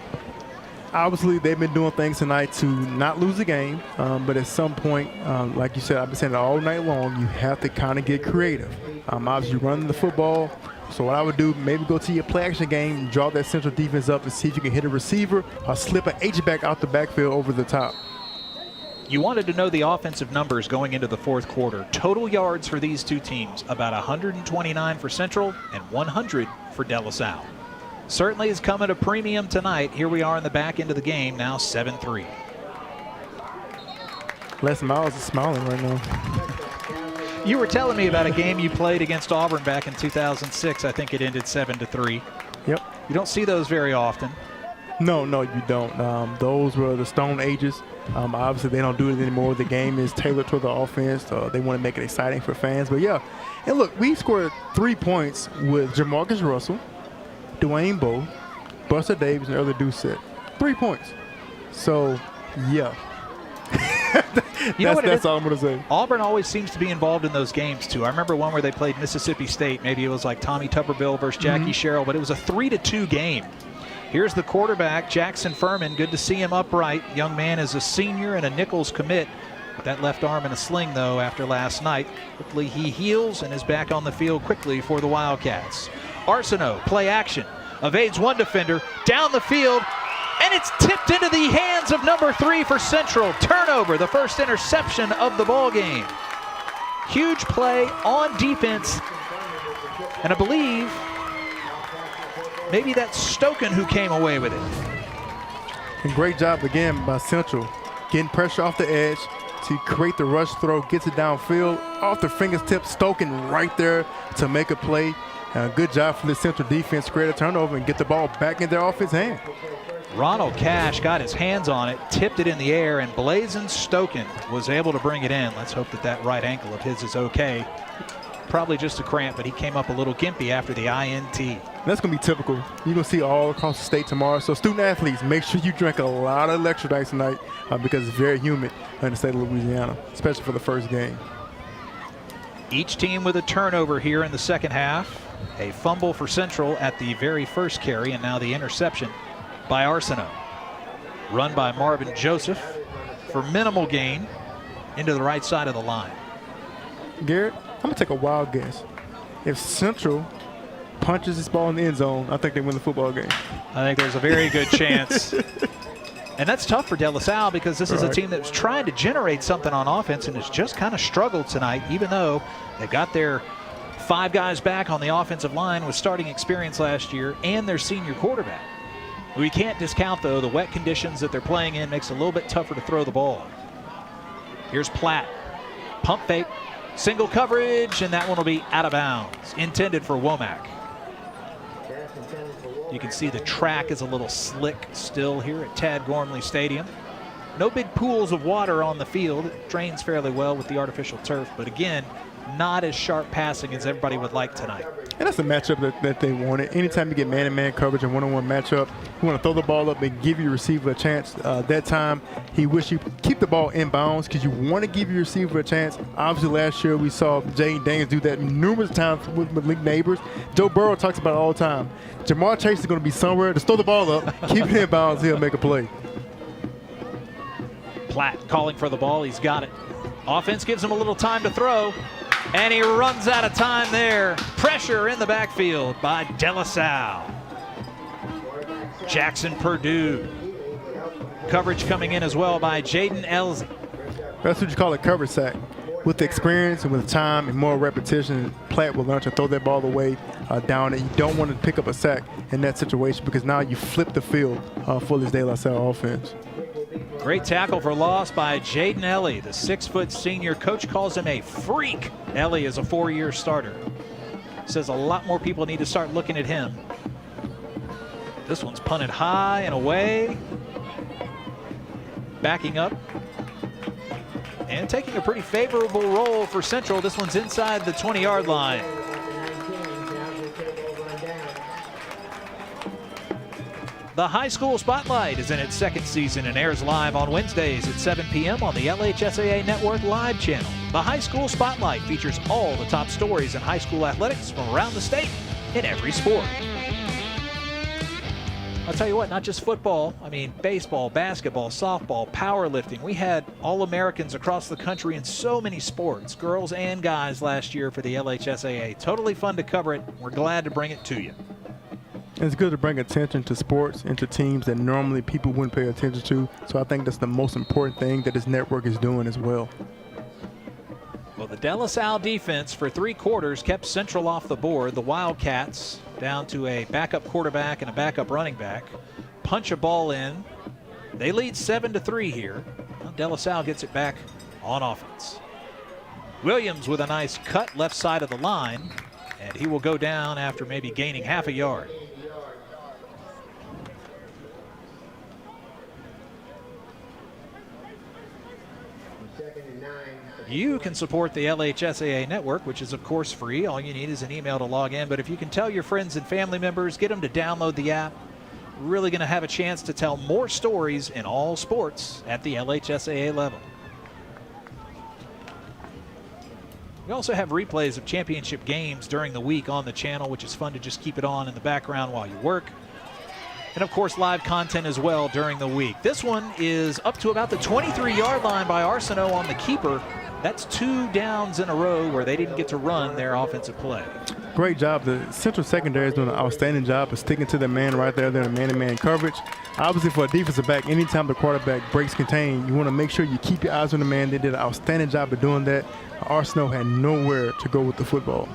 obviously they've been doing things tonight to not lose the game. But at some point, like you said, I've been saying it all night long, you have to kind of get creative. Obviously, running the football. So what I would do, maybe go to your play action game, draw that Central defense up and see if you can hit a receiver or slip an H-back out the backfield over the top. You wanted to know the offensive numbers going into the fourth quarter. Total yards for these two teams, about 129 for Central and 100 for De La Salle. Certainly is coming a premium tonight. Here we are in the back end of the game, now 7-3. Les Miles is smiling right now. You were telling me about a game you played against Auburn back in 2006. I think it ended 7-3. Yep. You don't see those very often. No, you don't. Those were the Stone Ages. Obviously, they don't do it anymore. The game is tailored to the offense. They want to make it exciting for fans. But, yeah. And, look, we scored 3 points with Jamarcus Russell, Dwayne Bowe, Buster Davis, and Early Doucette. 3 points. So, yeah. That's all I'm going to say. Auburn always seems to be involved in those games, too. I remember one where they played Mississippi State. Maybe it was like Tommy Tuberville versus Jackie Sherrill, but it was a 3-2 game. Here's the quarterback, Jackson Furman. Good to see him upright. Young man is a senior and a Nichols commit. With that left arm in a sling, though, after last night. Hopefully he heals and is back on the field quickly for the Wildcats. Arsenault, play action. Evades one defender, down the field, and it's tipped into the hands of number 3 for Central. Turnover, the first interception of the ball game. Huge play on defense. And I believe maybe that's Stoken who came away with it. And great job again by Central. Getting pressure off the edge to create the rush throw, gets it downfield, off the fingertips, Stoken right there to make a play. Good job for the Central defense, create a turnover and get the ball back in their offense hand. Ronald Cash got his hands on it, tipped it in the air, and Blazin Stoken was able to bring it in. Let's hope that right ankle of his is okay. Probably just a cramp, but he came up a little gimpy after the INT. That's going to be typical. You're going to see all across the state tomorrow. So student athletes, make sure you drink a lot of electrolytes tonight because it's very humid in the state of Louisiana, especially for the first game. Each team with a turnover here in the second half. A fumble for Central at the very first carry, and now the interception by Arsenault. Run by Marvin Joseph for minimal gain into the right side of the line. Garrett, I'm going to take a wild guess. If Central punches this ball in the end zone, I think they win the football game. I think there's a very good chance. And that's tough for De La Salle because this is a team that's trying to generate something on offense and has just kind of struggled tonight, even though they've got their 5 guys back on the offensive line with starting experience last year and their senior quarterback. We can't discount, though, the wet conditions that they're playing in makes it a little bit tougher to throw the ball. Here's Platt. Pump fake, single coverage, and that one will be out of bounds. Intended for Womack. You can see the track is a little slick still here at Tad Gormley Stadium. No big pools of water on the field. It drains fairly well with the artificial turf, but again, not as sharp passing as everybody would like tonight. And that's a matchup that they wanted. Anytime you get man-to-man coverage and one-on-one matchup, you want to throw the ball up and give your receiver a chance. That time, he wished you keep the ball in bounds because you want to give your receiver a chance. Obviously, last year we saw Jay Daniels do that numerous times with Malik Neighbors. Joe Burrow talks about it all the time. Jamar Chase is going to be somewhere. Just throw the ball up, keep it in bounds, he'll make a play. Platt calling for the ball. He's got it. Offense gives him a little time to throw. And he runs out of time there. Pressure in the backfield by De La Salle. Jackson Purdue. Coverage coming in as well by Jaden Elzy. That's what you call a cover sack. With the experience and with time and more repetition, Platt will learn to throw that ball away down, and you don't want to pick up a sack in that situation because now you flip the field for this De La Salle offense. Great tackle for loss by Jaden Ellie, the 6-foot senior. Coach calls him a freak. Ellie is a 4-year starter. Says a lot more people need to start looking at him. This one's punted high and away. Backing up. And taking a pretty favorable roll for Central. This one's inside the 20-yard line. The High School Spotlight is in its 2nd season and airs live on Wednesdays at 7 p.m. on the LHSAA Network Live channel. The High School Spotlight features all the top stories in high school athletics from around the state in every sport. I'll tell you what, not just football. I mean, baseball, basketball, softball, powerlifting. We had All-Americans across the country in so many sports, girls and guys, last year for the LHSAA. Totally fun to cover it. We're glad to bring it to you. It's good to bring attention to sports and to teams that normally people wouldn't pay attention to. So I think that's the most important thing that this network is doing as well. Well, the De La Salle defense for 3 quarters kept Central off the board. The Wildcats down to a backup quarterback and a backup running back. Punch a ball in. They lead 7-3 here. Well, De La Salle gets it back on offense. Williams with a nice cut left side of the line, and he will go down after maybe gaining half a yard. You can support the LHSAA network, which is, of course, free. All you need is an email to log in. But if you can tell your friends and family members, get them to download the app, we're really going to have a chance to tell more stories in all sports at the LHSAA level. We also have replays of championship games during the week on the channel, which is fun to just keep it on in the background while you work. And, of course, live content as well during the week. This one is up to about the 23-yard line by Arsenault on the keeper. That's 2 downs in a row where they didn't get to run their offensive play. Great job. The Central secondary is doing an outstanding job of sticking to the man right there. They're in man-to-man coverage. Obviously, for a defensive back, anytime the quarterback breaks contain, you want to make sure you keep your eyes on the man. They did an outstanding job of doing that. Arsenault had nowhere to go with the football.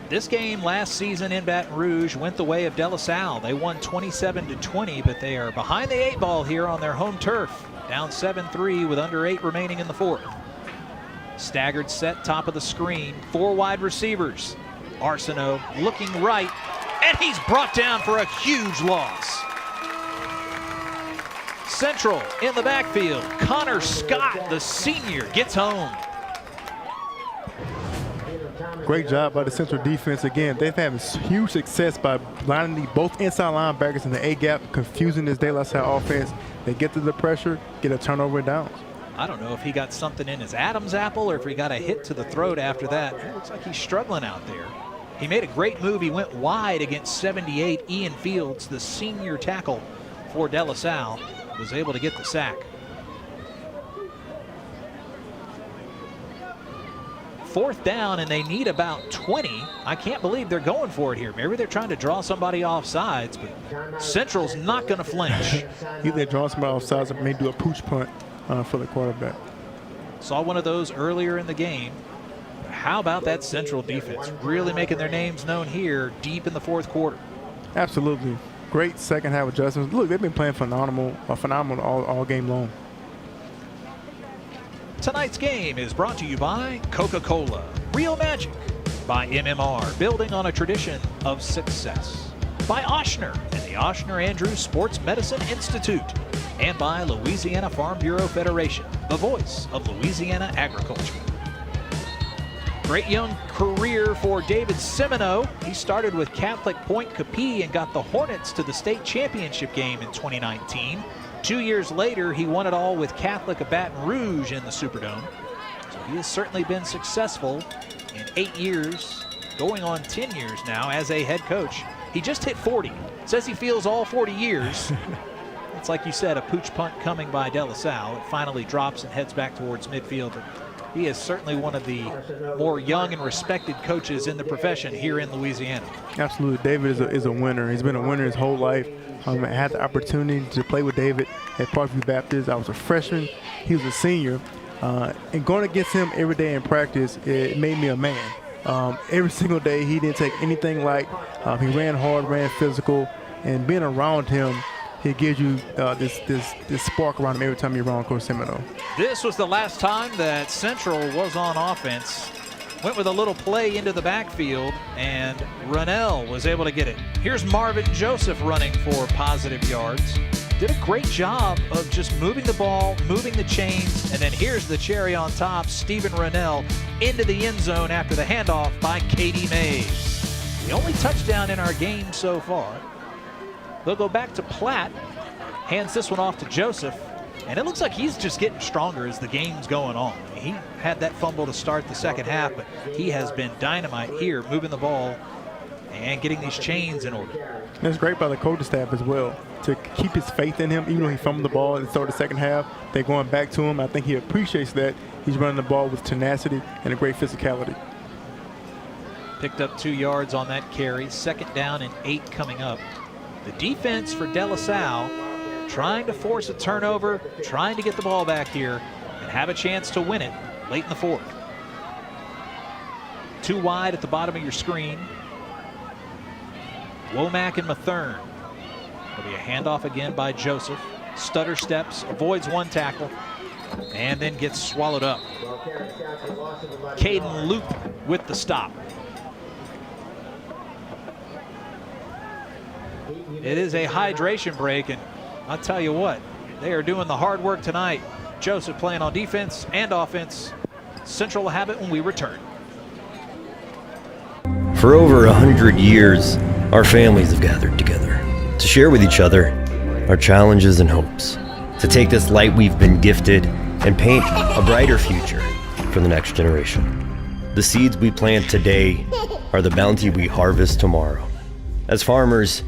This game last season in Baton Rouge went the way of De La Salle. They won 27-20, but they are behind the 8 ball here on their home turf. Down 7-3 with under 8 remaining in the 4th. Staggered set, top of the screen, 4 wide receivers. Arsenault looking right, and he's brought down for a huge loss. Central in the backfield. Connor Scott, the senior, gets home. Great job by the Central defense. Again, they've had huge success by lining both inside linebackers in the A-gap, confusing this De La Salle offense. They get to the pressure, get a turnover and downs. I don't know if he got something in his Adam's apple or if he got a hit to the throat after that. It looks like he's struggling out there. He made a great move. He went wide against 78. Ian Fields, the senior tackle for De La Salle, was able to get the sack. 4th down, and they need about 20. I can't believe they're going for it here. Maybe they're trying to draw somebody off sides, but Central's not going to flinch. Either they're drawing somebody off sides or may do a pooch punt for the quarterback. Saw one of those earlier in the game. How about that Central defense? Really making their names known here deep in the 4th quarter. Absolutely. Great second half adjustments. Look, they've been playing phenomenal all game long. Tonight's game is brought to you by Coca-Cola, Real Magic, by MMR, building on a tradition of success, by Ochsner and the Ochsner Andrews Sports Medicine Institute, and by Louisiana Farm Bureau Federation, the voice of Louisiana agriculture. Great young career for David Semino. He started with Catholic Point Capee and got the Hornets to the state championship game in 2019. 2 years later, he won it all with Catholic of Baton Rouge in the Superdome. So he has certainly been successful in 8 years, going on 10 years now as a head coach. He just hit 40. Says he feels all 40 years. It's like you said, a pooch punt coming by De La Salle. It finally drops and heads back towards midfield. He is certainly one of the more young and respected coaches in the profession here in Louisiana. Absolutely. David is a winner. He's been a winner his whole life. I had the opportunity to play with David at Parkview Baptist. I was a freshman. He was a senior. And going against him every day in practice, it made me a man. Every single day, he didn't take anything light. He ran hard, ran physical, and being around him, it gives you this spark around him every time you're around Coach Semino. This was the last time that Central was on offense. Went with a little play into the backfield, and Runnell was able to get it. Here's Marvin Joseph running for positive yards. Did a great job of just moving the ball, moving the chains, and then here's the cherry on top, Stephen Runnell into the end zone after the handoff by Katie Mays. The only touchdown in our game so far. They'll go back to Platt, hands this one off to Joseph, and it looks like he's just getting stronger as the game's going on. He had that fumble to start the second half, but he has been dynamite here, moving the ball and getting these chains in order. That's great by the coaching staff as well, to keep his faith in him, even though he fumbled the ball at the start of the second half. They're going back to him. I think he appreciates that. He's running the ball with tenacity and a great physicality. Picked up 2 yards on that carry. 2nd down and 8 coming up. The defense for De La Salle trying to force a turnover, trying to get the ball back here and have a chance to win it late in the 4th. 2 wide at the bottom of your screen. Womack and Mathern. There'll be a handoff again by Joseph. Stutter steps, avoids 1 tackle, and then gets swallowed up. Caden Loop with the stop. It is a hydration break, and I'll tell you what, they are doing the hard work tonight. Joseph playing on defense and offense. Central will have it when we return. For over 100 years, our families have gathered together to share with each other our challenges and hopes, to take this light we've been gifted and paint a brighter future for the next generation. The seeds we plant today are the bounty we harvest tomorrow. As farmers,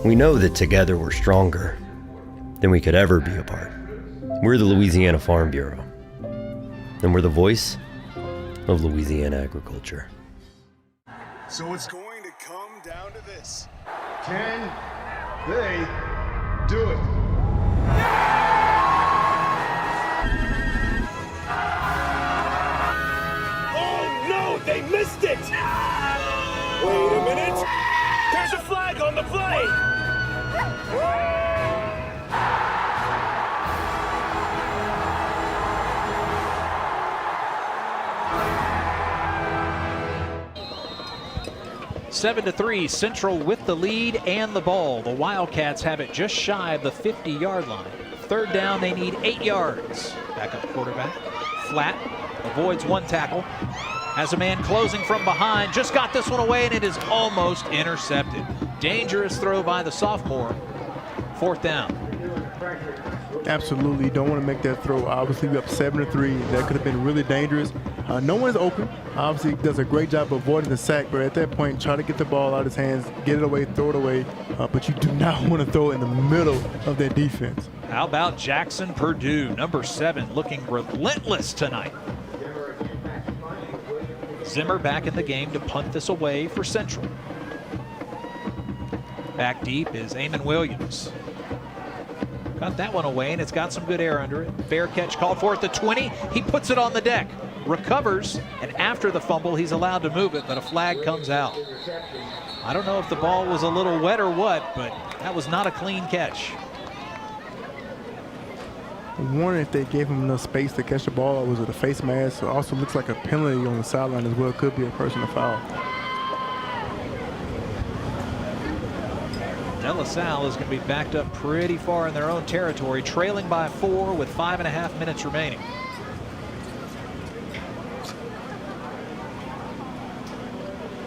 we know that together we're stronger than we could ever be apart. We're the Louisiana Farm Bureau, and we're the voice of Louisiana agriculture. So it's going to come down to this. Can they do it? Oh no, they missed it! Wait a minute. There's a flag on the play! Seven to 3, Central with the lead and the ball. The Wildcats have it just shy of the 50-yard line. 3rd down, they need 8 yards. Backup quarterback, Flat, avoids 1 tackle. Has a man closing from behind, just got this one away, and it is almost intercepted. Dangerous throw by the sophomore. 4th down. Absolutely, don't want to make that throw. Obviously, we're up 7-3. That could have been really dangerous. No one's open. Obviously, does a great job avoiding the sack, but at that point, try to get the ball out of his hands, get it away, throw it away. But you do not want to throw it in the middle of their defense. How about Jackson Purdue, number 7, looking relentless tonight. Zimmer back in the game to punt this away for Central. Back deep is Eamon Williams. Got that one away, and it's got some good air under it. Fair catch called for at the 20. He puts it on the deck, recovers, and after the fumble, he's allowed to move it, but a flag comes out. I don't know if the ball was a little wet or what, but that was not a clean catch. I'm wondering if they gave him enough space to catch the ball, or was it a face mask? It also looks like a penalty on the sideline as well. Could be a personal foul. De La Salle is going to be backed up pretty far in their own territory, trailing by 4 with 5.5 minutes remaining.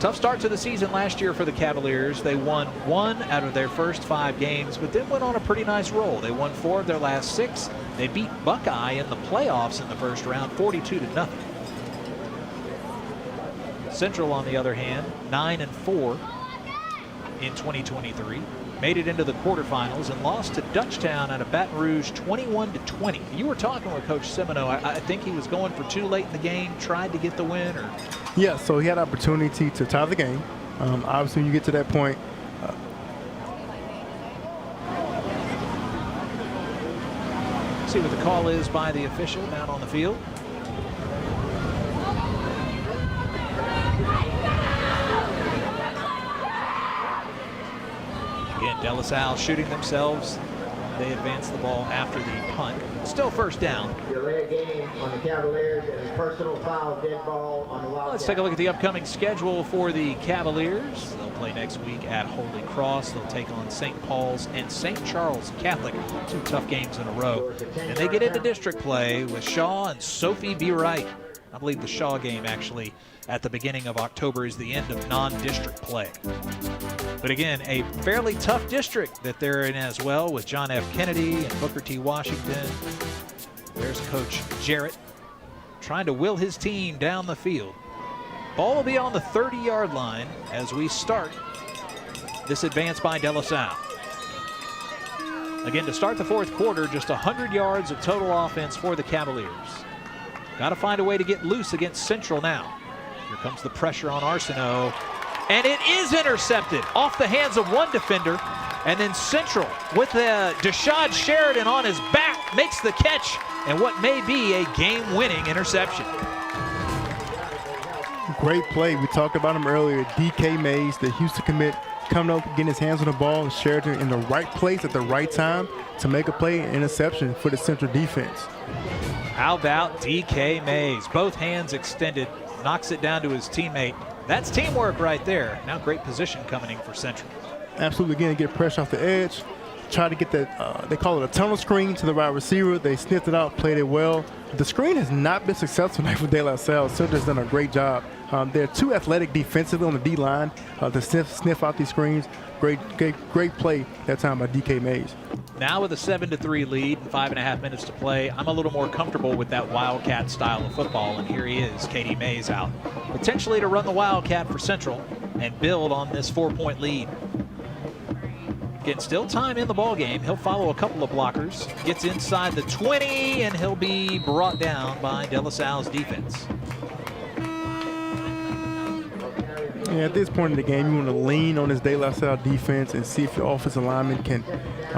Tough start to the season last year for the Cavaliers. They won 1 out of their first 5 games, but then went on a pretty nice roll. They won 4 of their last 6. They beat Buckeye in the playoffs in the first round, 42-0. Central, on the other hand, 9-4 in 2023. Made it into the quarterfinals and lost to Dutchtown out of Baton Rouge 21-20. You were talking with Coach Semino. I think he was going for too late in the game, tried to get the win, or? Yeah, so he had opportunity to tie the game. Obviously, when you get to that point, see what the call is by the official down on the field. Again, De La Salle shooting themselves. They advance the ball after the punt. Still first down. Delay game on the Cavaliers and a personal foul, dead ball on the Wildcats. Let's take a look at the upcoming schedule for the Cavaliers. They'll play next week at Holy Cross. They'll take on St. Paul's and St. Charles Catholic. 2 tough games in a row. And they get into district play with Shaw and Sophie B. Wright. I believe the Shaw game actually at the beginning of October is the end of non-district play. But again, a fairly tough district that they're in as well, with John F. Kennedy and Booker T. Washington. There's Coach Jarrett trying to will his team down the field. Ball will be on the 30-yard line as we start this advance by De La Salle. Again, to start the 4th quarter, just 100 yards of total offense for the Cavaliers. Got to find a way to get loose against Central now. Here comes the pressure on Arsenault. And it is intercepted off the hands of one defender. And then Central, with Deshad Sheridan on his back, makes the catch. And what may be a game-winning interception. Great play. We talked about him earlier. DK Mays, the Houston commit, coming up, getting his hands on the ball, and Sheridan in the right place at the right time to make a play and interception for the Central defense. How about DK Mays? Both hands extended, knocks it down to his teammate. That's teamwork right there. Now great position coming in for Central. Absolutely, again, get pressure off the edge. Try to get that, they call it a tunnel screen to the wide receiver. They sniffed it out, played it well. The screen has not been successful tonight for De La Salle. Central's done a great job. They're too athletic defensively on the D-line to sniff out these screens. Great play that time by DK Mays. Now with a 7-3 lead and 5.5 minutes to play, I'm a little more comfortable with that Wildcat style of football, and here he is, KD Mays out. Potentially to run the Wildcat for Central and build on this 4-point lead. Again, still time in the ball game. He'll follow a couple of blockers, gets inside the 20, and he'll be brought down by De La Salle's defense. Yeah, at this point in the game, you want to lean on this De La Salle defense and see if your offensive lineman can,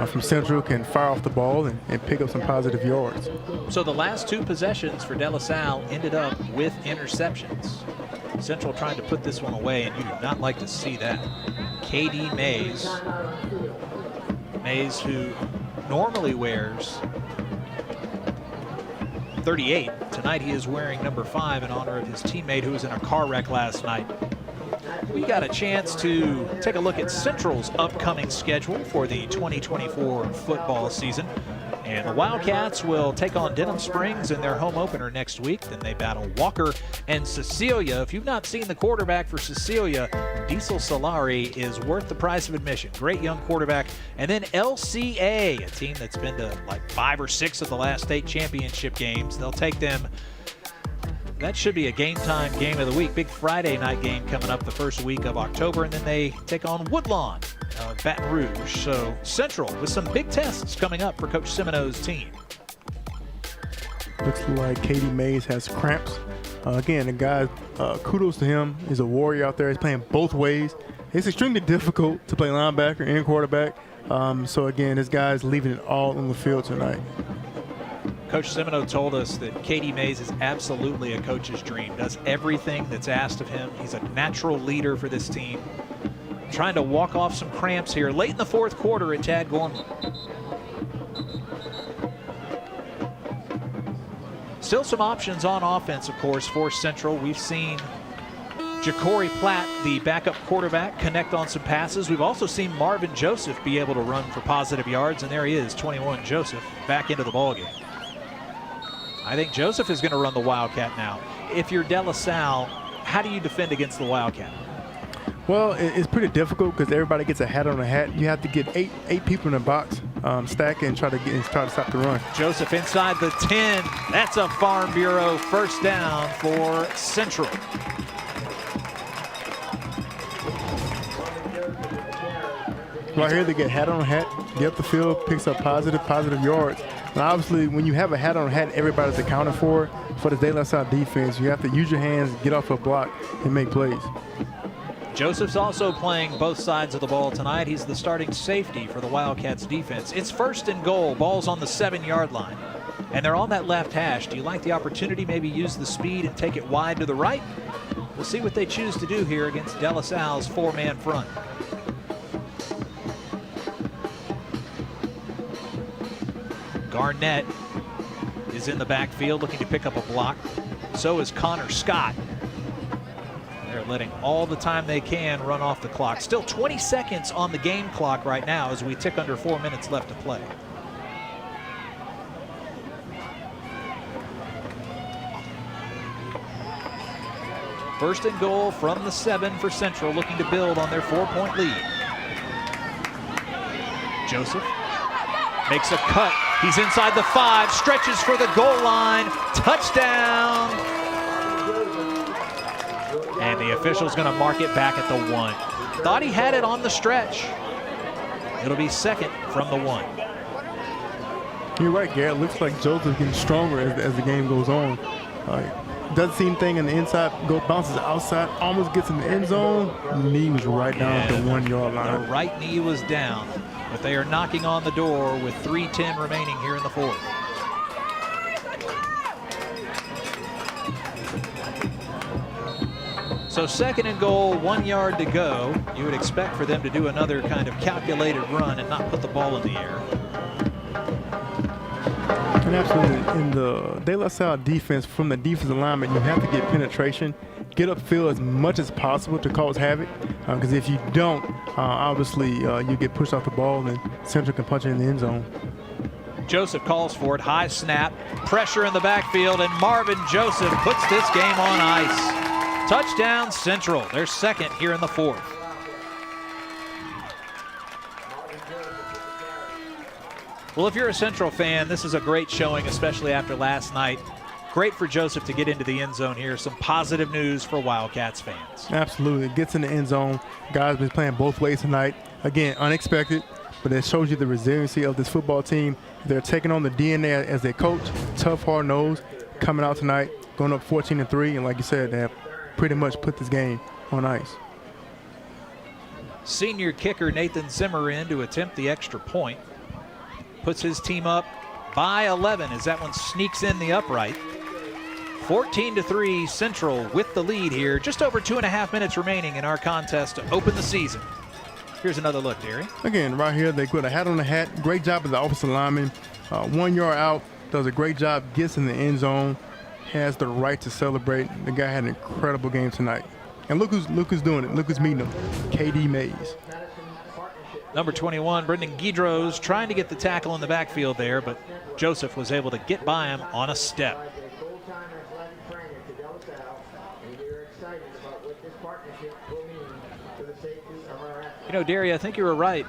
from Central, can fire off the ball and pick up some positive yards. So the last 2 possessions for De La Salle ended up with interceptions. Central trying to put this one away, and you do not like to see that. KD Mays. Mays, who normally wears 38. Tonight he is wearing number 5 in honor of his teammate who was in a car wreck last night. We got a chance to take a look at Central's upcoming schedule for the 2024 football season. And the Wildcats will take on Denham Springs in their home opener next week. Then they battle Walker and Cecilia. If you've not seen the quarterback for Cecilia, Diesel Solari is worth the price of admission. Great young quarterback. And then LCA, a team that's been to like 5 or 6 of the last state championship games. They'll take them. That should be a game-time game of the week. Big Friday night game coming up the first week of October, and then they take on Woodlawn, Baton Rouge. So Central with some big tests coming up for Coach Semino's team. Looks like Katie Mays has cramps. Again, the guy, kudos to him. He's a warrior out there. He's playing both ways. It's extremely difficult to play linebacker and quarterback. So again, this guy's leaving it all on the field tonight. Coach Semino told us that Katie Mays is absolutely a coach's dream, does everything that's asked of him. He's a natural leader for this team. Trying to walk off some cramps here late in the fourth quarter at Tad Gormley. Still some options on offense, of course, for Central. We've seen Ja'Cory Platt, the backup quarterback, connect on some passes. We've also seen Marvin Joseph be able to run for positive yards, and there he is, 21 Joseph, back into the ballgame. I think Joseph is going to run the Wildcat now. If you're De La Salle, how do you defend against the Wildcat? Well, it's pretty difficult because everybody gets a hat on a hat. You have to get eight people in the box, stack and try to stop the run. Joseph inside the 10. That's a Farm Bureau first down for Central. Right here, they get hat on hat, get up the field, picks up positive yards. And obviously, when you have a hat on hat, everybody's accounted for the De La Salle defense. You have to use your hands, get off a block, and make plays. Joseph's also playing both sides of the ball tonight. He's the starting safety for the Wildcats defense. It's 1st and goal. Ball's on the 7-yard line. And they're on that left hash. Do you like the opportunity, maybe use the speed and take it wide to the right? We'll see what they choose to do here against De La Salle's 4-man front. Garnett is in the backfield looking to pick up a block. So is Connor Scott. They're letting all the time they can run off the clock. Still 20 seconds on the game clock right now as we tick under 4 minutes left to play. First and goal from the 7 for Central, looking to build on their 4-point lead. Joseph makes a cut. He's inside the 5, stretches for the goal line. Touchdown. And the official's going to mark it back at the 1. Thought he had it on the stretch. It'll be 2nd from the 1. You're right, Garrett. Looks like Joseph getting stronger as the game goes on. Does the same thing on the inside, bounces outside, almost gets in the end zone. Knee was right down at the 1-yard line. The right knee was down, but they are knocking on the door with 3:10 remaining here in the 4th. So 2nd and goal, 1 yard to go. You would expect for them to do another kind of calculated run and not put the ball in the air. And absolutely, in the De La Salle defense, from the defensive alignment, you have to get penetration, get upfield as much as possible to cause havoc. Because if you don't, obviously you get pushed off the ball and Central can punch it in the end zone. Joseph calls for it, high snap, pressure in the backfield, and Marvin Joseph puts this game on ice. Touchdown Central, their 2nd here in the 4th. Well, if you're a Central fan, this is a great showing, especially after last night. Great for Joseph to get into the end zone here. Some positive news for Wildcats fans. Absolutely. Gets in the end zone. Guys been playing both ways tonight. Again, unexpected, but it shows you the resiliency of this football team. They're taking on the DNA as their coach. Tough, hard-nosed, coming out tonight, going up 14-3. And like you said, they have pretty much put this game on ice. Senior kicker Nathan Zimmer in to attempt the extra point. Puts his team up by 11 as that one sneaks in the upright. 14-3 Central with the lead here. Just over 2.5 minutes remaining in our contest to open the season. Here's another look, Derry. Again, right here, they put a hat on the hat. Great job as the offensive lineman. 1 yard out, does a great job, gets in the end zone, has the right to celebrate. The guy had an incredible game tonight. And look who's doing it. Look who's meeting him. KD Mays. Number 21, Brendan Guidros, trying to get the tackle in the backfield there, but Joseph was able to get by him on a step. You know, Derry, I think you were right.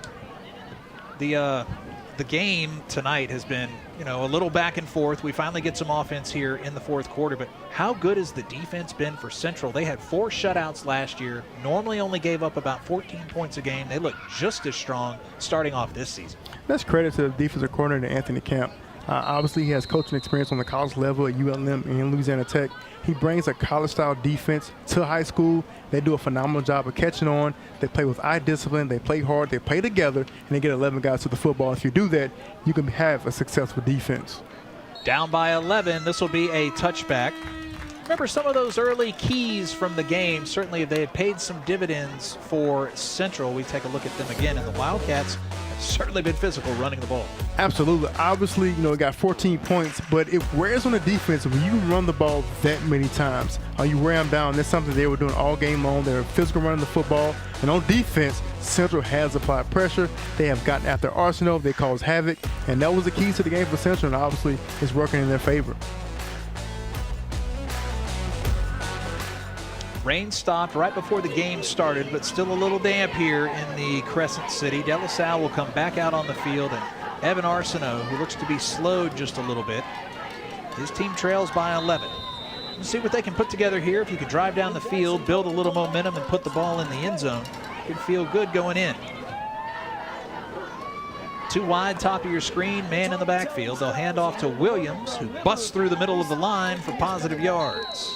The game tonight has been, you know, a little back and forth. We finally get some offense here in the fourth quarter, but how good has the defense been for Central? They had 4 shutouts last year, normally only gave up about 14 points a game. They look just as strong starting off this season. That's credit to the defensive coordinator, Anthony Camp. Obviously, he has coaching experience on the college level at ULM and Louisiana Tech. He brings a college-style defense to high school. They do a phenomenal job of catching on. They play with eye discipline. They play hard. They play together, and they get 11 guys to the football. If you do that, you can have a successful defense. Down by 11, this will be a touchback. Remember some of those early keys from the game. Certainly, they had paid some dividends for Central. We take a look at them again, and the Wildcats have certainly been physical running the ball. Absolutely. Obviously, you know, it got 14 points, but it wears on the defense when you run the ball that many times. You wear them down. That's something they were doing all game long. They were physical running the football. And on defense, Central has applied pressure. They have gotten after Arsenal. They caused havoc. And that was the key to the game for Central, and obviously it's working in their favor. Rain stopped right before the game started, but still a little damp here in the Crescent City. De La Salle will come back out on the field, and Evan Arsenault, who looks to be slowed just a little bit, his team trails by 11. Let's see what they can put together here. If you could drive down the field, build a little momentum, and put the ball in the end zone, you could feel good going in. 2 wide, top of your screen, man in the backfield. They'll hand off to Williams, who busts through the middle of the line for positive yards.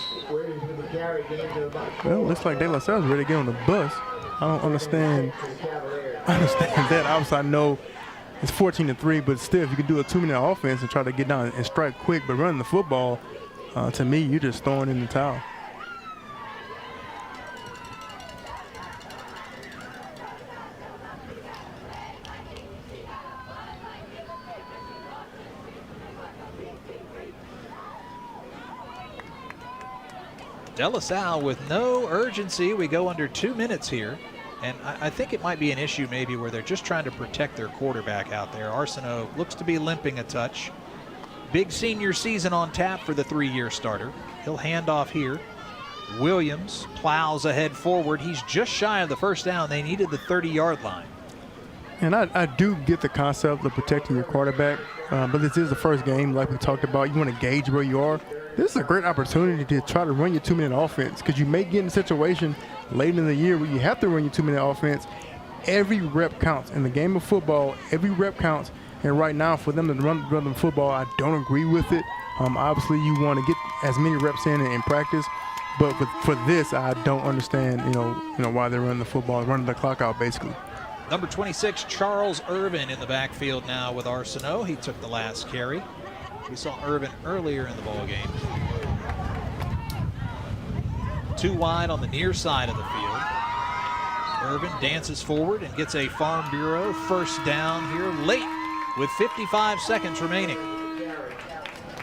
Well, looks like De La Salle's ready to get on the bus. I don't understand. That. Obviously, I know it's 14-3, but still, if you can do a 2-minute offense and try to get down and strike quick, but running the football, to me, you're just throwing in the towel. De La Salle with no urgency. We go under 2 minutes here. And I think it might be an issue maybe where they're just trying to protect their quarterback out there. Arsenault looks to be limping a touch. Big senior season on tap for the 3-year starter. He'll hand off here. Williams plows ahead forward. He's just shy of the first down. They needed the 30-yard line. And I do get the concept of protecting your quarterback, but this is the first game like we talked about. You want to gauge where you are. This is a great opportunity to try to run your 2-minute offense, because you may get in a situation late in the year where you have to run your 2-minute offense. Every rep counts. In the game of football, every rep counts. And right now, for them to run the football, I don't agree with it. Obviously, you want to get as many reps in practice. But for this, I don't understand, you know why they're running the football, running the clock out, basically. Number 26, Charles Irvin in the backfield now with Arsenault. He took the last carry. We saw Irvin earlier in the ball game. 2 wide on the near side of the field. Irvin dances forward and gets a Farm Bureau first down here late with 55 seconds remaining.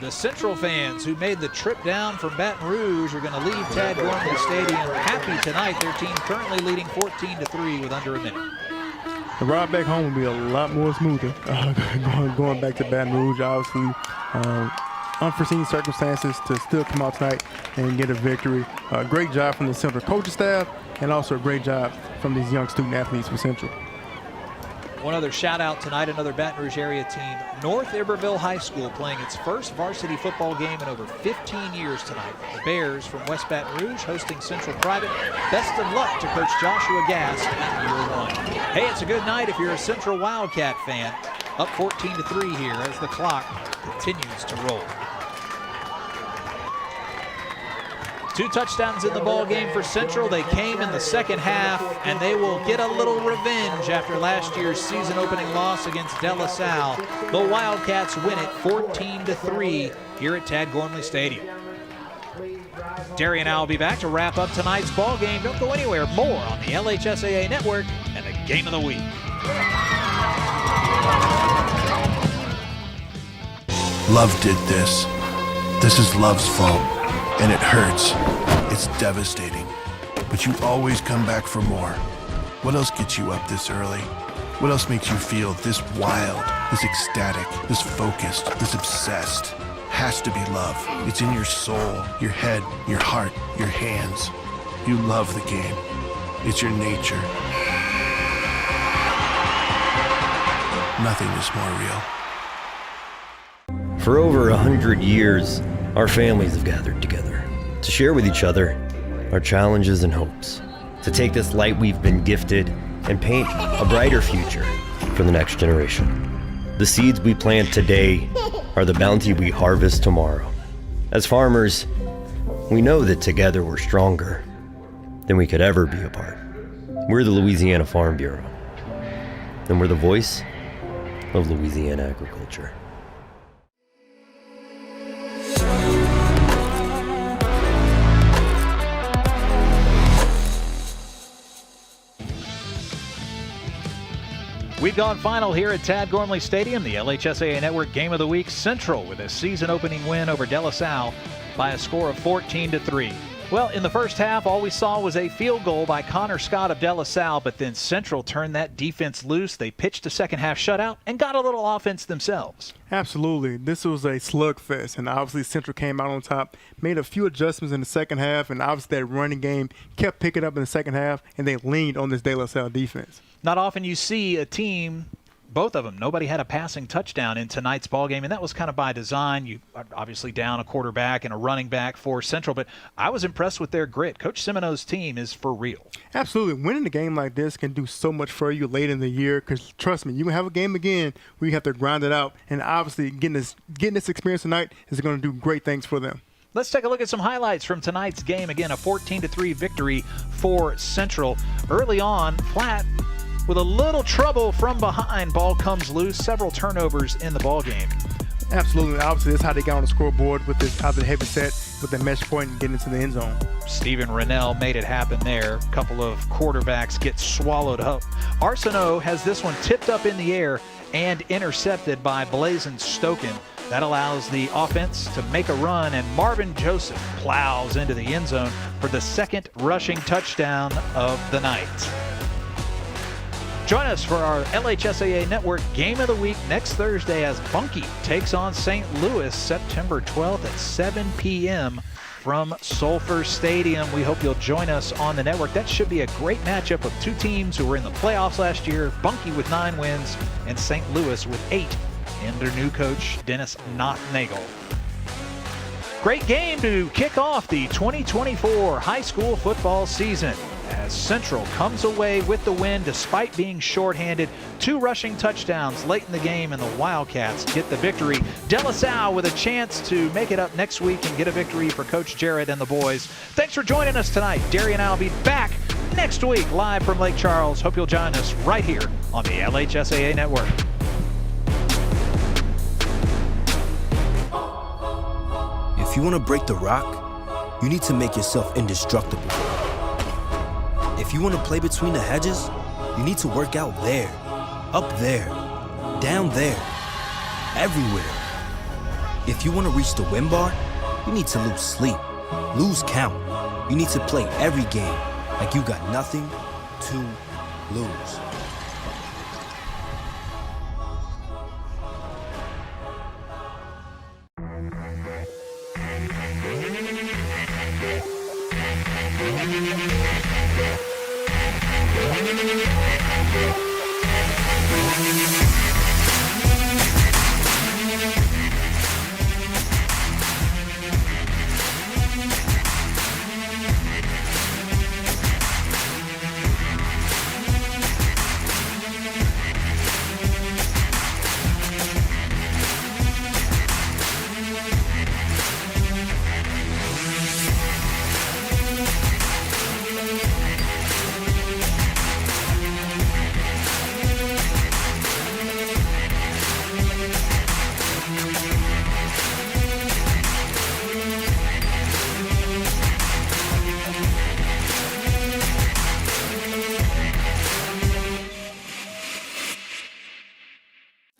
The Central fans who made the trip down from Baton Rouge are going to leave Tad Gormley Stadium happy tonight. Their team currently leading 14-3 with under a minute. The ride back home will be a lot more smoother going back to Baton Rouge. Obviously, unforeseen circumstances to still come out tonight and get a victory. Great job from the Central coaching staff, and also a great job from these young student athletes for Central. One other shout out tonight, another Baton Rouge area team, North Iberville High School, playing its first varsity football game in over 15 years tonight. The Bears from West Baton Rouge hosting Central Private. Best of luck to Coach Joshua Gass in year 1. Hey, it's a good night if you're a Central Wildcat fan. Up 14-3 here as the clock continues to roll. 2 touchdowns in the ball game for Central. They came in the second half, and they will get a little revenge after last year's season opening loss against De La Salle. The Wildcats win it 14-3 here at Tad Gormley Stadium. Derry and I will be back to wrap up tonight's ball game. Don't go anywhere. More on the LHSAA Network and the Game of the Week. Love did this. This is love's fault. And it hurts. It's devastating. But you always come back for more. What else gets you up this early? What else makes you feel this wild, this ecstatic, this focused, this obsessed? Has to be love. It's in your soul, your head, your heart, your hands. You love the game. It's your nature. Nothing is more real. For over 100 years, our families have gathered together to share with each other our challenges and hopes, to take this light we've been gifted and paint a brighter future for the next generation. The seeds we plant today are the bounty we harvest tomorrow. As farmers, we know that together we're stronger than we could ever be apart. We're the Louisiana Farm Bureau, and we're the voice of Louisiana agriculture. We've gone final here at Tad Gormley Stadium, the LHSAA Network Game of the Week. Central with a season-opening win over De La Salle by a score of 14-3. Well, in the first half, all we saw was a field goal by Connor Scott of De La Salle, but then Central turned that defense loose. They pitched a second-half shutout and got a little offense themselves. Absolutely. This was a slugfest, and obviously Central came out on top, made a few adjustments in the second half, and obviously that running game kept picking up in the second half, and they leaned on this De La Salle defense. Not often you see a team, both of them, nobody had a passing touchdown in tonight's ballgame, and that was kind of by design. You are obviously down a quarterback and a running back for Central, but I was impressed with their grit. Coach Semino's team is for real. Absolutely. Winning a game like this can do so much for you late in the year because, trust me, you can have a game again where you have to grind it out, and obviously getting this experience tonight is going to do great things for them. Let's take a look at some highlights from tonight's game. Again, a 14-3 victory for Central. Early on, Platt with a little trouble from behind. Ball comes loose. Several turnovers in the ball game. Absolutely. Obviously, that's how they got on the scoreboard with this out of the heavy set with the mesh point and getting into the end zone. Stephen Rennell made it happen there. A couple of quarterbacks get swallowed up. Arsenault has this one tipped up in the air and intercepted by Blazin Stoken. That allows the offense to make a run, and Marvin Joseph plows into the end zone for the second rushing touchdown of the night. Join us for our LHSAA Network Game of the Week next Thursday as Bunkie takes on St. Louis September 12th at 7 p.m. from Sulphur Stadium. We hope you'll join us on the network. That should be a great matchup of two teams who were in the playoffs last year, Bunkie with 9 wins and St. Louis with 8 under new coach Dennis Nothnagel. Great game to kick off the 2024 high school football season as Central comes away with the win despite being shorthanded. 2 rushing touchdowns late in the game, and the Wildcats get the victory. De La Salle with a chance to make it up next week and get a victory for Coach Jarrett and the boys. Thanks for joining us tonight. Derry and I will be back next week live from Lake Charles. Hope you'll join us right here on the LHSAA Network. If you want to break the rock, you need to make yourself indestructible. If you want to play between the hedges, you need to work out there, up there, down there, everywhere. If you want to reach the win bar, you need to lose sleep, lose count. You need to play every game like you got nothing to lose.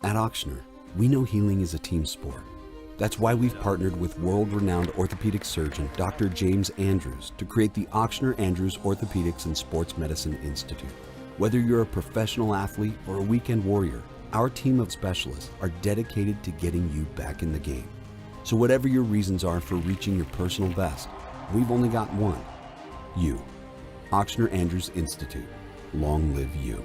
At Ochsner, we know healing is a team sport. That's why we've partnered with world-renowned orthopedic surgeon Dr. James Andrews to create the Ochsner Andrews Orthopedics and Sports Medicine Institute. Whether you're a professional athlete or a weekend warrior, our team of specialists are dedicated to getting you back in the game. So whatever your reasons are for reaching your personal best, we've only got one: you. Ochsner Andrews Institute. Long live you.